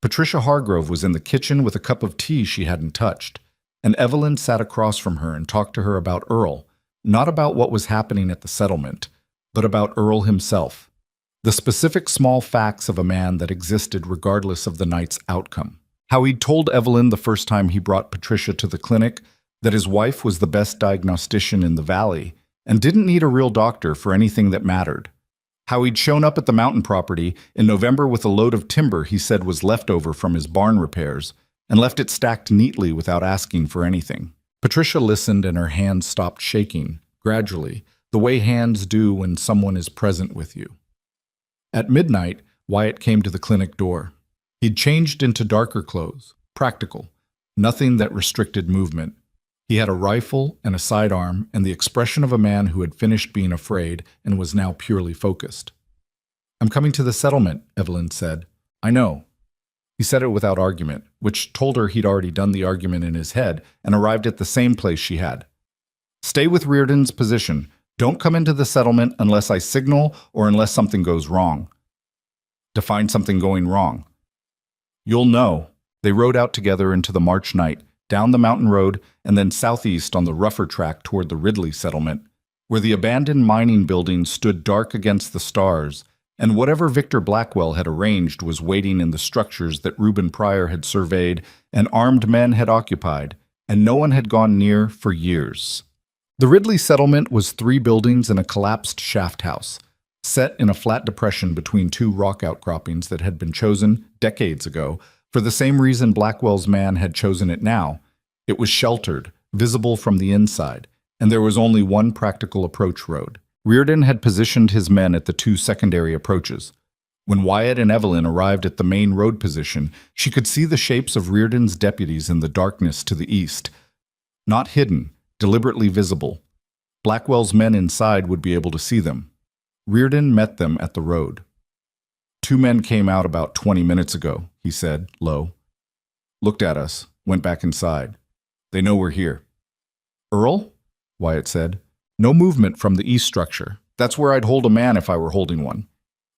Patricia Hargrove was in the kitchen with a cup of tea she hadn't touched, and Evelyn sat across from her and talked to her about Earl, not about what was happening at the settlement, but about Earl himself. The specific small facts of a man that existed regardless of the night's outcome. How he'd told Evelyn the first time he brought Patricia to the clinic that his wife was the best diagnostician in the valley and didn't need a real doctor for anything that mattered. How he'd shown up at the mountain property in November with a load of timber he said was leftover from his barn repairs and left it stacked neatly without asking for anything. Patricia listened and her hands stopped shaking, gradually, the way hands do when someone is present with you. At midnight, Wyatt came to the clinic door. He'd changed into darker clothes, practical, nothing that restricted movement. He had a rifle and a sidearm and the expression of a man who had finished being afraid and was now purely focused. I'm coming to the settlement, Evelyn said. I know. He said it without argument, which told her he'd already done the argument in his head and arrived at the same place she had. Stay with Reardon's position. Don't come into the settlement unless I signal or unless something goes wrong. Define something going wrong. You'll know. They rode out together into the March night, down the mountain road, and then southeast on the rougher track toward the Ridley settlement, where the abandoned mining building stood dark against the stars, and whatever Victor Blackwell had arranged was waiting in the structures that Reuben Pryor had surveyed and armed men had occupied, and no one had gone near for years. The Ridley settlement was 3 buildings and a collapsed shaft house, set in a flat depression between 2 rock outcroppings that had been chosen decades ago for the same reason Blackwell's man had chosen it now. It was sheltered, visible from the inside, and there was only one practical approach road. Reardon had positioned his men at the 2 secondary approaches. When Wyatt and Evelyn arrived at the main road position, she could see the shapes of Reardon's deputies in the darkness to the east. Not hidden, deliberately visible. Blackwell's men inside would be able to see them. Reardon met them at the road. 2 men came out about 20 minutes ago, he said, low. Looked at us, went back inside. They know we're here. Earl? Wyatt said. No movement from the east structure. That's where I'd hold a man if I were holding one.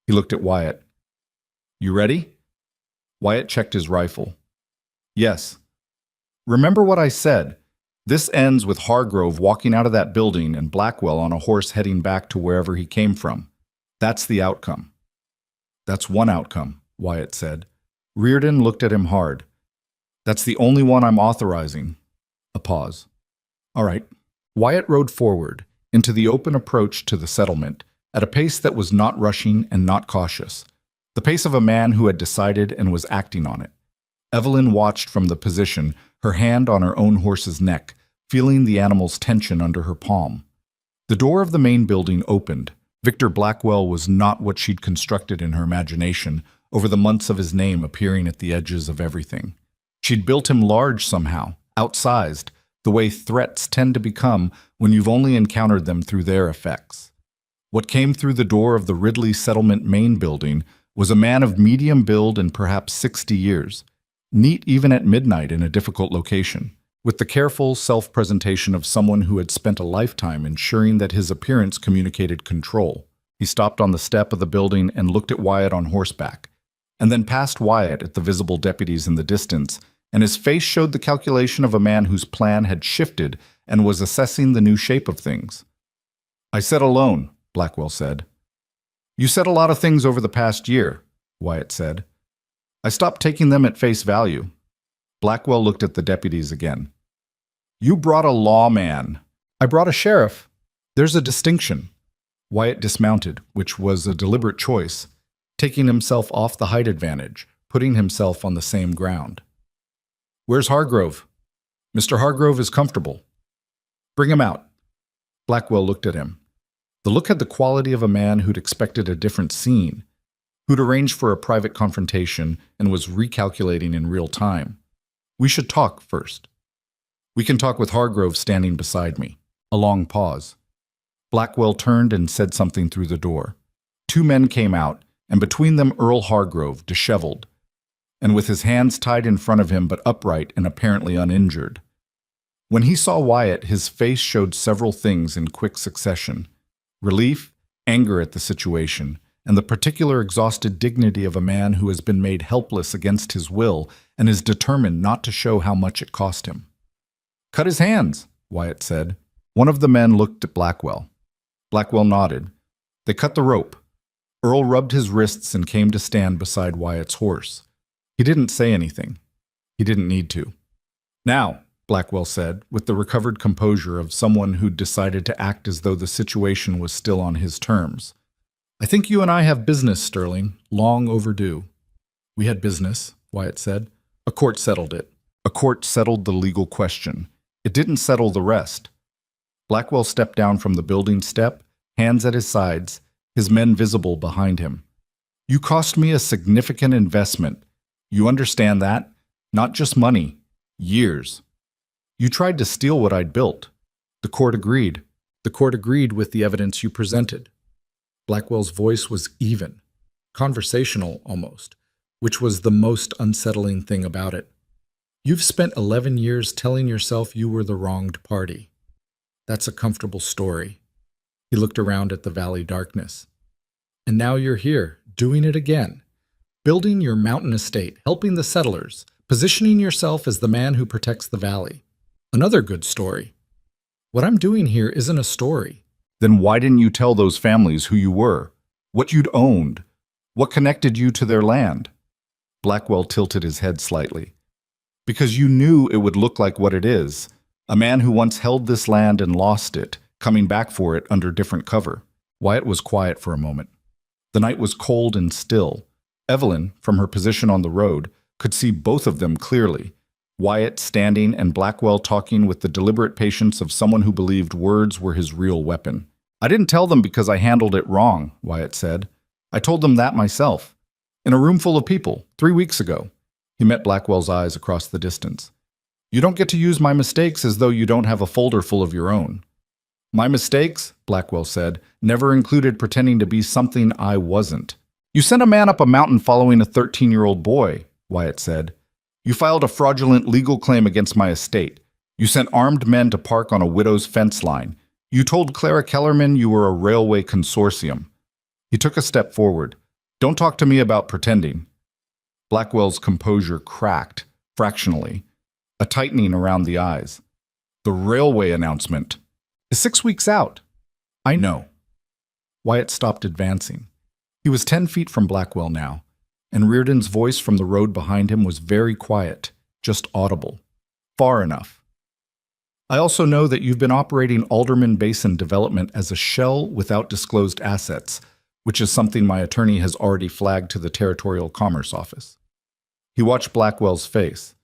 He looked at Wyatt. You ready? Wyatt checked his rifle. Yes. Remember what I said. This ends with Hargrove walking out of that building and Blackwell on a horse heading back to wherever he came from. That's the outcome. That's one outcome, Wyatt said. Reardon looked at him hard. That's the only one I'm authorizing. A pause. All right. Wyatt rode forward into the open approach to the settlement at a pace that was not rushing and not cautious. The pace of a man who had decided and was acting on it. Evelyn watched from the position, her hand on her own horse's neck, feeling the animal's tension under her palm. The door of the main building opened. Victor Blackwell was not what she'd constructed in her imagination over the months of his name appearing at the edges of everything. She'd built him large somehow, outsized, the way threats tend to become when you've only encountered them through their effects. What came through the door of the Ridley Settlement main building was a man of medium build and perhaps 60 years, neat even at midnight in a difficult location, with the careful self-presentation of someone who had spent a lifetime ensuring that his appearance communicated control. He stopped on the step of the building and looked at Wyatt on horseback, and then past Wyatt at the visible deputies in the distance, and his face showed the calculation of a man whose plan had shifted and was assessing the new shape of things. "I said alone," Blackwell said. "You said a lot of things over the past year," Wyatt said. "I stopped taking them at face value." Blackwell looked at the deputies again. "You brought a lawman. I brought a sheriff. There's a distinction." Wyatt dismounted, which was a deliberate choice, taking himself off the height advantage, putting himself on the same ground. "Where's Hargrove?" "Mr. Hargrove is comfortable." "Bring him out." Blackwell looked at him. The look had the quality of a man who'd expected a different scene, who'd arranged for a private confrontation and was recalculating in real time. "We should talk first." "We can talk with Hargrove standing beside me." A long pause. Blackwell turned and said something through the door. Two men came out, and between them Earl Hargrove, disheveled, and with his hands tied in front of him but upright and apparently uninjured. When he saw Wyatt, his face showed several things in quick succession: relief, anger at the situation, and the particular exhausted dignity of a man who has been made helpless against his will and is determined not to show how much it cost him. "Cut his hands," Wyatt said. One of the men looked at Blackwell. Blackwell nodded. They cut the rope. Earl rubbed his wrists and came to stand beside Wyatt's horse. He didn't say anything. He didn't need to. "Now," Blackwell said, with the recovered composure of someone who'd decided to act as though the situation was still on his terms. "I think you and I have business, Sterling, long overdue." "We had business," Wyatt said. "A court settled it. A court settled the legal question. It didn't settle the rest." Blackwell stepped down from the building step, hands at his sides, his men visible behind him. "You cost me a significant investment. You understand that? Not just money. Years. You tried to steal what I'd built. The court agreed. The court agreed with the evidence you presented." Blackwell's voice was even, conversational almost, which was the most unsettling thing about it. "You've spent 11 years telling yourself you were the wronged party. That's a comfortable story." He looked around at the valley darkness. "And now you're here, doing it again. Building your mountain estate, helping the settlers, positioning yourself as the man who protects the valley. Another good story. What I'm doing here isn't a story." "Then why didn't you tell those families who you were, what you'd owned, what connected you to their land?" Blackwell tilted his head slightly. "Because you knew it would look like what it is, a man who once held this land and lost it, coming back for it under different cover." Wyatt was quiet for a moment. The night was cold and still. Evelyn, from her position on the road, could see both of them clearly. Wyatt standing and Blackwell talking with the deliberate patience of someone who believed words were his real weapon. "I didn't tell them because I handled it wrong," Wyatt said. "I told them that myself. In a room full of people, 3 weeks ago." He met Blackwell's eyes across the distance. "You don't get to use my mistakes as though you don't have a folder full of your own." "My mistakes," Blackwell said, "never included pretending to be something I wasn't." "You sent a man up a mountain following a 13-year-old boy," Wyatt said. "You filed a fraudulent legal claim against my estate. You sent armed men to park on a widow's fence line. You told Clara Kellerman you were a railway consortium." He took a step forward. "Don't talk to me about pretending." Blackwell's composure cracked, fractionally. a tightening around the eyes. The railway announcement is 6 weeks out. I know. Wyatt stopped advancing. He was 10 feet from Blackwell now, and Reardon's voice from the road behind him was very quiet, just audible. Far enough. I also know that you've been operating Alderman Basin Development as a shell without disclosed assets, which is something my attorney has already flagged to the Territorial Commerce Office. He watched Blackwell's face.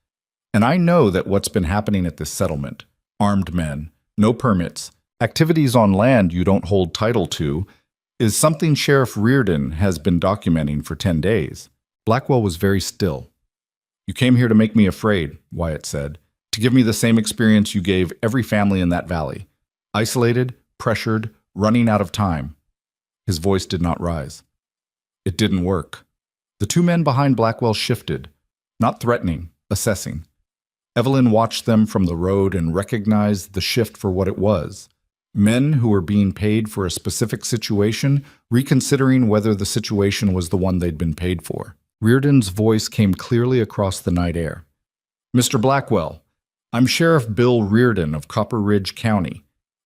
And I know that what's been happening at this settlement, armed men, no permits, activities on land you don't hold title to, is something Sheriff Reardon has been documenting for 10 days. Blackwell was very still. You came here to make me afraid, Wyatt said, to give me the same experience you gave every family in that valley. Isolated, pressured, running out of time. His voice did not rise. It didn't work. The two men behind Blackwell shifted, not threatening, assessing. Evelyn watched them from the road and recognized the shift for what it was. Men who were being paid for a specific situation, reconsidering whether the situation was the one they'd been paid for. Reardon's voice came clearly across the night air. Mr. Blackwell, I'm Sheriff Bill Reardon of Copper Ridge County.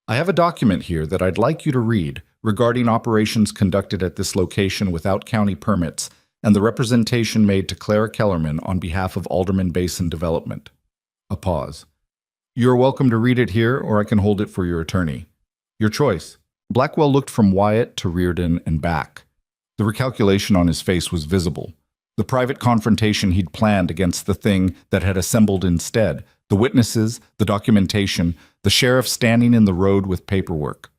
I have a document here that I'd like you to read regarding operations conducted at this location without county permits and the representation made to Clara Kellerman on behalf of Alderman Basin Development. A pause. You're welcome to read it here, or I can hold it for your attorney. Your choice. Blackwell looked from Wyatt to Reardon and back. The recalculation on his face was visible. The private confrontation he'd planned against the thing that had assembled instead, the witnesses, the documentation, the sheriff standing in the road with paperwork.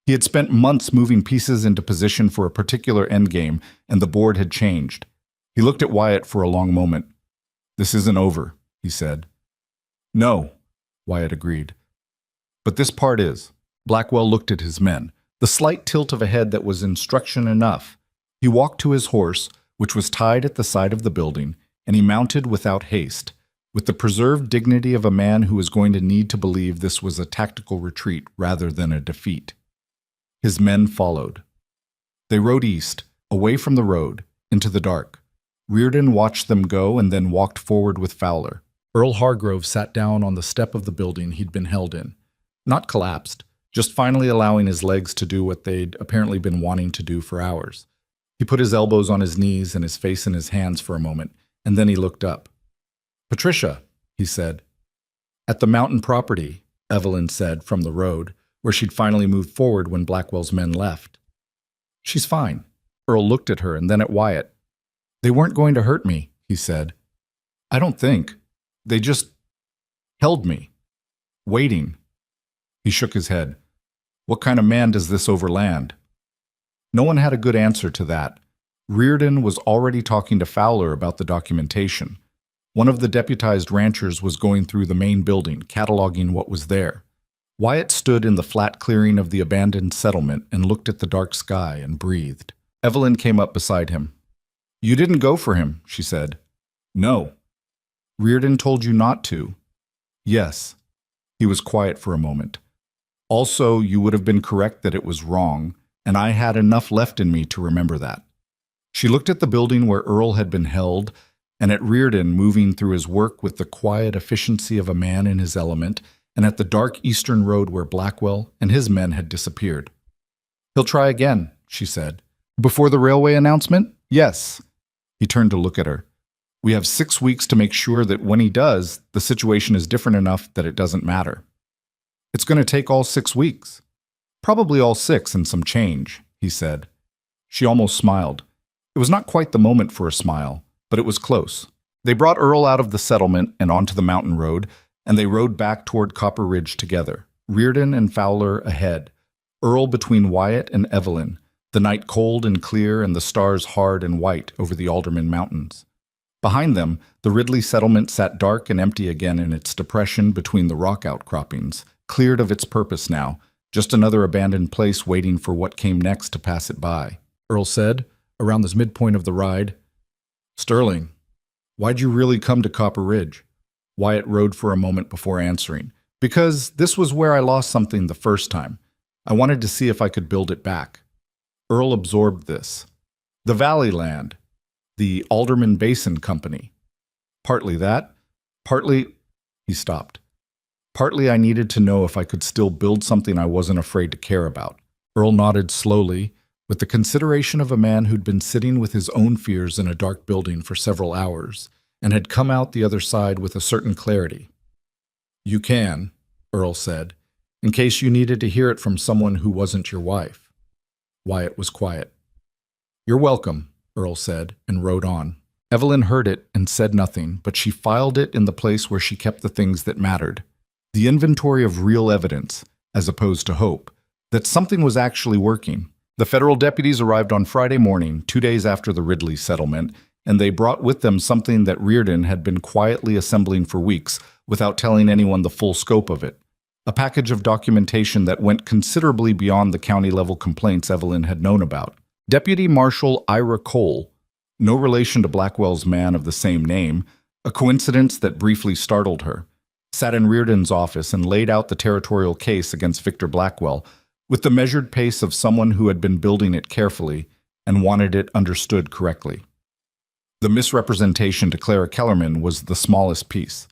He had spent months moving pieces into position for a particular endgame, and the board had changed. He looked at Wyatt for a long moment. This isn't over, he said. No, Wyatt agreed. But this part is. Blackwell looked at his men, the slight tilt of a head that was instruction enough. He walked to his horse, which was tied at the side of the building, and he mounted without haste, with the preserved dignity of a man who was going to need to believe this was a tactical retreat rather than a defeat. His men followed. They rode east, away from the road, into the dark. Reardon watched them go and then walked forward with Fowler. Earl Hargrove sat down on the step of the building he'd been held in. Not collapsed, just finally allowing his legs to do what they'd apparently been wanting to do for hours. He put his elbows on his knees and his face in his hands for a moment, and then he looked up. Patricia, he said. At the mountain property, Evelyn said from the road, where she'd finally moved forward when Blackwell's men left. She's fine. Earl looked at her and then at Wyatt. They weren't going to hurt me, he said. I don't think. They just held me, waiting. He shook his head. What kind of man does this overland? No one had a good answer to that. Reardon was already talking to Fowler about the documentation. One of the deputized ranchers was going through the main building, cataloging what was there. Wyatt stood in the flat clearing of the abandoned settlement and looked at the dark sky and breathed. Evelyn came up beside him. You didn't go for him, she said. No. Reardon told you not to. Yes. He was quiet for a moment. Also, you would have been correct that it was wrong, and I had enough left in me to remember that. She looked at the building where Earl had been held, and at Reardon moving through his work with the quiet efficiency of a man in his element, and at the dark eastern road where Blackwell and his men had disappeared. He'll try again, she said. Before the railway announcement? Yes. He turned to look at her. We have 6 weeks to make sure that when he does, the situation is different enough that it doesn't matter. It's going to take all 6 weeks. Probably all 6 and some change, he said. She almost smiled. It was not quite the moment for a smile, but it was close. They brought Earl out of the settlement and onto the mountain road, and they rode back toward Copper Ridge together, Reardon and Fowler ahead, Earl between Wyatt and Evelyn, the night cold and clear and the stars hard and white over the Alderman Mountains. Behind them, the Ridley settlement sat dark and empty again in its depression between the rock outcroppings, cleared of its purpose now, just another abandoned place waiting for what came next to pass it by. Earl said, around this midpoint of the ride, Sterling, why'd you really come to Copper Ridge? Wyatt rode for a moment before answering. Because this was where I lost something the first time. I wanted to see if I could build it back. Earl absorbed this. The Valley Land. The Alderman Basin Company. Partly that. Partly, He stopped. Partly I needed to know if I could still build something I wasn't afraid to care about. Earl nodded slowly, with the consideration of a man who'd been sitting with his own fears in a dark building for several hours, and had come out the other side with a certain clarity. "You can," Earl said, "in case you needed to hear it from someone who wasn't your wife." Wyatt was quiet. "You're welcome," Earl said, and rode on. Evelyn heard it and said nothing, but she filed it in the place where she kept the things that mattered. The inventory of real evidence, as opposed to hope, that something was actually working. The federal deputies arrived on Friday morning, 2 days after the Ridley settlement, and they brought with them something that Reardon had been quietly assembling for weeks without telling anyone the full scope of it. A package of documentation that went considerably beyond the county-level complaints Evelyn had known about. Deputy Marshal Ira Cole, no relation to Blackwell's man of the same name, a coincidence that briefly startled her, sat in Reardon's office and laid out the territorial case against Victor Blackwell with the measured pace of someone who had been building it carefully and wanted it understood correctly. The misrepresentation to Clara Kellerman was the smallest piece.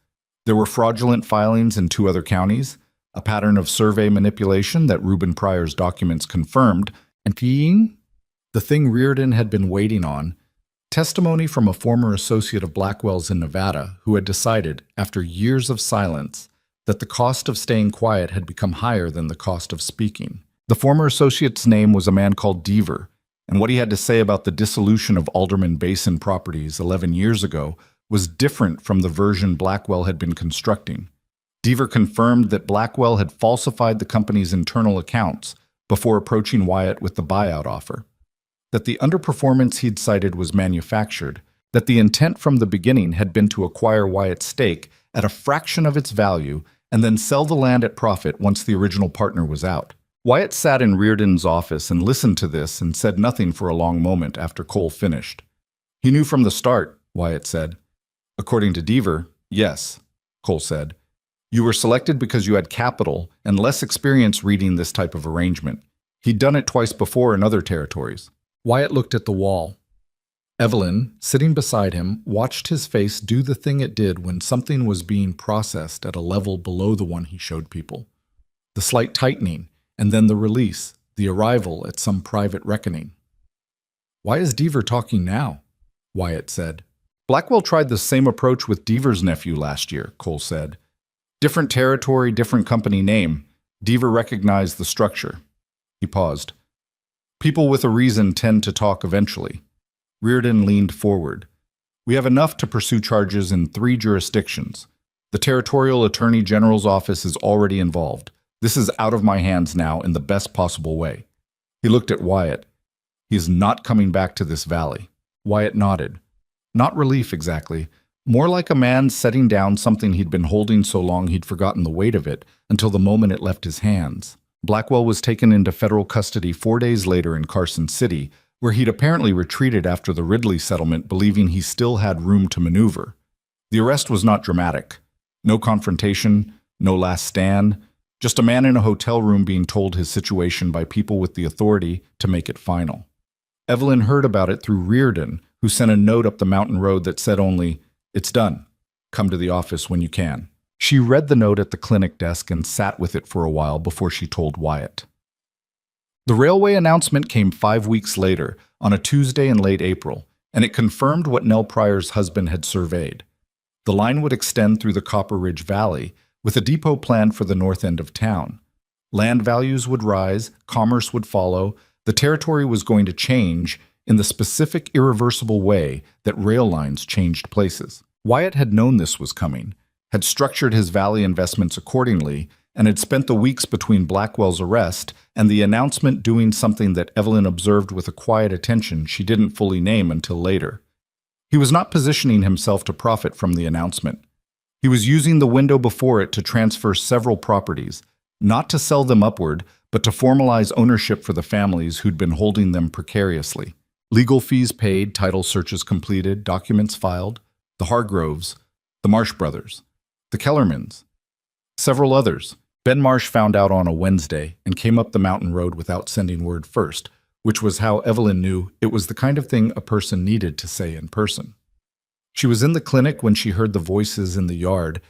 There were fraudulent filings in 2 other counties, a pattern of survey manipulation that Reuben Pryor's documents confirmed, and the thing Reardon had been waiting on, testimony from a former associate of Blackwell's in Nevada who had decided, after years of silence, that the cost of staying quiet had become higher than the cost of speaking. The former associate's name was a man called Deaver, and what he had to say about the dissolution of Alderman Basin Properties 11 years ago was different from the version Blackwell had been constructing. Deaver confirmed that Blackwell had falsified the company's internal accounts before approaching Wyatt with the buyout offer, that the underperformance he'd cited was manufactured, that the intent from the beginning had been to acquire Wyatt's stake at a fraction of its value and then sell the land at profit once the original partner was out. Wyatt sat in Reardon's office and listened to this and said nothing for a long moment after Cole finished. "He knew from the start," Wyatt said. "According to Deaver, yes," Cole said. "You were selected because you had capital and less experience reading this type of arrangement. He'd done it twice before in other territories." Wyatt looked at the wall. Evelyn, sitting beside him, watched his face do the thing it did when something was being processed at a level below the one he showed people. The slight tightening, and then the release, the arrival at some private reckoning. "Why is Deaver talking now?" Wyatt said. "Blackwell tried the same approach with Deaver's nephew last year," Cole said. "Different territory, different company name. Deaver recognized the structure." He paused. "People with a reason tend to talk eventually." Reardon leaned forward. "We have enough to pursue charges in 3 jurisdictions. The Territorial Attorney General's office is already involved. This is out of my hands now in the best possible way." He looked at Wyatt. "He is not coming back to this valley." Wyatt nodded. Not relief exactly, more like a man setting down something he'd been holding so long he'd forgotten the weight of it until the moment it left his hands. Blackwell was taken into federal custody 4 days later in Carson City, where he'd apparently retreated after the Ridley settlement, believing he still had room to maneuver. The arrest was not dramatic. No confrontation, no last stand, just a man in a hotel room being told his situation by people with the authority to make it final. Evelyn heard about it through Reardon, who sent a note up the mountain road that said only, "It's done. Come to the office when you can." She read the note at the clinic desk and sat with it for a while before she told Wyatt. The railway announcement came 5 weeks later, on a Tuesday in late April, and it confirmed what Nell Pryor's husband had surveyed. The line would extend through the Copper Ridge Valley, with a depot planned for the north end of town. Land values would rise, commerce would follow, the territory was going to change in the specific irreversible way that rail lines changed places. Wyatt had known this was coming, had structured his valley investments accordingly, and had spent the weeks between Blackwell's arrest and the announcement doing something that Evelyn observed with a quiet attention she didn't fully name until later. He was not positioning himself to profit from the announcement. He was using the window before it to transfer several properties, not to sell them upward, but to formalize ownership for the families who'd been holding them precariously. Legal fees paid, title searches completed, documents filed, the Hargroves, the Marsh brothers, the Kellermans, several others. Ben Marsh found out on a Wednesday and came up the mountain road without sending word first, which was how Evelyn knew it was the kind of thing a person needed to say in person. She was in the clinic when she heard the voices in the yard,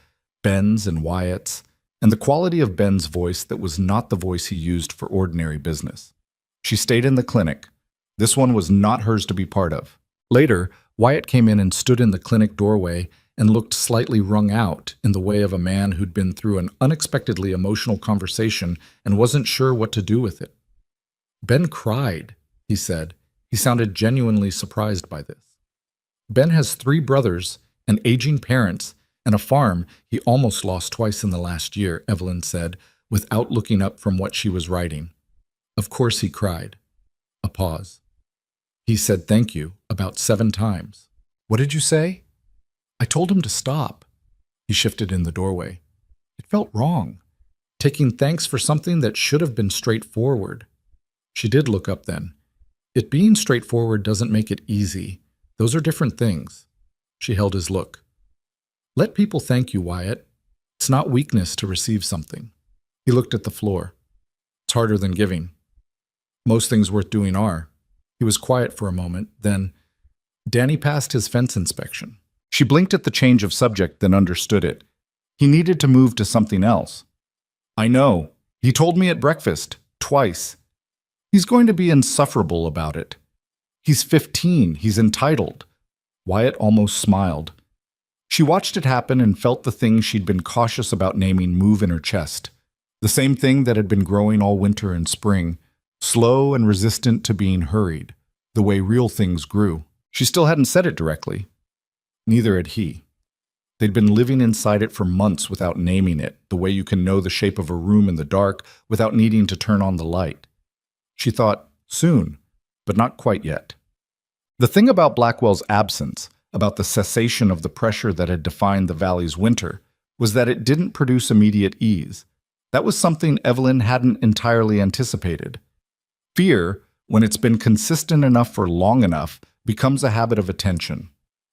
Ben's and Wyatt's, and the quality of Ben's voice that was not the voice he used for ordinary business. She stayed in the clinic. This one was not hers to be part of. Later, Wyatt came in and stood in the clinic doorway and looked slightly wrung out in the way of a man who'd been through an unexpectedly emotional conversation and wasn't sure what to do with it. Ben cried, he said. He sounded genuinely surprised by this. Ben has 3 brothers and aging parents and a farm he almost lost twice in the last year, Evelyn said, without looking up from what she was writing. Of course he cried. A pause. He said thank you about 7 times. What did you say? I told him to stop. He shifted in the doorway. It felt wrong, taking thanks for something that should have been straightforward. She did look up then. It being straightforward doesn't make it easy. Those are different things. She held his look. Let people thank you, Wyatt. It's not weakness to receive something. He looked at the floor. It's harder than giving. Most things worth doing are. He was quiet for a moment, then Danny passed his fence inspection. She blinked at the change of subject, then understood it. He needed to move to something else. I know. He told me at breakfast, twice. He's going to be insufferable about it. He's 15. He's entitled. Wyatt almost smiled. She watched it happen and felt the thing she'd been cautious about naming move in her chest. The same thing that had been growing all winter and spring, slow and resistant to being hurried, the way real things grew. She still hadn't said it directly. Neither had he. They'd been living inside it for months without naming it, the way you can know the shape of a room in the dark without needing to turn on the light. She thought, soon, but not quite yet. The thing about Blackwell's absence, about the cessation of the pressure that had defined the valley's winter, was that it didn't produce immediate ease. That was something Evelyn hadn't entirely anticipated. Fear, when it's been consistent enough for long enough, becomes a habit of attention.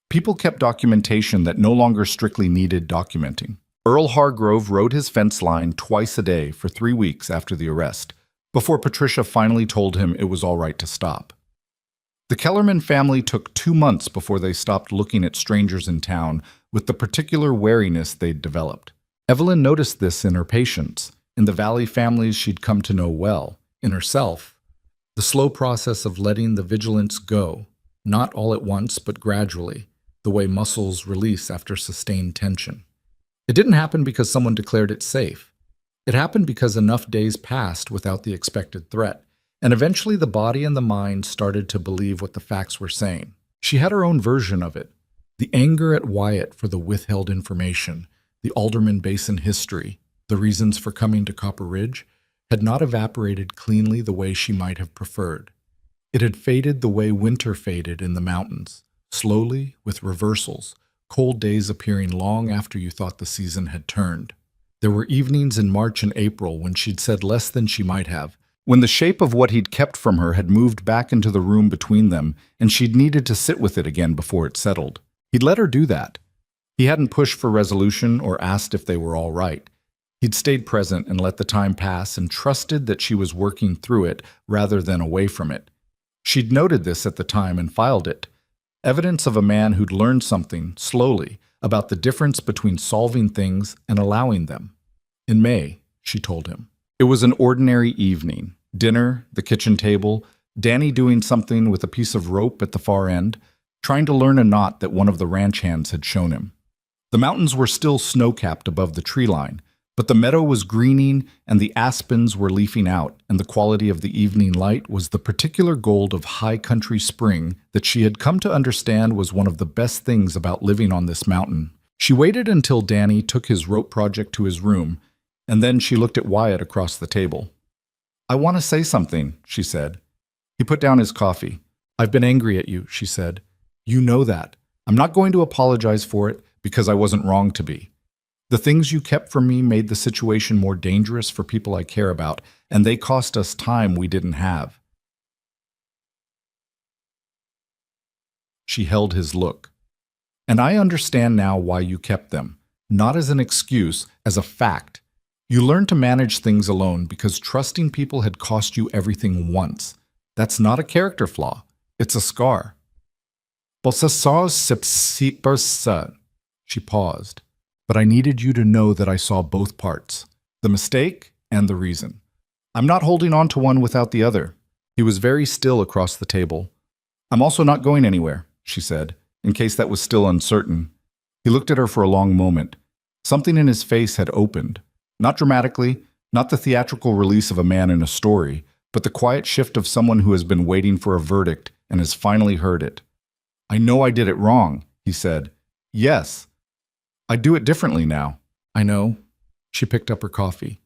People kept documentation that no longer strictly needed documenting. Earl Hargrove rode his fence line twice a day for 3 weeks after the arrest, before Patricia finally told him it was all right to stop. The Kellerman family took 2 months before they stopped looking at strangers in town with the particular wariness they'd developed. Evelyn noticed this in her patients, in the Valley families she'd come to know well, in herself. The slow process of letting the vigilance go, not all at once but gradually, the way muscles release after sustained tension. It didn't happen because someone declared it safe. It happened because enough days passed without the expected threat, and eventually the body and the mind started to believe what the facts were saying. She had her own version of it. The anger at Wyatt for the withheld information, the Alderman Basin history, the reasons for coming to Copper Ridge, had not evaporated cleanly the way she might have preferred. It had faded the way winter faded in the mountains, slowly, with reversals, cold days appearing long after you thought the season had turned. There were evenings in March and April when she'd said less than she might have, when the shape of what he'd kept from her had moved back into the room between them, and she'd needed to sit with it again before it settled. He'd let her do that. He hadn't pushed for resolution or asked if they were all right. He'd stayed present and let the time pass and trusted that she was working through it rather than away from it. She'd noted this at the time and filed it. Evidence of a man who'd learned something, slowly, about the difference between solving things and allowing them. In May, she told him. It was an ordinary evening. Dinner, the kitchen table, Danny doing something with a piece of rope at the far end, trying to learn a knot that one of the ranch hands had shown him. The mountains were still snow-capped above the tree line, but the meadow was greening and the aspens were leafing out, and the quality of the evening light was the particular gold of high country spring that she had come to understand was one of the best things about living on this mountain. She waited until Danny took his rope project to his room, and then she looked at Wyatt across the table. I want to say something, she said. He put down his coffee. I've been angry at you, she said. You know that. I'm not going to apologize for it because I wasn't wrong to be. The things you kept from me made the situation more dangerous for people I care about, and they cost us time we didn't have. She held his look. And I understand now why you kept them, not as an excuse, as a fact. You learned to manage things alone because trusting people had cost you everything once. That's not a character flaw. It's a scar. She paused. But I needed you to know that I saw both parts, the mistake and the reason. I'm not holding on to one without the other. He was very still across the table. I'm also not going anywhere, she said, in case that was still uncertain. He looked at her for a long moment. Something in his face had opened. Not dramatically, not the theatrical release of a man in a story, but the quiet shift of someone who has been waiting for a verdict and has finally heard it. I know I did it wrong, he said. Yes. I do it differently now. I know. She picked up her coffee.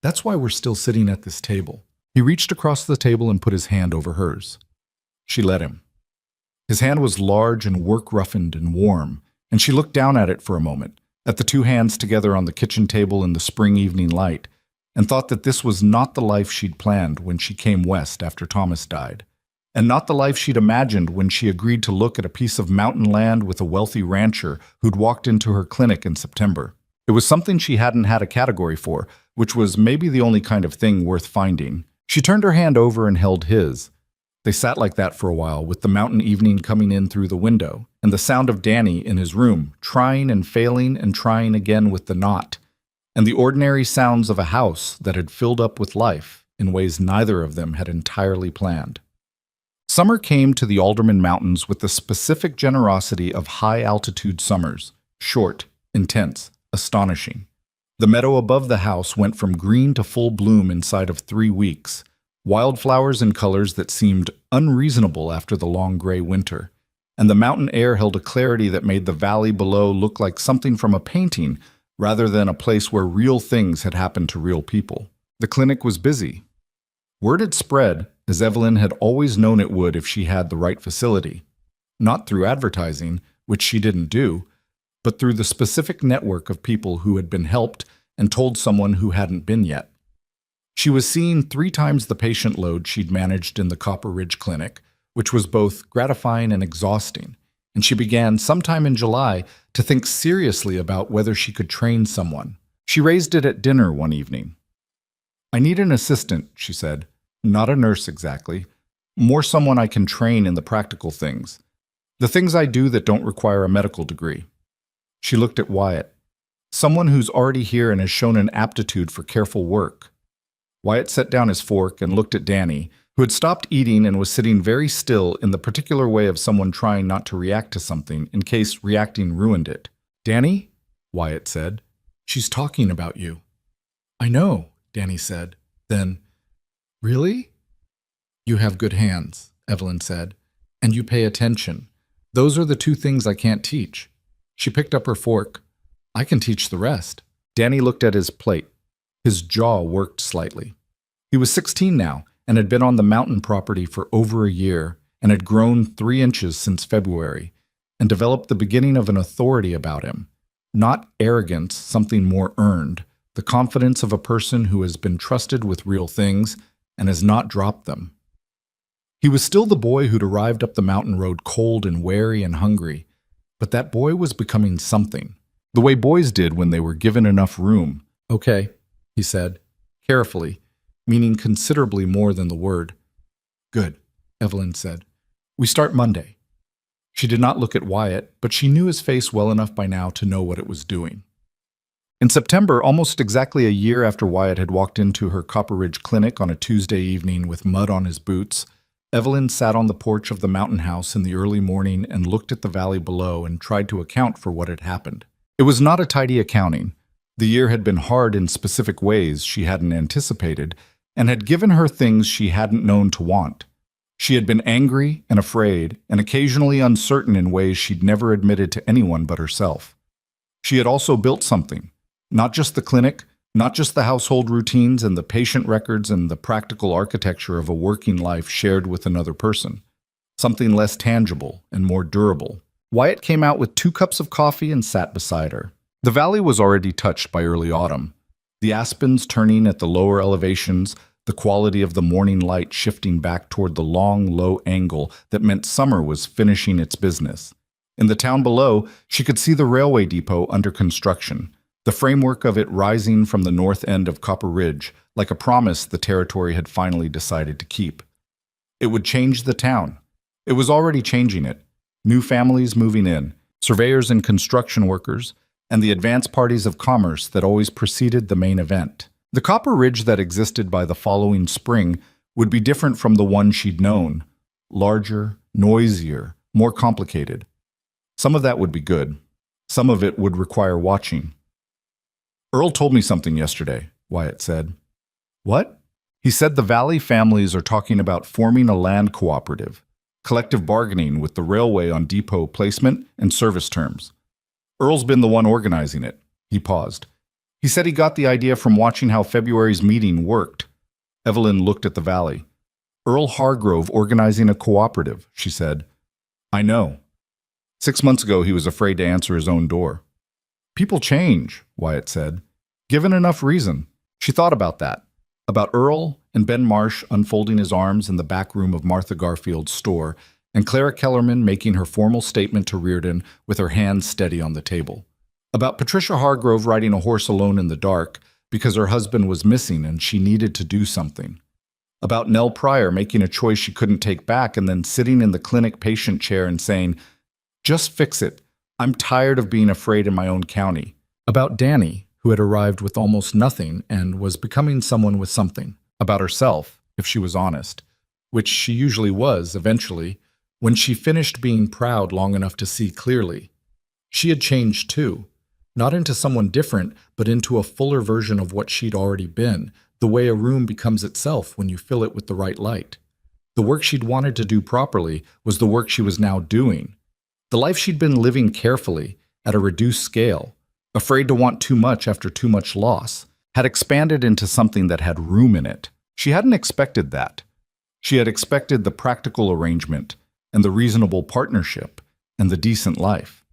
That's why we're still sitting at this table. He reached across the table and put his hand over hers. She let him. His hand was large and work-roughened and warm, and she looked down at it for a moment, at the two hands together on the kitchen table in the spring evening light, and thought that this was not the life she'd planned when she came west after Thomas died, and not the life she'd imagined when she agreed to look at a piece of mountain land with a wealthy rancher who'd walked into her clinic in September. It was something she hadn't had a category for, which was maybe the only kind of thing worth finding. She turned her hand over and held his. They sat like that for a while, with the mountain evening coming in through the window, and the sound of Danny in his room, trying and failing and trying again with the knot, and the ordinary sounds of a house that had filled up with life in ways neither of them had entirely planned. Summer came to the Alderman Mountains with the specific generosity of high-altitude summers, short, intense, astonishing. The meadow above the house went from green to full bloom inside of 3 weeks, wildflowers in colors that seemed unreasonable after the long gray winter, and the mountain air held a clarity that made the valley below look like something from a painting rather than a place where real things had happened to real people. The clinic was busy. Word had spread, as Evelyn had always known it would if she had the right facility. Not through advertising, which she didn't do, but through the specific network of people who had been helped and told someone who hadn't been yet. She was seeing 3 times the patient load she'd managed in the Copper Ridge Clinic, which was both gratifying and exhausting, and she began sometime in July to think seriously about whether she could train someone. She raised it at dinner one evening. I need an assistant, she said. Not a nurse exactly. More someone I can train in the practical things. The things I do that don't require a medical degree. She looked at Wyatt. Someone who's already here and has shown an aptitude for careful work. Wyatt set down his fork and looked at Danny, who had stopped eating and was sitting very still in the particular way of someone trying not to react to something in case reacting ruined it. Danny? Wyatt said. She's talking about you. I know, Danny said. Then, really? You have good hands, Evelyn said, and you pay attention. Those are the 2 things I can't teach. She picked up her fork. I can teach the rest. Danny looked at his plate. His jaw worked slightly. He was 16 now and had been on the mountain property for over a year and had grown 3 inches since February and developed the beginning of an authority about him. Not arrogance, something more earned, the confidence of a person who has been trusted with real things and has not dropped them. He was still the boy who'd arrived up the mountain road cold and wary and hungry, but that boy was becoming something, the way boys did when they were given enough room. Okay, he said, carefully, meaning considerably more than the word. Good, Evelyn said. We start Monday. She did not look at Wyatt, but she knew his face well enough by now to know what it was doing. In September, almost exactly a year after Wyatt had walked into her Copper Ridge Clinic on a Tuesday evening with mud on his boots, Evelyn sat on the porch of the mountain house in the early morning and looked at the valley below and tried to account for what had happened. It was not a tidy accounting. The year had been hard in specific ways she hadn't anticipated and had given her things she hadn't known to want. She had been angry and afraid and occasionally uncertain in ways she'd never admitted to anyone but herself. She had also built something, not just the clinic, not just the household routines and the patient records and the practical architecture of a working life shared with another person. Something less tangible and more durable. Wyatt came out with 2 cups of coffee and sat beside her. The valley was already touched by early autumn. The aspens turning at the lower elevations, the quality of the morning light shifting back toward the long, low angle that meant summer was finishing its business. In the town below, she could see the railway depot under construction, the framework of it rising from the north end of Copper Ridge, like a promise the territory had finally decided to keep. It would change the town. It was already changing it. New families moving in, surveyors and construction workers, and the advance parties of commerce that always preceded the main event. The Copper Ridge that existed by the following spring would be different from the one she'd known, larger, noisier, more complicated. Some of that would be good. Some of it would require watching. "Earl told me something yesterday," Wyatt said. "What?" "He said the Valley families are talking about forming a land cooperative, collective bargaining with the railway on depot placement and service terms. Earl's been the one organizing it." He paused. "He said he got the idea from watching how February's meeting worked." Evelyn looked at the Valley. "Earl Hargrove organizing a cooperative," she said. "I know. 6 months ago he was afraid to answer his own door." "People change," Wyatt said. "Given enough reason." She thought about that. About Earl and Ben Marsh unfolding his arms in the back room of Martha Garfield's store, and Clara Kellerman making her formal statement to Reardon with her hands steady on the table. About Patricia Hargrove riding a horse alone in the dark because her husband was missing and she needed to do something. About Nell Pryor making a choice she couldn't take back and then sitting in the clinic patient chair and saying, "Just fix it. I'm tired of being afraid in my own county." About Danny, who had arrived with almost nothing and was becoming someone with something. About herself, if she was honest, which she usually was eventually, when she finished being proud long enough to see clearly. She had changed too, not into someone different, but into a fuller version of what she'd already been, the way a room becomes itself when you fill it with the right light. The work she'd wanted to do properly was the work she was now doing. The life she'd been living carefully, at a reduced scale, afraid to want too much after too much loss, had expanded into something that had room in it. She hadn't expected that. She had expected the practical arrangement, and the reasonable partnership, and the decent life.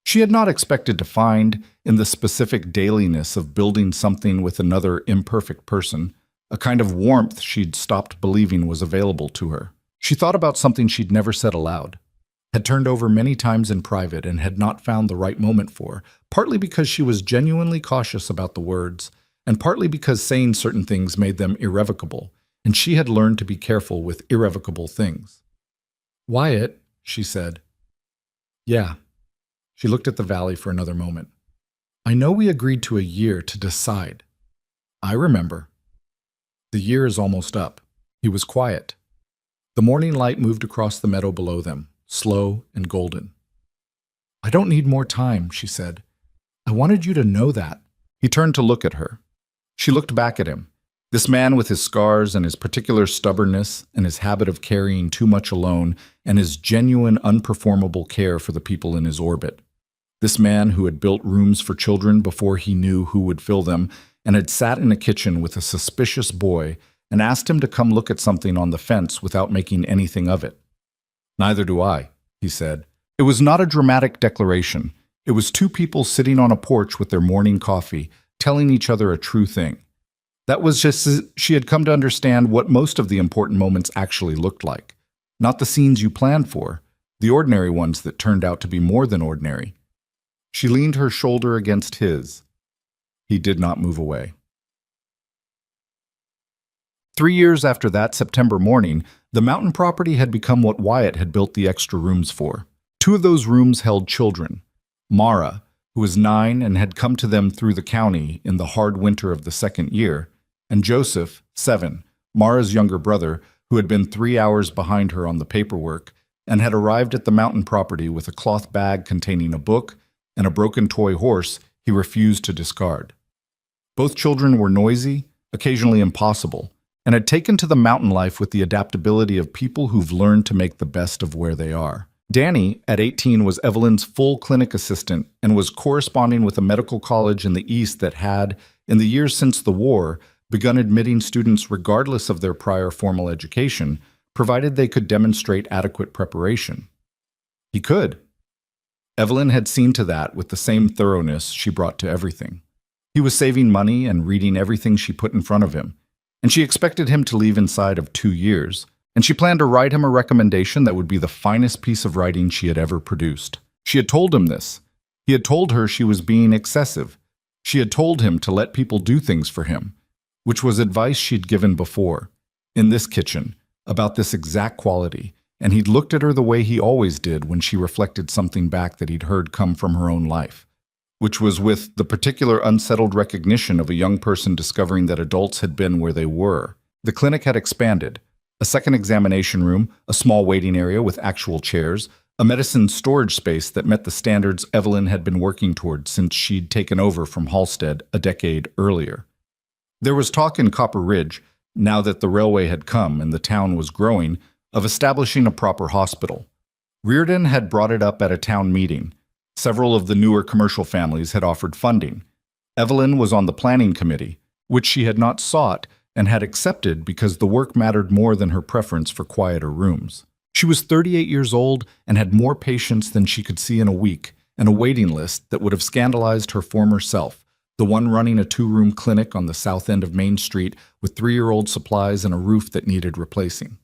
She had not expected to find, in the specific dailiness of building something with another imperfect person, a kind of warmth she'd stopped believing was available to her. She thought about something she'd never said aloud, had turned over many times in private and had not found the right moment for, partly because she was genuinely cautious about the words, and partly because saying certain things made them irrevocable, and she had learned to be careful with irrevocable things. "Wyatt," she said. "Yeah." She looked at the Valley for another moment. "I know we agreed to a year to decide." "I remember." "The year is almost up." He was quiet. The morning light moved across the meadow below them, slow and golden. "I don't need more time," she said. "I wanted you to know that." He turned to look at her. She looked back at him. This man with his scars and his particular stubbornness and his habit of carrying too much alone and his genuine, unperformable care for the people in his orbit. This man who had built rooms for children before he knew who would fill them and had sat in a kitchen with a suspicious boy and asked him to come look at something on the fence without making anything of it. "Neither do I," he said. It was not a dramatic declaration. It was two people sitting on a porch with their morning coffee, telling each other a true thing. That was just as she had come to understand what most of the important moments actually looked like. Not the scenes you planned for, the ordinary ones that turned out to be more than ordinary. She leaned her shoulder against his. He did not move away. 3 years after that September morning, the mountain property had become what Wyatt had built the extra rooms for. 2 of those rooms held children. Mara, who was 9 and had come to them through the county in the hard winter of the second year, and Joseph, 7, Mara's younger brother, who had been 3 hours behind her on the paperwork and had arrived at the mountain property with a cloth bag containing a book and a broken toy horse he refused to discard. Both children were noisy, occasionally impossible, and had taken to the mountain life with the adaptability of people who've learned to make the best of where they are. Danny, at 18, was Evelyn's full clinic assistant and was corresponding with a medical college in the East that had, in the years since the war, begun admitting students regardless of their prior formal education, provided they could demonstrate adequate preparation. He could. Evelyn had seen to that with the same thoroughness she brought to everything. He was saving money and reading everything she put in front of him, and she expected him to leave inside of 2 years, and she planned to write him a recommendation that would be the finest piece of writing she had ever produced. She had told him this. He had told her she was being excessive. She had told him to let people do things for him, which was advice she'd given before, in this kitchen, about this exact quality, and he'd looked at her the way he always did when she reflected something back that he'd heard come from her own life. which was with the particular unsettled recognition of a young person discovering that adults had been where they were. The clinic had expanded. A second examination room, a small waiting area with actual chairs, a medicine storage space that met the standards Evelyn had been working toward since she'd taken over from Halstead a decade earlier. There was talk in Copper Ridge, now that the railway had come and the town was growing, of establishing a proper hospital. Reardon had brought it up at a town meeting. Several of the newer commercial families had offered funding. Evelyn was on the planning committee, which she had not sought and had accepted because the work mattered more than her preference for quieter rooms. She was 38 years old and had more patients than she could see in a week, and a waiting list that would have scandalized her former self, the one running a 2-room clinic on the south end of Main Street with 3-year-old supplies and a roof that needed replacing.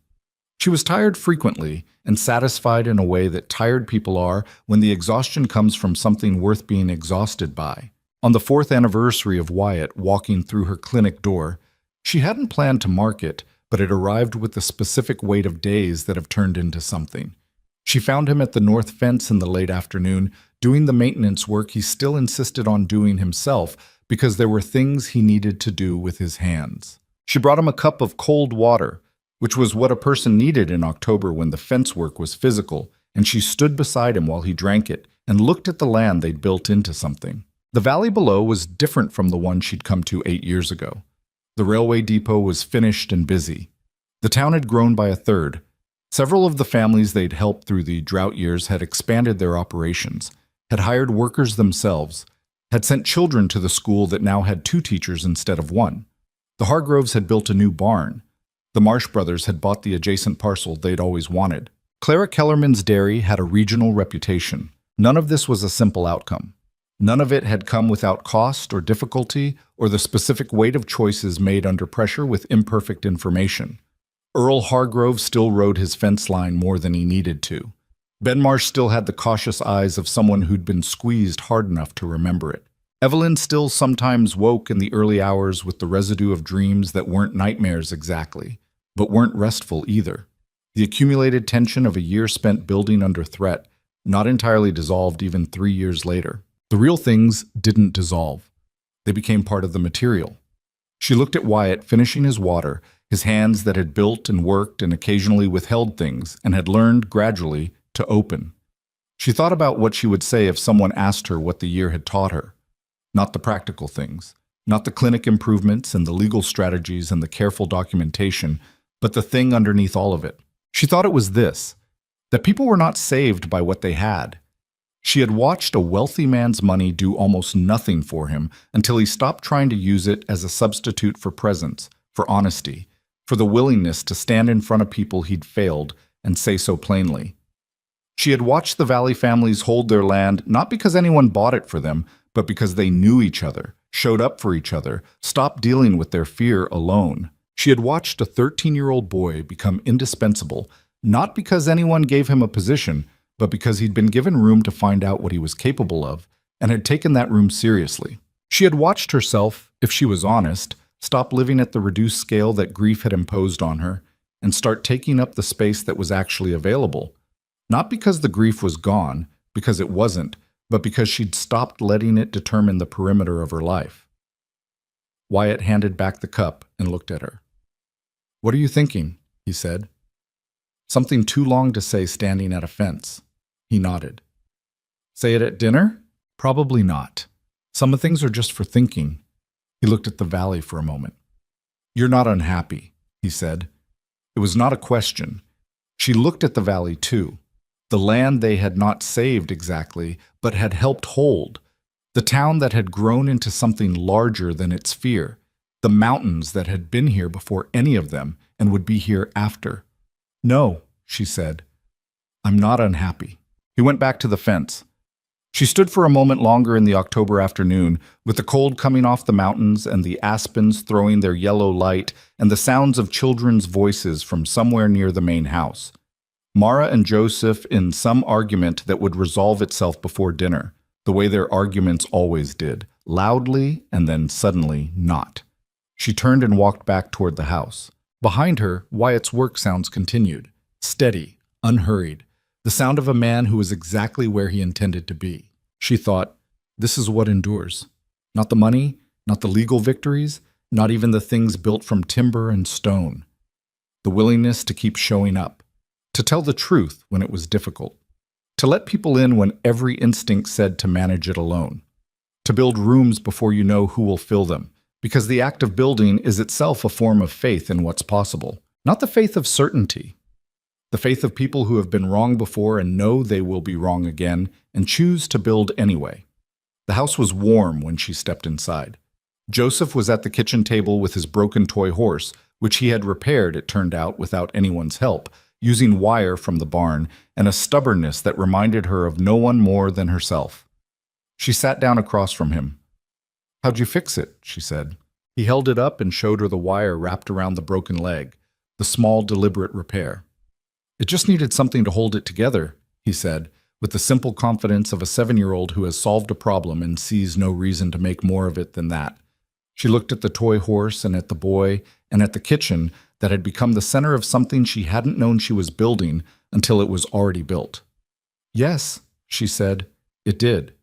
She was tired frequently and satisfied in a way that tired people are when the exhaustion comes from something worth being exhausted by. On the 4th anniversary of Wyatt walking through her clinic door, she hadn't planned to mark it, but it arrived with the specific weight of days that have turned into something. She found him at the north fence in the late afternoon, doing the maintenance work he still insisted on doing himself because there were things he needed to do with his hands. She brought him a cup of cold water, which was what a person needed in October when the fence work was physical, and she stood beside him while he drank it and looked at the land they'd built into something. The valley below was different from the one she'd come to 8 years ago. The railway depot was finished and busy. The town had grown by a third. Several of the families they'd helped through the drought years had expanded their operations, had hired workers themselves, had sent children to the school that now had 2 teachers instead of 1. The Hargroves had built a new barn. The Marsh brothers had bought the adjacent parcel they'd always wanted. Clara Kellerman's dairy had a regional reputation. None of this was a simple outcome. None of it had come without cost or difficulty or the specific weight of choices made under pressure with imperfect information. Earl Hargrove still rode his fence line more than he needed to. Ben Marsh still had the cautious eyes of someone who'd been squeezed hard enough to remember it. Evelyn still sometimes woke in the early hours with the residue of dreams that weren't nightmares exactly, but weren't restful either. The accumulated tension of a year spent building under threat, not entirely dissolved even 3 years later. The real things didn't dissolve. They became part of the material. She looked at Wyatt finishing his water, his hands that had built and worked and occasionally withheld things and had learned gradually to open. She thought about what she would say if someone asked her what the year had taught her. Not the practical things, not the clinic improvements and the legal strategies and the careful documentation, but the thing underneath all of it. She thought it was this, that people were not saved by what they had. She had watched a wealthy man's money do almost nothing for him until he stopped trying to use it as a substitute for presence, for honesty, for the willingness to stand in front of people he'd failed and say so plainly. She had watched the Valley families hold their land not because anyone bought it for them, but because they knew each other, showed up for each other, stopped dealing with their fear alone. She had watched a 13-year-old boy become indispensable, not because anyone gave him a position, but because he'd been given room to find out what he was capable of, and had taken that room seriously. She had watched herself, if she was honest, stop living at the reduced scale that grief had imposed on her, and start taking up the space that was actually available. Not because the grief was gone, because it wasn't, but because she'd stopped letting it determine the perimeter of her life. Wyatt handed back the cup and looked at her. "What are you thinking?" he said. Something too long to say standing at a fence. He nodded. "Say it at dinner? Probably not. Some things are just for thinking." He looked at the valley for a moment. "You're not unhappy," he said. It was not a question. She looked at the valley too. The land they had not saved exactly, but had helped hold. The town that had grown into something larger than its fear. The mountains that had been here before any of them and would be here after. "No," she said. "I'm not unhappy." He went back to the fence. She stood for a moment longer in the October afternoon, with the cold coming off the mountains and the aspens throwing their yellow light and the sounds of children's voices from somewhere near the main house. Mara and Joseph in some argument that would resolve itself before dinner, the way their arguments always did, loudly and then suddenly not. She turned and walked back toward the house. Behind her, Wyatt's work sounds continued, steady, unhurried, the sound of a man who was exactly where he intended to be. She thought, This is what endures. Not the money, not the legal victories, not even the things built from timber and stone. The willingness to keep showing up, to tell the truth when it was difficult, to let people in when every instinct said to manage it alone, to build rooms before you know who will fill them, because the act of building is itself a form of faith in what's possible, not the faith of certainty. The faith of people who have been wrong before and know they will be wrong again and choose to build anyway. The house was warm when she stepped inside. Joseph was at the kitchen table with his broken toy horse, which he had repaired, it turned out, without anyone's help, using wire from the barn and a stubbornness that reminded her of no one more than herself. She sat down across from him. "How'd you fix it?" she said. He held it up and showed her the wire wrapped around the broken leg, the small, deliberate repair. "It just needed something to hold it together," he said, with the simple confidence of a 7-year-old who has solved a problem and sees no reason to make more of it than that. She looked at the toy horse and at the boy and at the kitchen that had become the center of something she hadn't known she was building until it was already built. "Yes," she said, "it did."